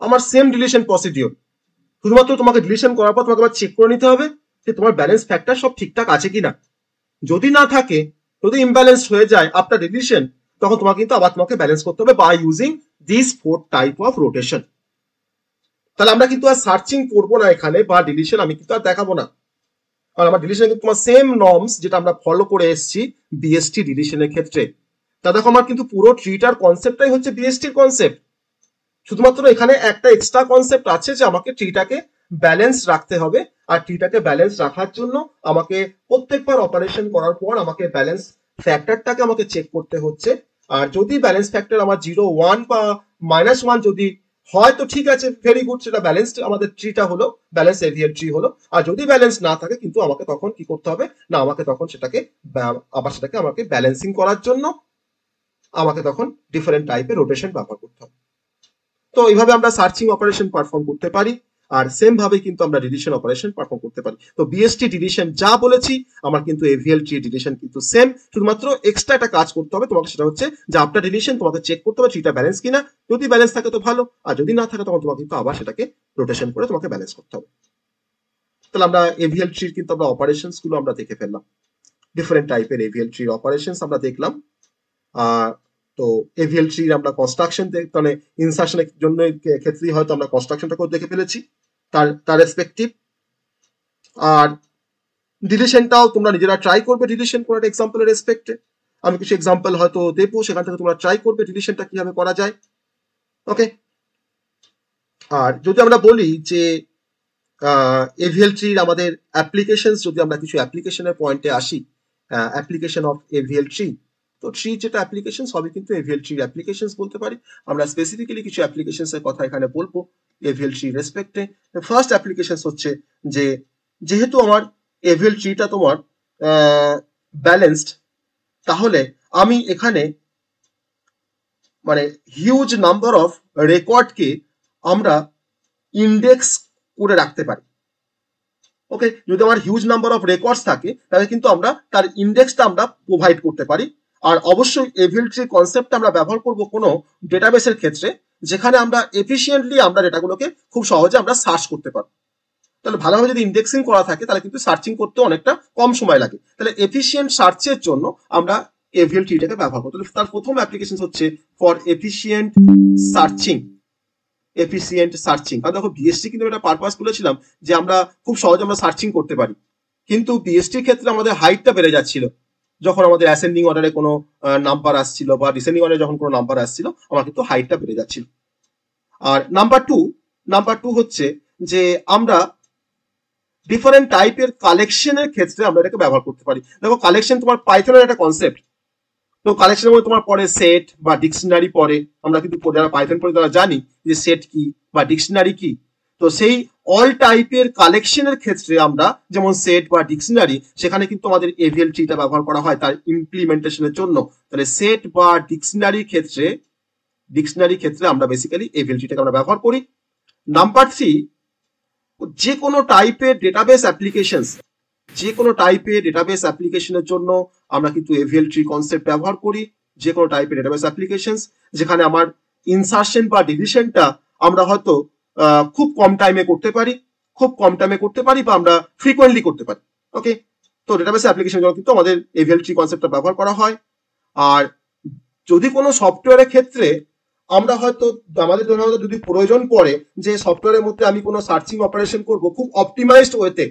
আমার সেম ডিলিশন প্রসিডিওর, শুধুমাত্র তোমাকে ডিলিশন করার পর তোমাকে আবার চেক করে নিতে হবে যে তোমার ব্যালেন্স ফ্যাক্টর সব ঠিকঠাক আছে কিনা। যদি না থাকে, যদি ইমব্যালেন্স হয়ে যায় আফটার ডিলিশন, তখন তোমাকে কিন্তু আবার তোমাকে ব্যালেন্স করতে হবে by using this 4 type of rotation. তাহলে আমরা কিন্তু আর সার্চিং করবো না এখানে, বা ডিলিশন আমি কিন্তু আর দেখাবো না, কারণ আমার ডিলিশন কিন্তু তোমার সেম নর্মস যেটা আমরা ফলো করে এসেছি বিএসটি ডিলিশনের ক্ষেত্রে। তা দেখো আমার কিন্তু পুরো ট্রিটার কনসেপ্টটাই হচ্ছে বিএসটির কনসেপ্ট, শুধুমাত্র এখানে একটা এক্সট্রা কনসেপ্ট আছে যে আমাকে ট্রিটাকে ব্যালেন্স রাখতে হবে, আর ট্রিটাকে ব্যালেন্স রাখার জন্য আমাকে প্রত্যেকবার অপারেশন করার পর আমাকে ব্যালেন্স ফ্যাক্টরটাকে আমাকে চেক করতে হচ্ছে। আর যদি ব্যালেন্স ফ্যাক্টর আমার 0, 1 বা -1 যদি হয় তো ঠিক আছে, ভেরি গুড, সেটা ব্যালেন্সড আমাদের ট্রিটা হলো, ব্যালেন্স এভিএল ট্রি হলো। আর যদি ব্যালেন্স না থাকে, কিন্তু আমাকে তখন কি করতে হবে না, আমাকে তখন সেটাকে আমাকে ব্যালেন্সিং করার জন্য আমাকে তখন ডিফারেন্ট টাইপের রোটেশন ব্যবহার করতে হবে। তো এইভাবে আমরা সার্চিং অপারেশন পারফর্ম করতে পারি, আর সেম ভাবে কিন্তু আমরা ডিলিশন অপারেশন পারফর্ম করতে পারি। তো বিএসটি ডিলিশন যা বলেছি আমার কিন্তু এভিএল ট্রি ডিলিশন কিন্তু সেম, শুধুমাত্র এক্সট্রা একটা কাজ করতে হবে তোমাকে, সেটা হচ্ছে যে আফটার ডিলিশন তোমাকে চেক করতে হবে ট্রিটা ব্যালেন্স কিনা। যদি ব্যালেন্স থাকে তো ভালো, আর যদি না থাকে তখন তোমাকে কিন্তু আবার সেটাকে রোটেশন করে তোমাকে ব্যালেন্স করতে হবে। তাহলে আমরা এভিএল ট্রির কিন্তু আমরা অপারেশনস গুলো আমরা দেখে ফেললাম, ডিফারেন্ট টাইপের এভিএল ট্রির অপারেশনস আমরা দেখলাম। তো এভিএল ট্রির আমরা কনস্ট্রাকশন মানে ইনসারশনের জন্য ক্ষেত্রে হয়তো আমরা কনস্ট্রাকশনটাকেও দেখে ফেলেছি তার রেসপেক্টিভ। আর ডিলিশনটাও তোমরা নিজেরা ট্রাই করবে ডিলিশন করার এক্সাম্পলের রেসপেক্টে। আমি কিছু এক্সাম্পল হয়তো দেবো, সেখান থেকে তোমরা ট্রাই করবে ডিলিশনটা কিভাবে করা যায়। ওকে, আর যদি আমরা বলি যে এভিএল ট্রির আমাদের অ্যাপ্লিকেশনস, যদি আমরা কিছু অ্যাপ্লিকেশনের পয়েন্টে আসি, অ্যাপ্লিকেশন অফ এভিএল ট্রি, তো ট্রি যেটা অ্যাপ্লিকেশন সবই কিন্তু এভিএল ট্রির অ্যাপ্লিকেশনস বলতে পারি। আমরা স্পেসিফিক্যালি কিছু অ্যাপ্লিকেশনস এর কথা এখানে বলবো, এভিএল ট্রি রেসপেক্টে। ফার্স্ট অ্যাপ্লিকেশন হচ্ছে যে যেহেতু আমার এভিএল ট্রিটা তোমার ব্যালেন্সড, তাহলে আমি এখানে মানে হিউজ নাম্বার অফ রেকর্ডকে আমরা ইন্ডেক্স করে রাখতে পারি। ওকে, যদি আমার হিউজ নাম্বার অফ রেকর্ডস থাকে তাহলে কিন্তু আমরা তার ইন্ডেক্সটা আমরা প্রোভাইড করতে পারি। আর অবশ্যই এভিএল ট্রি কনসেপ্টটা আমরা ব্যবহার করব কোনো ডেটাবেসের ক্ষেত্রে যেখানে আমরা এফিশিয়েন্টলি আমরা ডেটাগুলোকে খুব সহজে আমরা সার্চ করতে পারবো। তাহলে ভালোভাবে যদি ইন্ডেক্সিং করা থাকে তাহলে কিন্তু সার্চিং করতে অনেকটা কম সময় লাগে। তাহলে এফিশিয়েন্ট সার্চের জন্য আমরা এভিএল ট্রিটাকে ব্যবহার করবো। তাহলে তার প্রথম অ্যাপ্লিকেশন হচ্ছে for efficient searching. Efficient searching, কারণ দেখো বিএসটি কিন্তু একটা পারপাস বলেছিলাম যে আমরা খুব সহজে আমরা সার্চিং করতে পারি, কিন্তু বিএসটির ক্ষেত্রে আমাদের হাইটটা বেড়ে যাচ্ছিল যখন আমাদের অ্যাসেন্ডিং অর্ডারে কোনো নাম্বার আসছিল বা ডিসেন্ডিং অর্ডারে যখন কোনো নাম্বার আসছিল, আমার কিন্তু হাইটটা বেড়ে যাচ্ছিল। আর নাম্বার টু হচ্ছে যে আমরা ডিফারেন্ট টাইপের কালেকশনের ক্ষেত্রে আমরা এটাকে ব্যবহার করতে পারি। দেখো কালেকশন তোমার পাইথনের একটা কনসেপ্ট, তো কালেকশনের মধ্যে তোমার পরে সেট বা ডিকশনারি পরে, আমরা কিন্তু যারা পাইথন পড়ে তারা জানি যে সেট কি বা ডিকশনারি কি। তো সেই অল টাইপের কালেকশনের ক্ষেত্রে আমরা যেমন সেট বা ডিকশনারি, সেখানে কিন্তু আমাদের এভিএল ট্রিটা ব্যবহার করা হয় তার ইমপ্লিমেন্টেশনের জন্য। তাহলে সেট বা ডিকশনারি ক্ষেত্রে আমরা বেসিক্যালি এভিএল ট্রিটাকে আমরা ব্যবহার করি। নাম্বার 3, যে কোনো টাইপের ডেটাবেস অ্যাপ্লিকেশনের জন্য আমরা কিন্তু এভিএল ট্রি কনসেপ্ট ব্যবহার করি। যে কোনো টাইপের ডেটাবেস অ্যাপ্লিকেশন যেখানে আমার ইনসার্শন বা ডিলিশনটা আমরা হয়তো খুব কম টাইমে করতে পারি বা আমরা ফ্রিকোয়েন্টলি করতে পারি। ওকে, তো ডেটাবেস অ্যাপ্লিকেশন জন্য কিন্তু আমাদের এভিএল ট্রি কনসেপ্টটা ব্যবহার করা হয়। আর যদি কোনো সফটওয়্যারের ক্ষেত্রে আমরা হয়তো আমাদের জন্য যদি প্রয়োজন পড়ে যে সফটওয়্যারের মধ্যে আমি কোনো সার্চিং অপারেশন করব খুব অপটিমাইজড ওয়েতে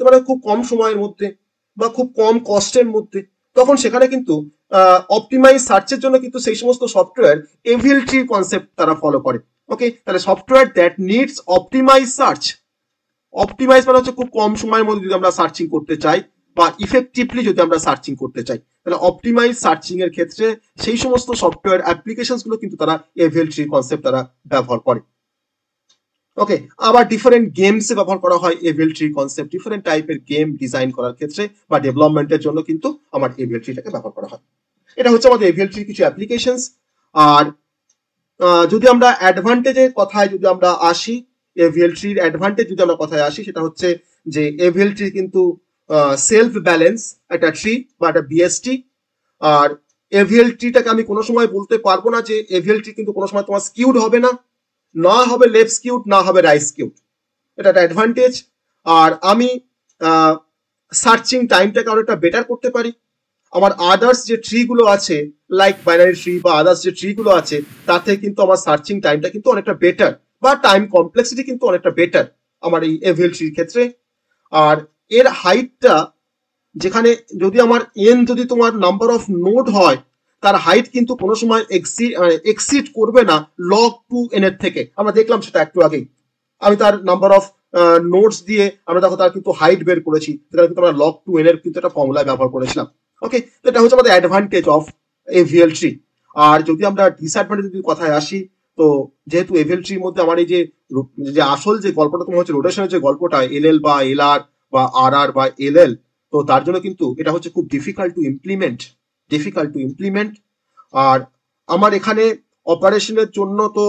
মানে খুব কম সময়ের মধ্যে বা খুব কম কস্টের মধ্যে, তখন সেখানে কিন্তু অপটিমাইজ সার্চের জন্য কিন্তু সেই সমস্ত সফটওয়্যার এভিএল ট্রি কনসেপ্ট তারা ফলো করে। ওকে, তাহলে সফটওয়্যার দ্যাট নিডস অপটিমাইজ মানে হচ্ছে খুব কম সময়ের মধ্যে যদি আমরা সার্চিং করতে চাই বা ইফেক্টিভলি যদি আমরা সার্চিং করতে চাই, তাহলে অপটিমাইজ সার্চিং এর ক্ষেত্রে সেই সমস্ত সফটওয়্যার অ্যাপ্লিকেশনস গুলো কিন্তু তারা এভিএল ট্রি কনসেপ্ট তারা ব্যবহার করে। ওকে, আবার ডিফারেন্ট গেমসে ব্যবহার করা হয় এভিএল ট্রি কনসেপ্ট, ডিফারেন্ট টাইপের গেম ডিজাইন করার ক্ষেত্রে বা ডেভেলপমেন্টের জন্য কিন্তু আমার এভিএল ট্রিটাকে ব্যবহার করা হয়। এটা হচ্ছে আমাদের এভিএল ট্রির কিছু অ্যাপ্লিকেশনস। আর যদি আমরা অ্যাডভান্টেজের কথায় যদি আমরা আসি, এভিএল ট্রির অ্যাডভান্টেজ যদি আমরা কথায় আসি, সেটা হচ্ছে যে এভিএল ট্রি কিন্তু সেলফ ব্যালেন্স একটা ট্রি বা একটা বিএসটি। আর এভিএল ট্রিটাকে আমি কোনো সময় বলতে পারবো না যে এভিএল ট্রি কিন্তু কোনো সময় তোমার স্কিউড হবে না হবে লেফট স্কিউড, না হবে রাইট স্কিউড, এটা একটা অ্যাডভান্টেজ। আর আমি সার্চিং টাইমটাকে অনেকটা বেটার করতে পারি। আমার আদার্স যে ট্রি গুলো আছে লাইক বাইনারি ট্রি বা আদার্স যে ট্রি গুলো আছে তাতে কিন্তু আমার সার্চিং টাইমটা কিন্তু অনেকটা বেটার বা টাইম কমপ্লেক্সিটি কিন্তু অনেকটা বেটার আমার এই এভিএল ট্রির ক্ষেত্রে। আর এর হাইটটা যেখানে যদি আমার এন যদি তোমার নাম্বার অফ নোড হয়, তার হাইট কিন্তু কোনো সময় এক্সিড করবে না log 2n এর থেকে। আমরা দেখলাম সেটা একটু আগেই, আমি তার নাম্বার অফ নোডস দিয়ে আমরা দেখো তার কিন্তু হাইট বের করেছি, সেটা কিন্তু আমরা log 2n এর কিন্তু একটা ফর্মুলায় ব্যবহার করেছিলাম। ওকে, তো এটা হচ্ছে আমাদের অ্যাডভান্টেজ অফ এভিএল ট্রি। আর যদি আমরা ডিসঅ্যাডভান্টেজ যদি কথায় আসি, তো যেহেতু এভিএল ট্রির মধ্যে আমার এই যে আসল যে গল্পটা তোমার হচ্ছে রোটেশনের যে গল্পটা এলএল বা এলআর বা আরআর বা এলএল, তো তার জন্য কিন্তু এটা হচ্ছে খুব ডিফিকাল্ট টু ইমপ্লিমেন্ট। আর আমার এখানে অপারেশনের জন্য তো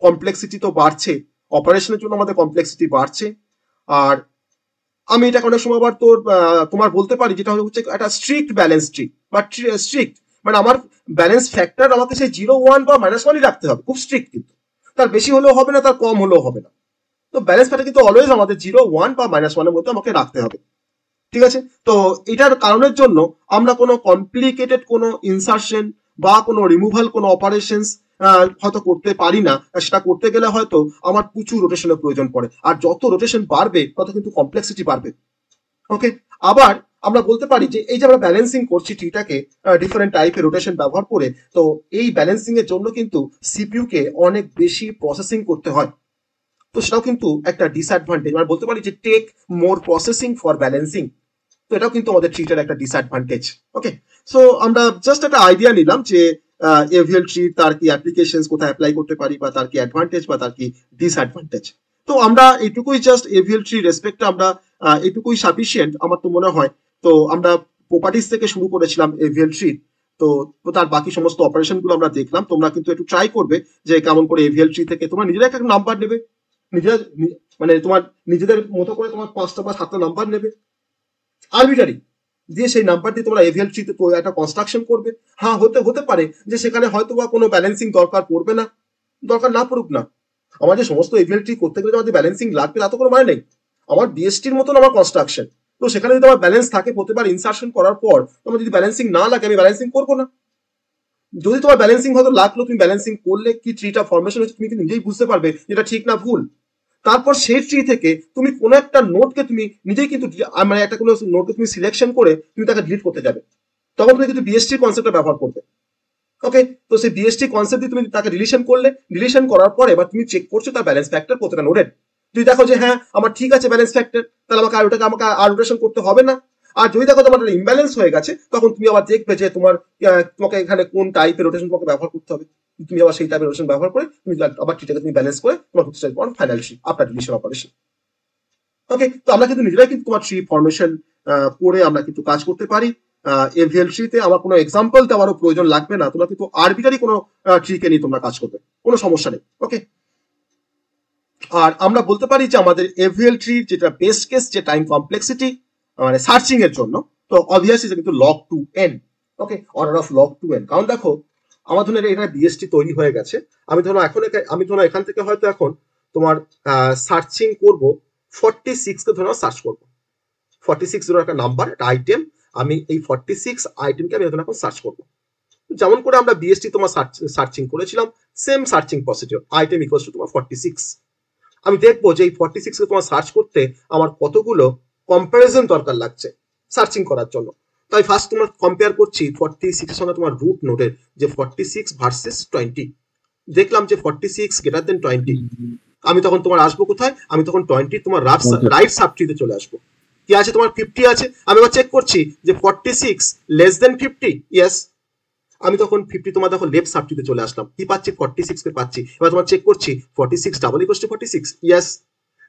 কমপ্লেক্সিটি তো বাড়ছে, আর আমি এটা অনেক সময় আবার তোমার বলতে পারি যেটা হচ্ছে একটা স্ট্রিক্ট ব্যালেন্স ট্রি বা স্ট্রিক্ট মানে আমার ব্যালেন্স ফ্যাক্টর আমাকে সেই 0, 1 বা -1ই রাখতে হবে, খুব স্ট্রিক্ট, কিন্তু তার বেশি হলেও হবে না, তার কম হলেও হবে না। তো ব্যালেন্স ফ্যাক্টর কিন্তু অলওয়েজ আমাদের 0, 1 বা -1 এর মধ্যে আমাকে রাখতে হবে। ঠিক আছে, তো এটার কারণের জন্য আমরা কোনো কমপ্লিকেটেড কোনো ইনসার্শন বা কোনো রিমুভাল কোনো অপারেশনস হয়তো করতে পারি না। সেটা করতে গেলে হয়তো আমার প্রচুর রোটেশনের প্রয়োজন পড়ে, আর যত রোটেশন বাড়বে তত কিন্তু কমপ্লেক্সিটি বাড়বে। ওকে, আবার আমরা বলতে পারি যে এই যে আমরা ব্যালেন্সিং করছি ট্রিটাকে ডিফারেন্ট টাইপের রোটেশন ব্যবহার করে, তো এই ব্যালেন্সিং এর জন্য কিন্তু সিপিইউ কে অনেক বেশি প্রসেসিং করতে হয়, তো সেটাও কিন্তু একটা ডিসঅ্যাডভান্টেজ। আমরা বলতে পারি যে take more processing for balancing, তো এটাও কিন্তু আমাদের ট্রিটার একটা ডিসঅ্যাডভান্টেজ। ওকে, সো আমরা জাস্ট একটা আইডিয়া নিলাম যে এভিএল ট্রি তার কি অ্যাপ্লিকেশন কোথায় অ্যাপ্লাই করতে পারি, বা তার কি অ্যাডভান্টেজ বা তার কি ডিসঅ্যাডভান্টেজ। তো আমরা এইটুকুই জাস্ট এভিএল ট্রি রেসপেক্টে আমরা এইটুকুই সাফিসিয়েন্ট আমার তো মনে হয়। তো আমরা প্রপার্টিজ থেকে শুরু করেছিলাম এভিএল ট্রি, তো তার বাকি সমস্ত অপারেশন গুলো আমরা দেখলাম। তোমরা কিন্তু একটু ট্রাই করবে যে কেমন করে এভিএল ট্রি থেকে তোমরা নিজেরা একটা নাম্বার নেবে, নিজেরা মানে তোমার নিজেদের মতো করে তোমার 5টা বা 7টা নাম্বার নেবে আরবিটারি, দিয়ে সেই নাম্বার দিয়ে তোমরা এভিএল ট্রিতে একটা কনস্ট্রাকশন করবে। হ্যাঁ, হতে পারে যে সেখানে হয়তো বা কোনো ব্যালেন্সিং দরকার পড়বে না, দরকার না পড়ুক না। আমার যে সমস্ত এভিএল ট্রি করতে গেলে আমাদের ব্যালেন্সিং লাগবে তা তো কোনো মানে নেই। আমার বিএসটির মতন আমার কনস্ট্রাকশন, তো সেখানে যদি আমার ব্যালেন্স থাকে প্রতিবার ইনসার্শন করার পর তোমার যদি ব্যালেন্সিং না লাগে আমি ব্যালেন্সিং করবো না। যদি তোমার ব্যালেন্সিং হয়তো লাগলো, তুমি ব্যালেন্সিং করলে কি ট্রিটা ফরমেশন হচ্ছে তুমি কিন্তু নিজেই বুঝতে পারবে যেটা ঠিক না ভুল। তারপর সেই ট্রি থেকে তুমি কোনো একটা নোটকে তুমি নিজেই কিন্তু মানে একটা কোনো নোটকে তুমি সিলেকশন করে তুমি তাকে ডিলিট করতে যাবে, তখন তুমি কিন্তু বিএসটি কনসেপ্টটা ব্যবহার করবে। ওকে, তো সেই বিএসটি কনসেপ্ট দিয়ে তুমি তাকে ডিলিশন করলে, ডিলিশন করার পরে এবার তুমি চেক করছো তার ব্যালেন্স ফ্যাক্টর প্রত্যেকটা নোটের। তুমি দেখো যে হ্যাঁ আমার ঠিক আছে ব্যালেন্স ফ্যাক্টর, তাহলে আমাকে আর রোটেশন করতে হবে না। আর যদি দেখো তোমার ইমব্যালেন্স হয়ে গেছে, তখন তুমি আবার দেখবে যে তোমাকে এখানে কোন টাইপের রোটেশন তোমাকে ব্যবহার করতে হবে। তুমি আবার সেই টাইপের রোটেশন ব্যবহার করে তুমি আবার ট্রিটাকে তুমি ব্যালেন্স করে তোমার করতে চাইবে final tree after deletion operation. Okay, তো আমরা কিন্তু নিজেরাই কিন্তু তোমার ট্রি ফরমেশন করে আমরা কিন্তু কাজ করতে পারি। এভিএল ট্রিতে আমার কোনো এক্সাম্পল দেওয়ারও প্রয়োজন লাগবে না, তোমরা কিন্তু আরবিটারি কোনো ট্রিকে নিয়ে তোমরা কাজ করবে, কোনো সমস্যা নেই। ওকে, আর আমরা বলতে পারি যে আমাদের এভিএল ট্রি যেটা বেস্ট কেস যে টাইম কমপ্লেক্সিটি মানে সার্চিং এর জন্য, তো অবভিয়াসলি কিন্তু log two N. Okay, order of log two N. কারণ দেখো আমার ধরুন এটা বিএসটি তৈরি হয়ে গেছে, আমি ধরো এখান থেকে হয়তো এখন তোমার সার্চিং করব 46 কে ধরো সার্চ করবো। 46 ধরো একটা নাম্বার, একটা আইটেম, আমি এই 46 আইটেমকে আমি এখন সার্চ করবো। যেমন করে আমরা বিএসটি তোমার সার্চিং করেছিলাম, same searching procedure, item equals to তোমার 46। আমি দেখবো যে এই 46 কে তোমার সার্চ করতে আমার কতগুলো কম্পারিজন দরকার লাগছে সার্চিং করার জন্য। তাই ফার্স্ট তোমার কম্পেয়ার করছি 46 এর সঙ্গে তোমার রুট নোটের যে 46 ভার্সেস 20। দেখলাম যে 46 গ্রেটার দেন 20। আমি তখন তোমার আসবো কোথায়, আমি তখন 20 তোমার রাইট সাবট্রিতে চলে আসবো। কি আছে তোমার 50 আছে, আমি এবার চেক করছি যে 46 লেস দেন 50, ইয়েস। আমি তখন 50 তোমার দেখো লেফট সাবট্রিতে চলে আসলাম, কি পাচ্ছি 46 কে পাচ্ছি। এবার তোমার চেক করছি 46 ডাবল ইকুয়ালস টু 46, ইয়েস।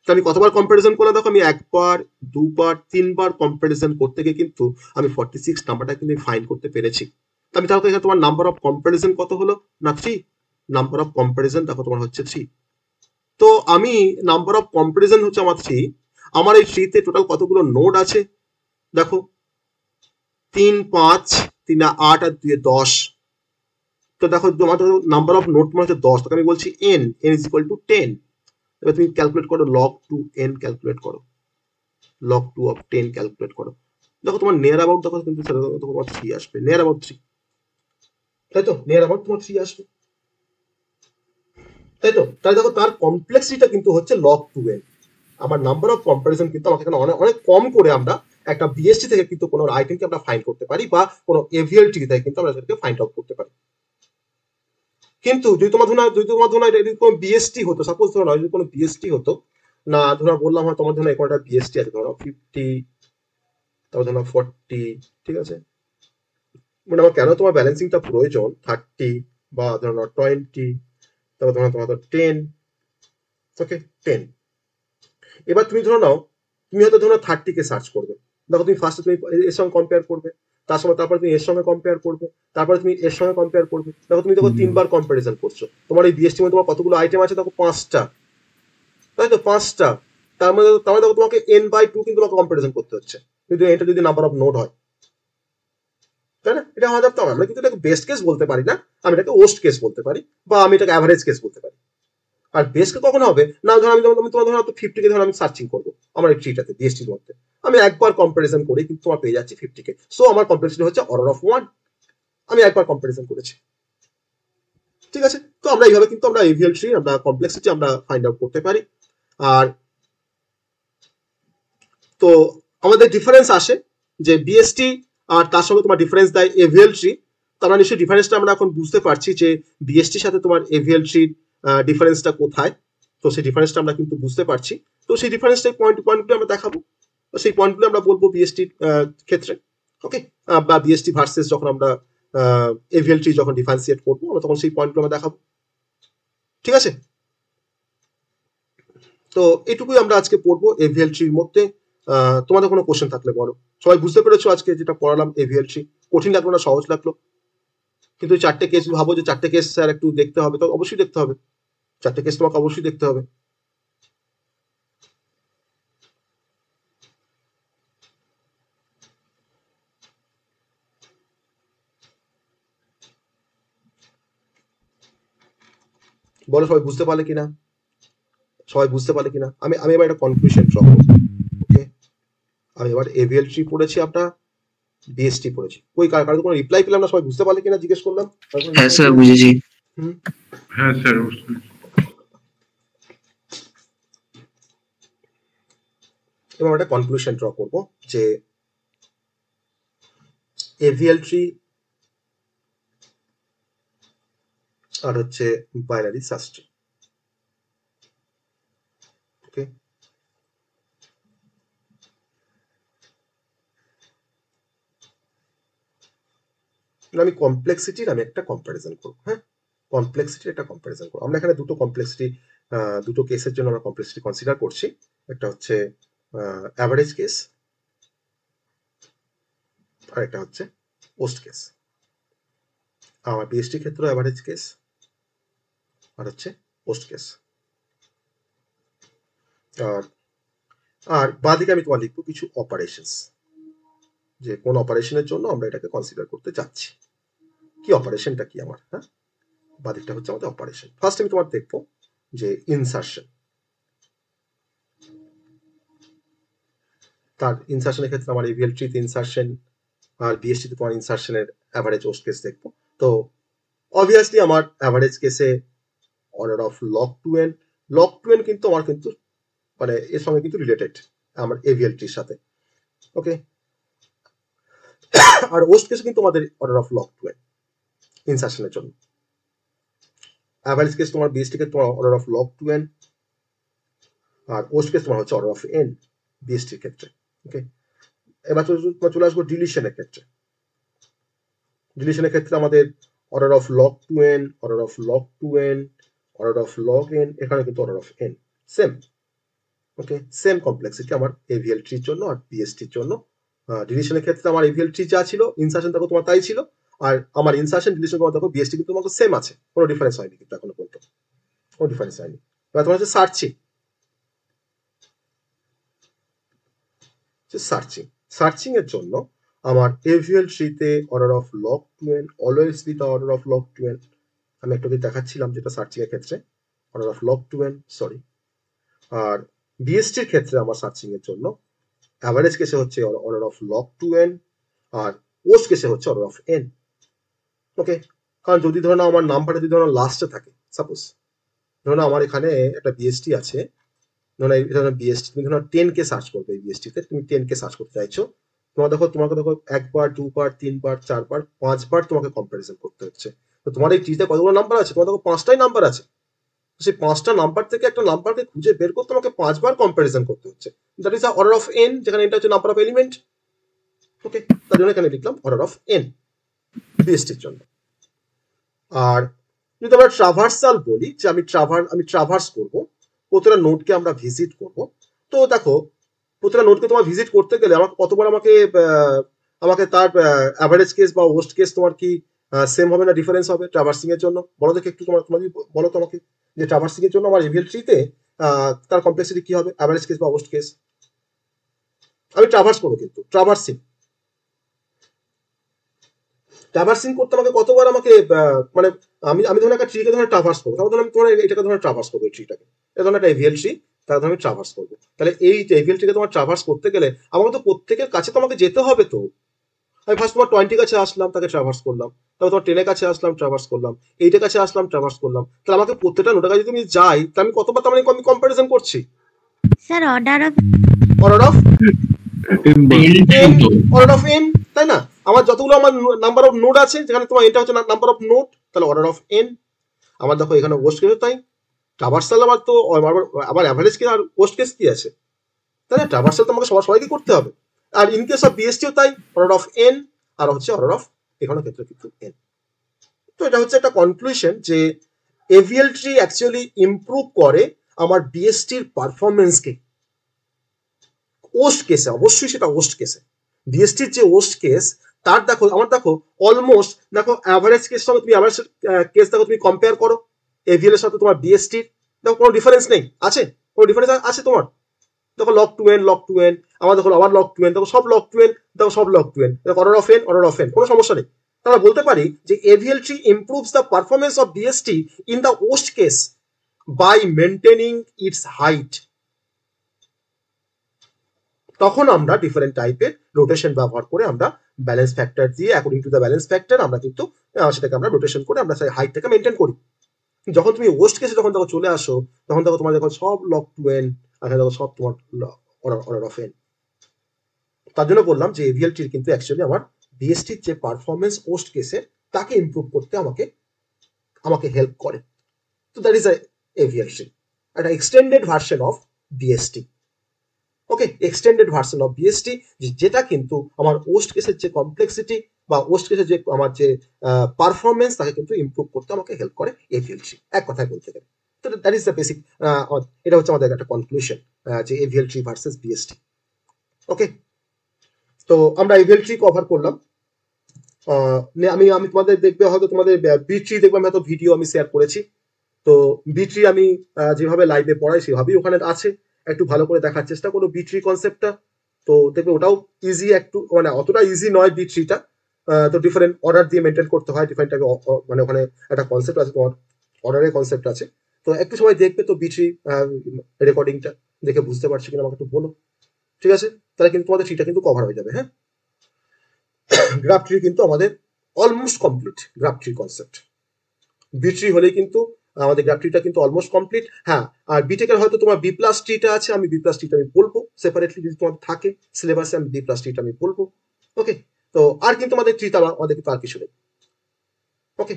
তো আমি কতবার কম্পারিজন করলাম দেখো, আমি একবার, দুবার, তিনবার কম্পারিজন করতে গিয়ে কিন্তু আমি 46 নাম্বারটা কিন্তু ফাইন্ড করতে পেরেছি। তো আমি তাহলে এখানে তোমার নাম্বার অফ কম্পারিজন কত হলো না 3, নাম্বার অফ কম্পারিজন দেখো তোমার হচ্ছে 3। তো আমি নাম্বার অফ কম্পারিজন হচ্ছে আমার 3। আমার এই 3 তে টোটাল কতগুলো নোড আছে দেখো, 3, 5, 3, 8 আর 2, 10। তো দেখো তোমার নাম্বার অফ নোড তোমার হচ্ছে 10, তোকে আমি বলছি n ইজ ইকুয়াল টু 10। এবার তুমি ক্যালকুলেট করো log 2n, ক্যালকুলেট করো log 2 অফ 10 ক্যালকুলেট করো। দেখো তোমার নিয়ার অ্যাবাউট দেখো কিন্তু তোমার 3 আসবে, নিয়ার অ্যাবাউট 3, তাই তো নিয়ার অ্যাবাউট তোমার 3 আসবে, তাই তো। তাই দেখো তার কমপ্লেক্সিটিটা কিন্তু হচ্ছে log 2n। আমার নাম্বার অফ কম্পারিজন কিন্তু আমাকে এখানে অনেক কম করে আমরা একটা বিএসটি থেকে কিন্তু কোনো আইটেমকে আমরা ফাইন্ড করতে পারি, বা কোনো এভিএল ট্রি থেকে কিন্তু আমরা সেটাকে ফাইন্ড আউট করতে পারি। কিন্তু যদি তোমার ধরো এটা কোনো বিএসটি হতো, সাপোজ ধরো যদি কোনো বিএসটি হতো না, ধরো বললাম হয় তোমার ধরো একটা বিএসটি আছে ধরো 50, তারপর ধরো 40, ঠিক আছে, মানে আমার কেন তোমার ব্যালেন্সিংটা প্রয়োজন 30 বা ধরো 20, তারপর ধরো তোমার 10, ওকে 10। এবার তুমি ধরো নাও, তুমি হয়তো ধরো 30 কে সার্চ করবে, দেখো তুমি ফার্স্টে তুমি এর সঙ্গে কম্পেয়ার করবে, তার সময় তারপরে তুমি এর সঙ্গে কম্পেয়ার করবে, তারপরে তুমি এর সঙ্গে কম্পেয়ার করবে। দেখো তুমি 3বার কম্পারিজন করছো, তোমার এই বিএসটি মধ্যে তোমার কতগুলো আইটেম আছে দেখো 5টা, তাই তো 5টা। তার মধ্যে দেখো তোমাকে n/2 কিন্তু তোমাকে কম্পারিজন করতে হচ্ছে, কিন্তু এটা যদি নাম্বার অফ নোড হয়, তাই না। এটা আমাদের তো আমরা কিন্তু এটাকে বেস্ট কেস বলতে পারি না, আমি এটাকে ওস্ট কেস বলতে পারি, বা আমি এটাকে অ্যাভারেজ কেস বলতে পারি। আর বেস্ট কখন হবে না, ধরো আমি তোমার ধরো 50 কে ধরো আমি সার্চিং করবো আমার এই ট্রিটাতে বিএসটির মধ্যে, আমি একবার কম্পারিজন করে কিন্তু তোমার পেয়ে যাচ্ছি 50 কে। সো আমার কমপ্লেক্সিটি হচ্ছে অর্ডার অফ 1, আমি একবার কম্পারিজন করেছি, ঠিক আছে। তো আমরা এইভাবে কিন্তু আমরা এভিএল ট্রি আমরা কমপ্লেক্সিটি আমরা ফাইন্ড আউট করতে পারি। আর তো আমাদের ডিফারেন্স আসে যে বিএসটি আর তার সঙ্গে তোমার ডিফারেন্স দেয় এভিএল ট্রি। তো আমরা নিশ্চয়ই ডিফারেন্সটা আমরা এখন বুঝতে পারছি যে বিএসটির সাথে তোমার এভিএল ট্রির ডিফারেন্সটা কোথায়। তো সেই ডিফারেন্সটা আমরা কিন্তু বুঝতে পারছি। তো সেই ডিফারেন্সটা পয়েন্টগুলো আমরা দেখাবো, তো সেই পয়েন্টগুলো আমরা বলবো বিএসটির ক্ষেত্রে, ওকে, বা বিএসটি ভার্সেস যখন আমরা এভিএল ট্রি যখন ডিফারেন্সিয়েট করবো আমরা তখন সেই পয়েন্টগুলো আমরা দেখাবো। ঠিক আছে, তো এটুকুই আমরা আজকে পড়বো এভিএল ট্রির মধ্যে। তোমাদের কোনো কোশ্চেন থাকলে বলো। সবাই বুঝতে পেরেছো আজকে যেটা পড়ালাম এভিএল ট্রি? কঠিন লাগলো না সহজ লাগলো? কিন্তু 4টে কেস ভাবো যে 4টে কেস স্যার একটু দেখতে হবে, তো অবশ্যই দেখতে হবে, 4টে কেস তোমাকে অবশ্যই দেখতে হবে। বলো সবাই বুঝতে পারলে কিনা, সবাই বুঝতে পারলে কিনা? আমি এবার একটা কনক্লুশন ড্র করব। ওকে, আমি এবার এভিএল ট্রি পড়েছি, আমরা বিএসটি পড়েছি। ওই কারো কোনো রিপ্লাই পেলাম না, সবাই বুঝতে পারলে কিনা জিজ্ঞেস করলাম। হ্যাঁ স্যার বুঝেছি। হ্যাঁ স্যার। এবার একটা কনক্লুশন ড্র করব যে এভিএল ট্রি আর হচ্ছে বাইনারি সার্চ ট্রি। ওকে, আমি কমপ্লেক্সিটির আমি একটা কম্পারিজন করব। হ্যাঁ, কমপ্লেক্সিটির একটা কম্পারিজন করব। আমরা এখানে দুটো কমপ্লেক্সিটি, দুটো কেসের জন্য আমরা কমপ্লেক্সিটি কনসিডার করছি। একটা হচ্ছে অ্যাভারেজ কেস আর একটা হচ্ছে পোস্ট কেস। আমার বিএসটি ক্ষেত্রে অ্যাভারেজ কেস আর হচ্ছে পোস্ট কেস। আর বাদিকে আমি তোমার লিখবো কিছু অপারেশনস, যে কোন অপারেশনের জন্য আমরা এটাকে কনসিডার করতে যাচ্ছি, কি অপারেশনটা কি আমার। হ্যাঁ, বাদিকটা হচ্ছে আমাদের অপারেশন। ফার্স্ট আমি তোমার দেখবো যে ইনসারশন। তার ইনসারশনের ক্ষেত্রে আমার এভিএল ট্রিতে ইনসারশন আর বিএসটিতে তোমার ইনসারশনের অ্যাভারেজ ওস্ট কেস দেখবো। তো অবভিয়াসলি আমার অ্যাভারেজ কেসে order of log two N, log two N কিন্তু আমার কিন্তু মানে এর সঙ্গে কিন্তু রিলেটেড আমার এভিএল ট্রির সাথে। ওকে, আর ওস্ট কেসে কিন্তু আমাদের order of log two N ইনসারশনের জন্য। অ্যাভারেজ কেস তোমার বিএসটি কে তোমার order of log two N, আর ওস্ট কেস তোমার হচ্ছে অর্ডার অফ এন বিএসটির ক্ষেত্রে। ওকে, এবার চলে আসবো ডিলিশনের ক্ষেত্রে। ডিলিশনের ক্ষেত্রে আমাদের order of log two N, order of log two N, order of log N, এখানে কিন্তু order of N same. Okay, same complexity আমার এভিএল ট্রির জন্য আর বিএসটির জন্য। ডিলিশনের ক্ষেত্রে আমার এভিএল ট্রি যা ছিল, ইনসারশন দেখো তোমার তাই ছিল, আর আমার ইনসারশন ডিলিশন তোমার দেখো বিএসটি কিন্তু তোমাকে সেম আছে, কোনো ডিফারেন্স হয়নি কিন্তু এখনো পর্যন্ত, কোনো ডিফারেন্স হয়নি। এবার তোমার হচ্ছে সার্চিং। সার্চিং এর জন্য আমার এভিএল ট্রিতে order of log two N always be the order of log two N. আমি একটু দেখাচ্ছিলাম যেটা সার্চিং এর ক্ষেত্রে order of log two N, sorry. আর বিএসটির ক্ষেত্রে আমার সার্চিং এর জন্য অ্যাভারেজ কেসে হচ্ছে order of log two N আর পোস্ট কেসে হচ্ছে অর্ডার অফ এন। ওকে, কারণ যদি ধরো আমার নাম্বারটা যদি ধরো লাস্টে থাকে, সাপোজ ধরো আমার এখানে একটা বিএসটি আছে, ধরো বিএসটি তুমি ধরো 10কে সার্চ করবে, এই বিএসটিতে তুমি 10কে সার্চ করতে চাইছো, তোমাকে দেখো একবার, দুবার, তিনবার, চারবার, 5বার তোমাকে কম্পারিজন করতে হচ্ছে। তো তোমার এই ট্রিতে কতগুলো নাম্বার আছে? তোমার দেখো 5টাই নাম্বার আছে, সেই 5টা নাম্বার থেকে একটা নাম্বারকে খুঁজে বের করতে তোমাকে 5বার কম্পারিজন করতে হচ্ছে। That is order of N, যেখানে এটা হচ্ছে নাম্বার অফ এলিমেন্ট। ওকে, তার জন্য এখানে লিখলাম অর্ডার অফ এন বিএসটির জন্য। আর যদি আমরা ট্রাভার্সাল বলি যে আমি ট্রাভার্স করব, প্রতিটা নোডকে আমরা ভিজিট করব, তো দেখো প্রতিটা নোডকে তোমার ভিজিট করতে গেলে আমাকে কতবার আমাকে তার অ্যাভারেজ কেস বা ওস্ট কেস তোমার কি সেম হবে না ডিফারেন্স হবে ট্রাভার্সিং এর জন্য? বলো দেখে একটু, তোমার বলো তো আমাকে যে ট্রাভার্সিং এর জন্য আমার এভিএল ট্রিতে তার কমপ্লেক্সিটি কি হবে, অ্যাভারেজ কেস বা ওস্ট কেস? আমি ট্রাভার্স করবো, কিন্তু ট্রাভার্সিং করতে আমাকে কতবার আমাকে মানে আমি ধরুন একটা ট্রিকে ধরুন ট্রাভার্স করবো, তাহলে আমি তোমার এটাকে ধরুন ট্রাভার্স করবো, এই ট্রিটাকে, এটা ধরুন একটা এভিএল ট্রি, তাহলে আমি ট্রাভার্স করবো। তাহলে এই এভিএল ট্রিকে তোমার ট্রাভার্স করতে গেলে আমাকে তো প্রত্যেকের কাছে তো আমাকে যেতে হবে। তো আমি ফার্স্ট তোমার 20 কাছে আসলাম, তাকে ট্রাভার্স করলাম, তারপর তোমার 10 কাছে আসলাম, ট্রাভার্স করলাম, 8 কাছে আসলাম, ট্রাভার্স করলাম। তাহলে আমাকে প্রত্যেকটা নোটের কাছে যদি আমি যাই, তাহলে আমি কতবার তার মানে আমি কম্পারিজন করছি? স্যার অর্ডার অফ এন, তাই না? আমার যতগুলো আমার নাম্বার অফ নোড আছে, যেখানে তোমার এটা হচ্ছে নাম্বার অফ নোড, তাহলে অর্ডার অফ এন। আমার দেখো এখানে ওস্ট কেস তাই, ট্রাভার্সাল আবার তো আবার অ্যাভারেজ কেস আর ওস্ট কেস কি আছে, তাই না? ট্রাভার্সাল তো আমাকে সবাইকে করতে হবে। আর ইন কেস অফ বিএসটিও তাই, অর্ডার অফ এন আর হচ্ছে অর্ডার অফ এখানেও ক্ষেত্রে কিন্তু n। তো এটা হচ্ছে একটা কনক্লুশন যে এভিএল ট্রি অ্যাকচুয়ালি ইমপ্রুভ করে আমার বিএসটির পারফরমেন্সকে। ওস্ট কেসে, অবশ্যই সেটা ওস্ট কেসে, বিএসটির যে ওস্ট কেস তার দেখো, আমার দেখো অলমোস্ট দেখো অ্যাভারেজ কেস সঙ্গে তুমি অ্যাভারেজ কেস দেখো, তুমি কম্পেয়ার করো এভিএল এর সাথে তোমার বিএসটির, দেখো কোনো ডিফারেন্স নেই, আছে কোনো ডিফারেন্স আছে তোমার? দেখো log two N, log two N, আমার দেখো আবার লগ টু এন, দেখো সব লগ টু এন, দেখো সব লগ টু এন, দেখো order of N, order of N, কোনো সমস্যা নেই। আমরা বলতে পারি যে AVL tree improves the performance of BST in the worst case by maintaining its height. তখন আমরা ডিফারেন্ট টাইপের রোটেশন ব্যবহার করে আমরা ব্যালেন্স ফ্যাক্টর দিয়ে according to the balance factor আমরা কিন্তু সেটাকে আমরা রোটেশন করে আমরা সেই হাইটটাকে মেনটেন করি। যখন তুমি ওয়েস্ট কেসে যখন দেখো চলে আসো, তখন দেখো তোমার দেখো সব লগ টু এন, আর দেখো সব তোমার অর্ডার অফ এন। তার জন্য বললাম যে এভিএল ট্রি কিন্তু অ্যাকচুয়ালি আমার বিএসটির যে পারফরমেন্স ওয়েস্ট কেসে তাকে ইমপ্রুভ করতে আমাকে হেল্প করে। তো দ্যাট ইজ এভিএল ট্রি, একটা extended version of BST. Okay, extended version of BST, যেটা কিন্তু আমার ওস্ট কেসের যে কমপ্লেক্সিটি বা ওস্ট কেসের যে আমার যে পারফরমেন্স তাকে কিন্তু ইমপ্রুভ করতে আমাকে হেল্প করে এভিএল ট্রি, এক কথায় বলতে গেলে। তো দ্যাট ইজ দ্য বেসিক, এটা হচ্ছে আমাদের একটা কনক্লুশন যে এভিএল ট্রি ভার্সেস বিএসটি। ওকে, তো আমরা এভিএল ট্রি কভার করলাম। আমি তোমাদের দেখবে হয়তো তোমাদের বি ট্রি দেখবে, আমি হয়তো ভিডিও আমি শেয়ার করেছি। তো বি ট্রি আমি যেভাবে লাইভে পড়াই সেভাবেই ওখানে আছে, একটু ভালো করে দেখার চেষ্টা করো বি ট্রি কনসেপ্টটা। তো দেখবে ওটাও ইজি, একটু মানে অতটা ইজি নয় বি ট্রিটা। তো ডিফারেন্ট অর্ডার দিয়ে মেনটেন করতে হয়, ডিফারেন্ট টাইপের মানে ওখানে একটা কনসেপ্ট আছে, তোমার অর্ডারের কনসেপ্ট আছে। তো একটু সময় দেখবে তো বি ট্রি রেকর্ডিংটা দেখে বুঝতে পারছি কিনা আমাকে একটু বলো, ঠিক আছে? তাহলে কিন্তু তোমাদের ট্রিটা কিন্তু কভার হয়ে যাবে। হ্যাঁ, গ্রাফ ট্রি কিন্তু আমাদের almost complete, graph tree concept. B tree হলেই কিন্তু আমাদের গ্রাফ ট্রিটা কিন্তু অলমোস্ট কমপ্লিট। হ্যাঁ, আর বিটেকের হয়তো তোমার বি প্লাস ট্রিটা আছে, আমি বি প্লাস ট্রিটা আমি বলবো সেপারেটলি, যদি তোমার থাকে সিলেবাসে আমি বি প্লাস ট্রিটা আমি বলবো। ওকে, তো আর কিন্তু আমাদের ট্রিটা আমাদের কিন্তু আর কিছু নেই। ওকে।